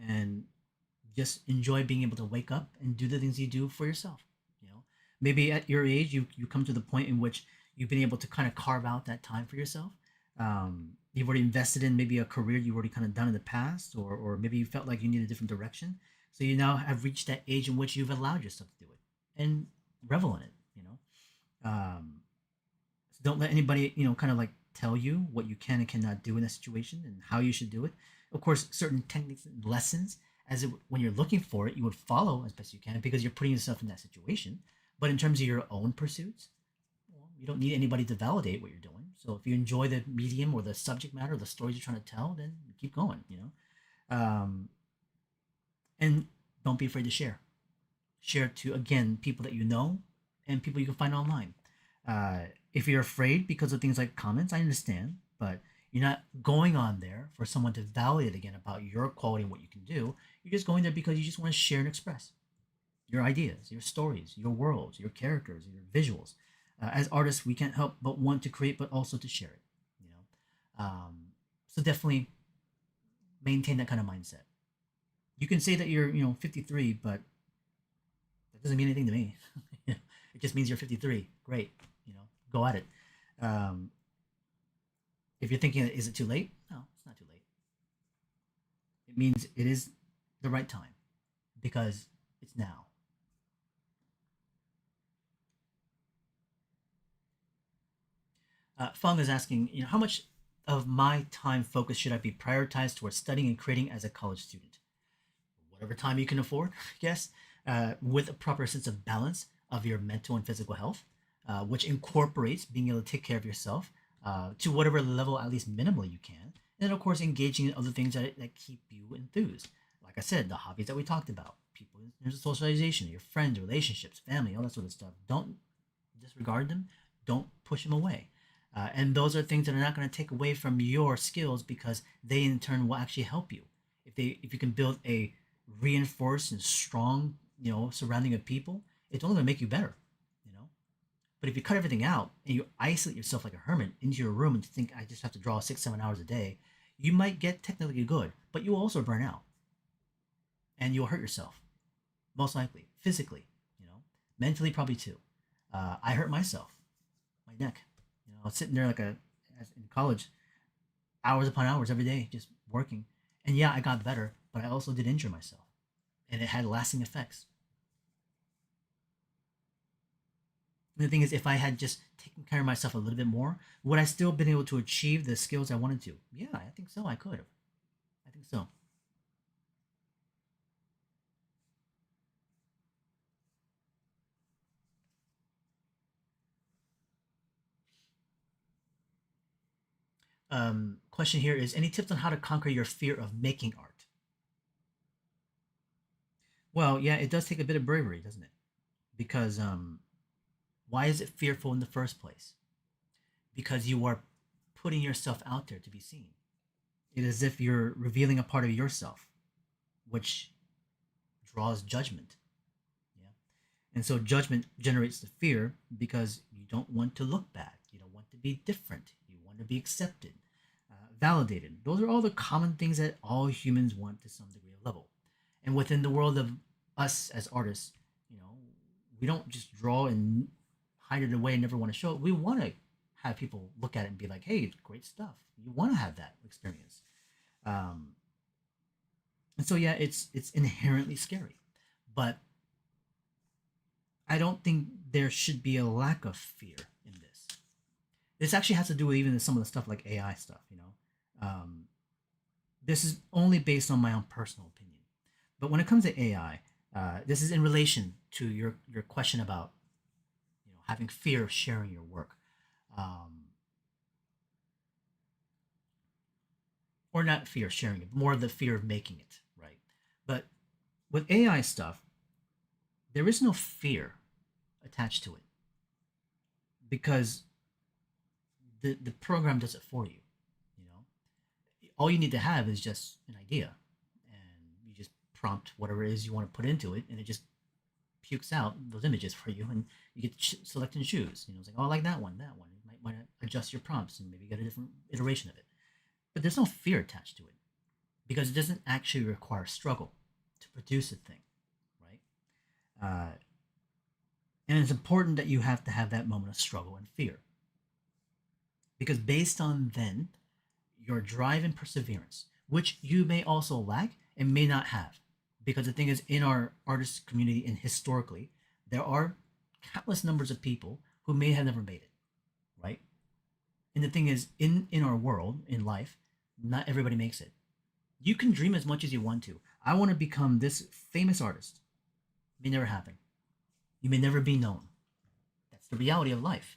and just enjoy being able to wake up and do the things you do for yourself. You know, maybe at your age, you come to the point in which you've been able to kind of carve out that time for yourself. You've already invested in maybe a career you've already kind of done in the past, or maybe you felt like you need a different direction. So you now have reached that age in which you've allowed yourself to do it and revel in it. You know, so don't let anybody, kind of like tell you what you can and cannot do in a situation and how you should do it. Of course, certain techniques and lessons, when you're looking for it, you would follow as best you can because you're putting yourself in that situation. But in terms of your own pursuits, well, you don't need anybody to validate what you're doing. So if you enjoy the medium or the subject matter, or the stories you're trying to tell, then keep going. And don't be afraid to share. Share to, again, people that you know and people you can find online. If you're afraid because of things like comments, I understand, but you're not going on there for someone to validate again about your quality and what you can do. You're just going there because you just want to share and express your ideas, your stories, your worlds, your characters, your visuals. As artists, we can't help but want to create, but also to share it. You know, so definitely maintain that kind of mindset. You can say that you're 53, but that doesn't mean anything to me. It just means you're 53. Great, go at it. Um, if you're thinking, is it too late? No, it's not too late. It means it is the right time because it's now. Fung is asking, how much of my time focus should I be prioritized towards studying and creating as a college student? Whatever time you can afford, yes, with a proper sense of balance of your mental and physical health, which incorporates being able to take care of yourself to whatever level, at least minimally, you can. And then, of course, engaging in other things that keep you enthused. Like I said, the hobbies that we talked about, people, there's socialization, your friends, relationships, family, all that sort of stuff. Don't disregard them. Don't push them away. And those are things that are not going to take away from your skills because they in turn will actually help you. If you can build a reinforced and strong, surrounding of people, it's only going to make you better. You know. But if you cut everything out and you isolate yourself like a hermit into your room and think I just have to draw 6-7 hours a day, you might get technically good, but you will also burn out and you'll hurt yourself, most likely physically. Mentally probably too. I hurt myself, my neck. I was sitting there as in college, hours upon hours every day, just working. And yeah, I got better, but I also did injure myself, and it had lasting effects. And the thing is, if I had just taken care of myself a little bit more, would I still been able to achieve the skills I wanted to? Yeah, I think so. I could have. I think so. Question here is: any tips on how to conquer your fear of making art? Well, yeah, it does take a bit of bravery, doesn't it? Because why is it fearful in the first place? Because you are putting yourself out there to be seen. It is as if you're revealing a part of yourself, which draws judgment. Yeah. And so judgment generates the fear because you don't want to look bad. You don't want to be different. You want to be accepted, validated. Those are all the common things that all humans want to some degree of level. And within the world of us as artists, you know, we don't just draw and hide it away and never want to show it. We want to have people look at it and be like, hey, it's great stuff. You want to have that experience. Um, and so yeah, it's inherently scary, but I don't think there should be a lack of fear in this. This actually has to do with even some of the stuff like AI stuff. This is only based on my own personal opinion, but when it comes to AI, this is in relation to your question about having fear of sharing your work, um, or not fear of sharing it, more the fear of making it right. But with AI stuff, there is no fear attached to it because the program does it for you. You know, all you need to have is just an idea, and you just prompt whatever it is you want to put into it, and it just pukes out those images for you, and you get to select and choose. It's like, oh, I like that one, that one. You might want to adjust your prompts and maybe get a different iteration of it. But there's no fear attached to it because it doesn't actually require struggle to produce a thing, right? And it's important that you have to have that moment of struggle and fear because based on then your drive and perseverance, which you may also lack and may not have. Because the thing is, in our artist community and historically, there are countless numbers of people who may have never made it, right? And the thing is, in our world, in life, not everybody makes it. You can dream as much as you want to. I want to become this famous artist. It may never happen. You may never be known. That's the reality of life.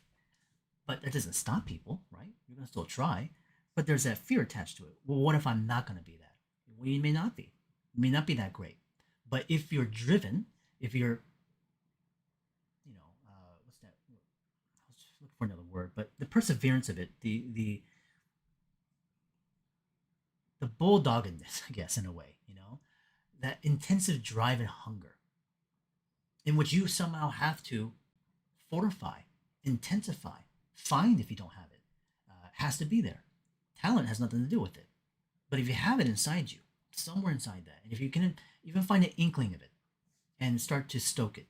But that doesn't stop people, right? You're going to still try. But there's that fear attached to it. Well, what if I'm not going to be that? Well, you may not be. You may not be that great. But if you're driven, if you're, what's that? I was looking for another word, but the perseverance of it, the bulldoggedness, I guess, in a way, that intensive drive and hunger, in which you somehow have to fortify, intensify, find if you don't have it, has to be there. Talent has nothing to do with it. But if you have it inside you, somewhere inside that, and if you can even find an inkling of it and start to stoke it,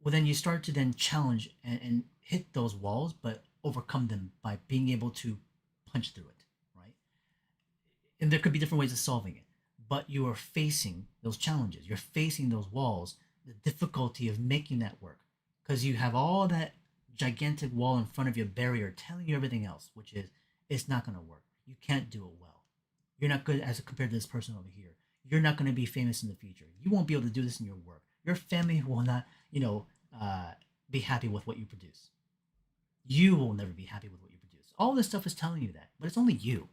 well, then you start to then challenge and hit those walls, but overcome them by being able to punch through it, right? And there could be different ways of solving it, but you are facing those challenges. You're facing those walls, the difficulty of making that work, because you have all that gigantic wall in front of you, barrier telling you everything else, which is it's not going to work. You can't do it well. You're not good as compared to this person over here. You're not going to be famous in the future. You won't be able to do this in your work. Your family will not, be happy with what you produce. You will never be happy with what you produce. All this stuff is telling you that, but it's only you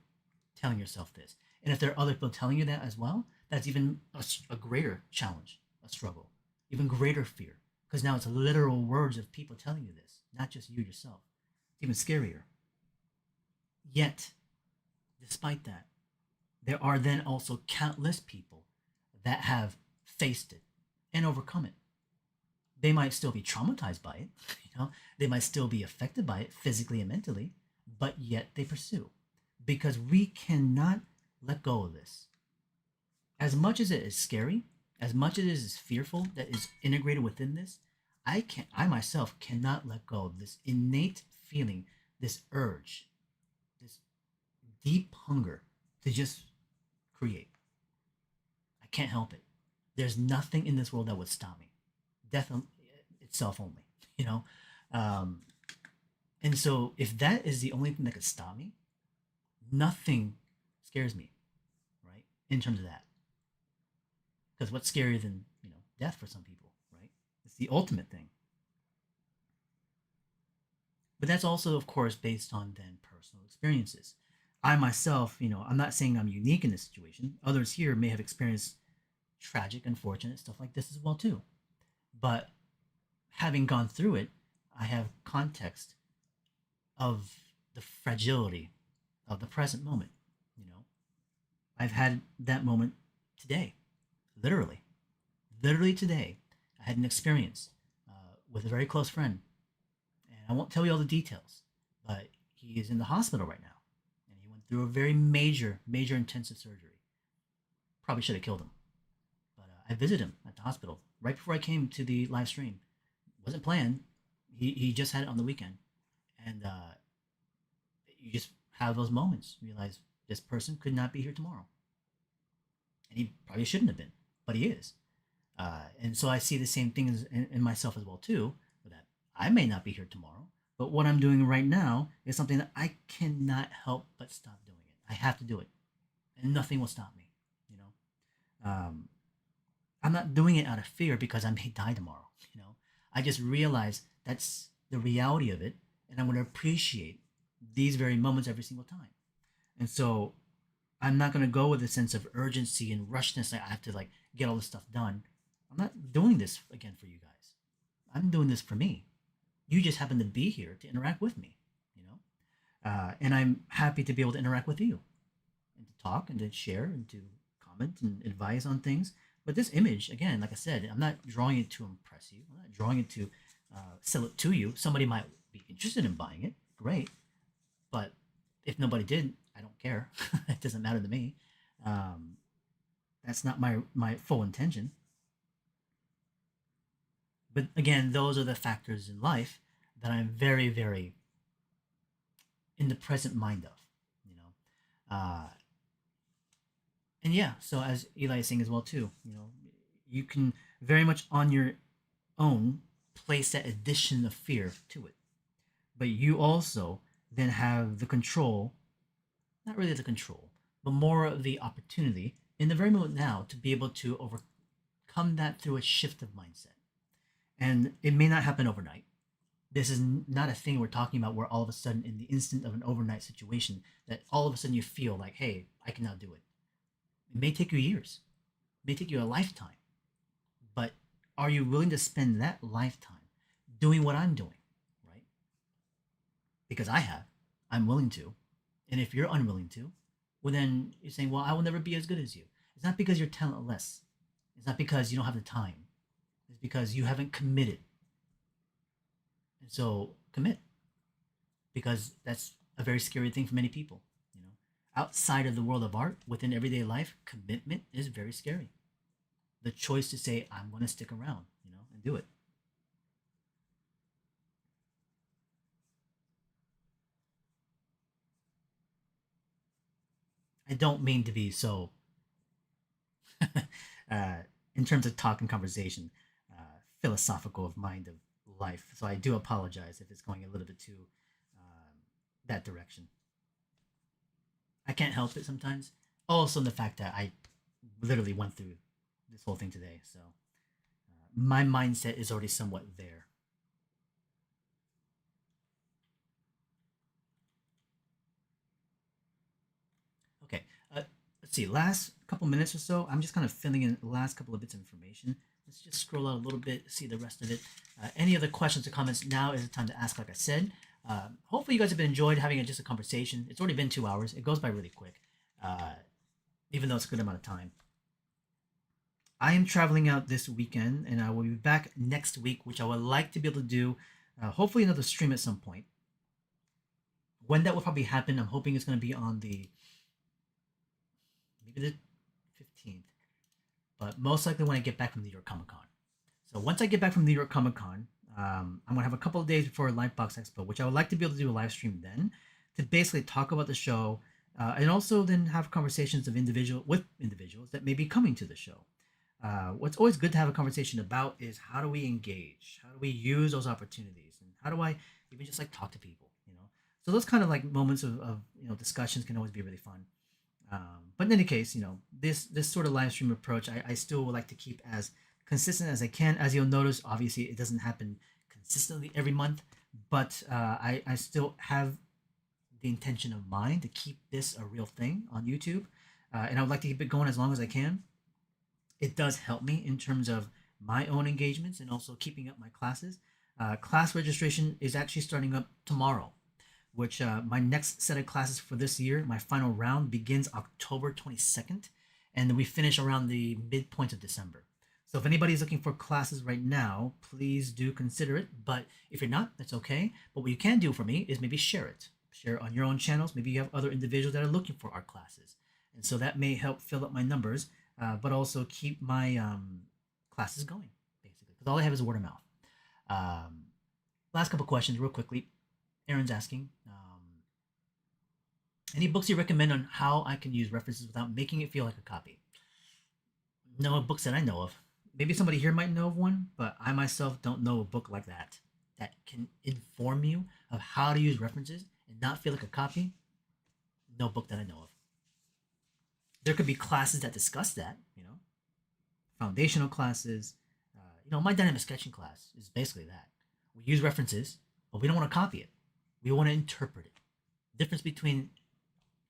telling yourself this. And if there are other people telling you that as well, that's even a greater challenge, a struggle, even greater fear, because now it's literal words of people telling you this, not just you yourself. It's even scarier. Yet, despite that, there are then also countless people that have faced it and overcome it. They might still be traumatized by it, they might still be affected by it physically and mentally, but yet they pursue because we cannot let go of this. As much as it is scary, as much as it is fearful that is integrated within this, I myself cannot let go of this innate feeling, this urge, this deep hunger to just create. I can't help it. There's nothing in this world that would stop me. Death itself only, and so if that is the only thing that could stop me, nothing scares me, right? In terms of that, because what's scarier than death for some people, right? It's the ultimate thing. But that's also, of course, based on then personal experiences. I myself, I'm not saying I'm unique in this situation. Others here may have experienced tragic, unfortunate stuff like this as well too. But having gone through it, I have context of the fragility of the present moment. I've had that moment today, literally, literally today. I had an experience with a very close friend, and I won't tell you all the details, but he is in the hospital right now, and he went through a very major, major intensive surgery. Probably should have killed him, but I visited him at the hospital right before I came to the live stream. It wasn't planned. He just had it on the weekend, and you just have those moments. Realize this person could not be here tomorrow, and he probably shouldn't have been, but he is. And so I see the same thing in myself as well too. That I may not be here tomorrow, but what I'm doing right now is something that I cannot help but stop doing it. I have to do it, and nothing will stop me. I'm not doing it out of fear because I may die tomorrow. I just realize that's the reality of it, and I'm going to appreciate these very moments every single time. And so I'm not going to go with a sense of urgency and rushness. I have to get all this stuff done. I'm not doing this again for you guys. I'm doing this for me. You just happen to be here to interact with me, and I'm happy to be able to interact with you and to talk and to share and to comment and advise on things. But this image, again, like I said, I'm not drawing it to impress you. I'm not drawing it to sell it to you. Somebody might be interested in buying it. Great. But if nobody did, I don't care. It doesn't matter to me. Um, that's not my full intention. But again, those are the factors in life that I'm very, very in the present mind of, you know. And yeah, so as Eli is saying as well too, you can very much on your own place that addition of fear to it, but you also then have the control, not really the control, but more of the opportunity in the very moment now to be able to overcome that through a shift of mindset. And it may not happen overnight. This is not a thing we're talking about where all of a sudden, in the instant of an overnight situation, that all of a sudden you feel like, hey, I can now do it. It may take you years, it may take you a lifetime, but are you willing to spend that lifetime doing what I'm doing, right? Because I have, I'm willing to. And if you're unwilling to, well, then you're saying, well, I will never be as good as you. It's not because you're talentless. It's not because you don't have the time. It's because you haven't committed. And so commit, because that's a very scary thing for many people. Outside of the world of art, within everyday life, commitment is very scary. The choice to say, I'm going to stick around, and do it. I don't mean to be so, in terms of talk and conversation, philosophical of mind of life. So I do apologize if it's going a little bit too that direction. I can't help it sometimes. Also, the fact that I literally went through this whole thing today, so my mindset is already somewhat there. Okay, let's see. Last couple minutes or so, I'm just kind of filling in the last couple of bits of information. Let's just scroll out a little bit, see the rest of it. Any other questions or comments? Now is the time to ask. Like I said, hopefully you guys have been enjoyed having just a conversation. It's already been 2 hours. It goes by really quick, even though it's a good amount of time. I am traveling out this weekend, and I will be back next week, which I would like to be able to do, hopefully another stream at some point. When that will probably happen, I'm hoping it's going to be on maybe the 15th, but most likely when I get back from New York Comic Con. So once I get back from New York Comic Con, I'm gonna have a couple of days before Lightbox Expo, which I would like to be able to do a live stream then, to basically talk about the show, and also then have conversations with individuals that may be coming to the show. What's always good to have a conversation about is how do we engage, how do we use those opportunities, and how do I even just like talk to people, So those kind of like moments of discussions can always be really fun. But in any case, this sort of live stream approach, I still would like to keep as consistent as I can. As you'll notice, obviously it doesn't happen consistently every month, but I still have the intention of mine to keep this a real thing on YouTube, and I would like to keep it going as long as I can. It does help me in terms of my own engagements and also keeping up my classes. Class registration is actually starting up tomorrow, which my next set of classes for this year, my final round, begins October 22nd, and we finish around the midpoint of December. So if anybody's looking for classes right now, please do consider it. But if you're not, that's okay. But what you can do for me is maybe share it. Share it on your own channels. Maybe you have other individuals that are looking for art classes. And so that may help fill up my numbers, but also keep my classes going, basically. Because all I have is word of mouth. Last couple questions, real quickly. Aaron's asking, any books you recommend on how I can use references without making it feel like a copy? No books that I know of. Maybe somebody here might know of one, but I myself don't know a book like that can inform you of how to use references and not feel like a copy. No book that I know of. There could be classes that discuss that, foundational classes. My dynamic sketching class is basically that. We use references, but we don't want to copy it. We want to interpret it. Difference between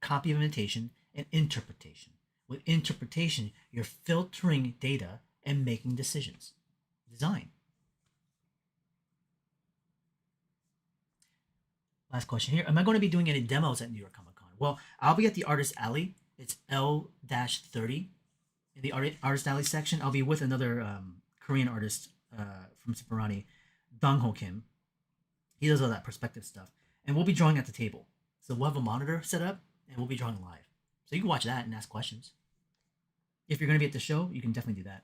copy of imitation and interpretation. With interpretation, you're filtering data and making decisions. Design. Last question here. Am I going to be doing any demos at New York Comic Con? Well, I'll be at the Artist Alley. It's L-30 in the artist alley section. I'll be with another Korean artist from Sipperani, Dong Ho Kim. He does all that perspective stuff, and we'll be drawing at the table. So we'll have a monitor set up, and we'll be drawing live. So you can watch that and ask questions. If you're going to be at the show, you can definitely do that,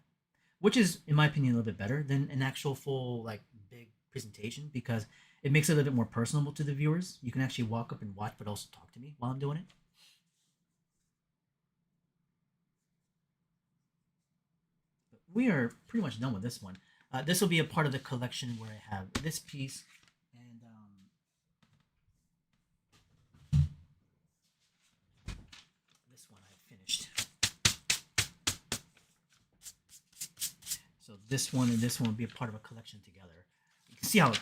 which is, in my opinion, a little bit better than an actual full like big presentation because it makes it a little bit more personable to the viewers. You can actually walk up and watch, but also talk to me while I'm doing it. But we are pretty much done with this one. This will be a part of the collection where I have this piece and this one I finished. So this one and this one will be a part of a collection together. You can see how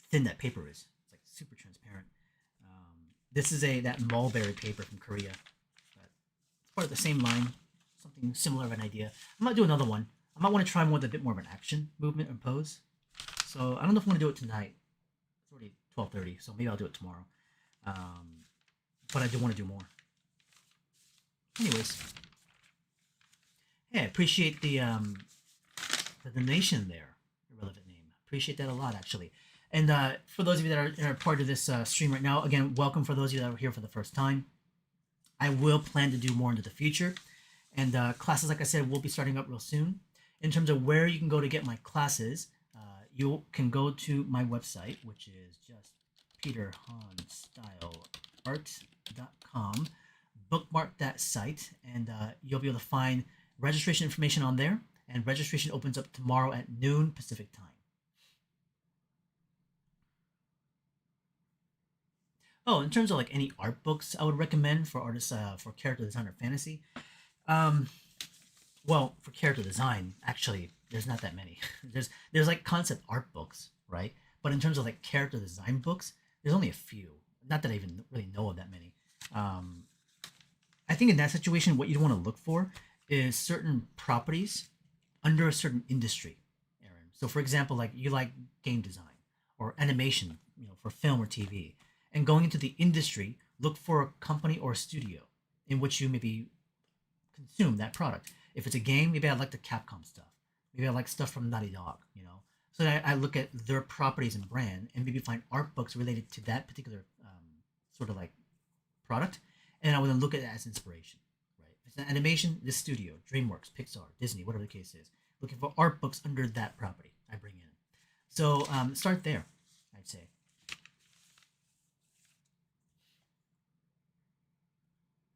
thin that paper is. It's like super transparent. This is that mulberry paper from Korea. But it's part of the same line, something similar of an idea. I might do another one. I might want to try one with a bit more of an action movement and pose. So I don't know if I want to do it tonight. It's already 12:30, so maybe I'll do it tomorrow. But I do want to do more. Anyways, hey, I appreciate the donation there. Irrelevant name. Appreciate that a lot, actually. And for those of you that are part of this stream right now, again, welcome for those of you that are here for the first time. I will plan to do more into the future. And classes, like I said, will be starting up real soon. In terms of where you can go to get my classes, you can go to my website, which is just peterhanstyleart.com. Bookmark that site, and you'll be able to find registration information on there. And registration opens up tomorrow at noon Pacific time. Oh, in terms of like any art books I would recommend for artists for character design or fantasy, well, for character design, actually, there's not that many. there's like concept art books, right? But in terms of like character design books, there's only a few. Not that I even really know of that many. I think in that situation, what you'd want to look for is certain properties under a certain industry, Aaron. So, for example, like you like game design or animation, for film or TV, and going into the industry, look for a company or a studio in which you maybe consume that product. If it's a game, maybe I like the Capcom stuff. Maybe I like stuff from Naughty Dog. So I look at their properties and brand, and maybe find art books related to that particular sort of like product, and I would then look at it as inspiration. Right? If it's an animation, this studio, DreamWorks, Pixar, Disney, whatever the case is, looking for art books under that property, I bring in. So start there, I'd say.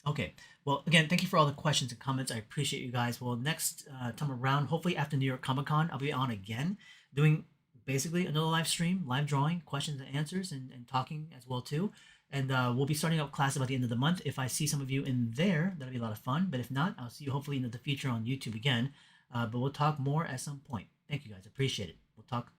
Okay. Well, again, thank you for all the questions and comments. I appreciate you guys. Well, next time around, hopefully after New York Comic Con, I'll be on again, doing basically another live stream, live drawing, questions and answers, and talking as well too. And we'll be starting up class about the end of the month. If I see some of you in there, that'll be a lot of fun. But if not, I'll see you hopefully in the future on YouTube again. But we'll talk more at some point. Thank you guys. Appreciate it. We'll talk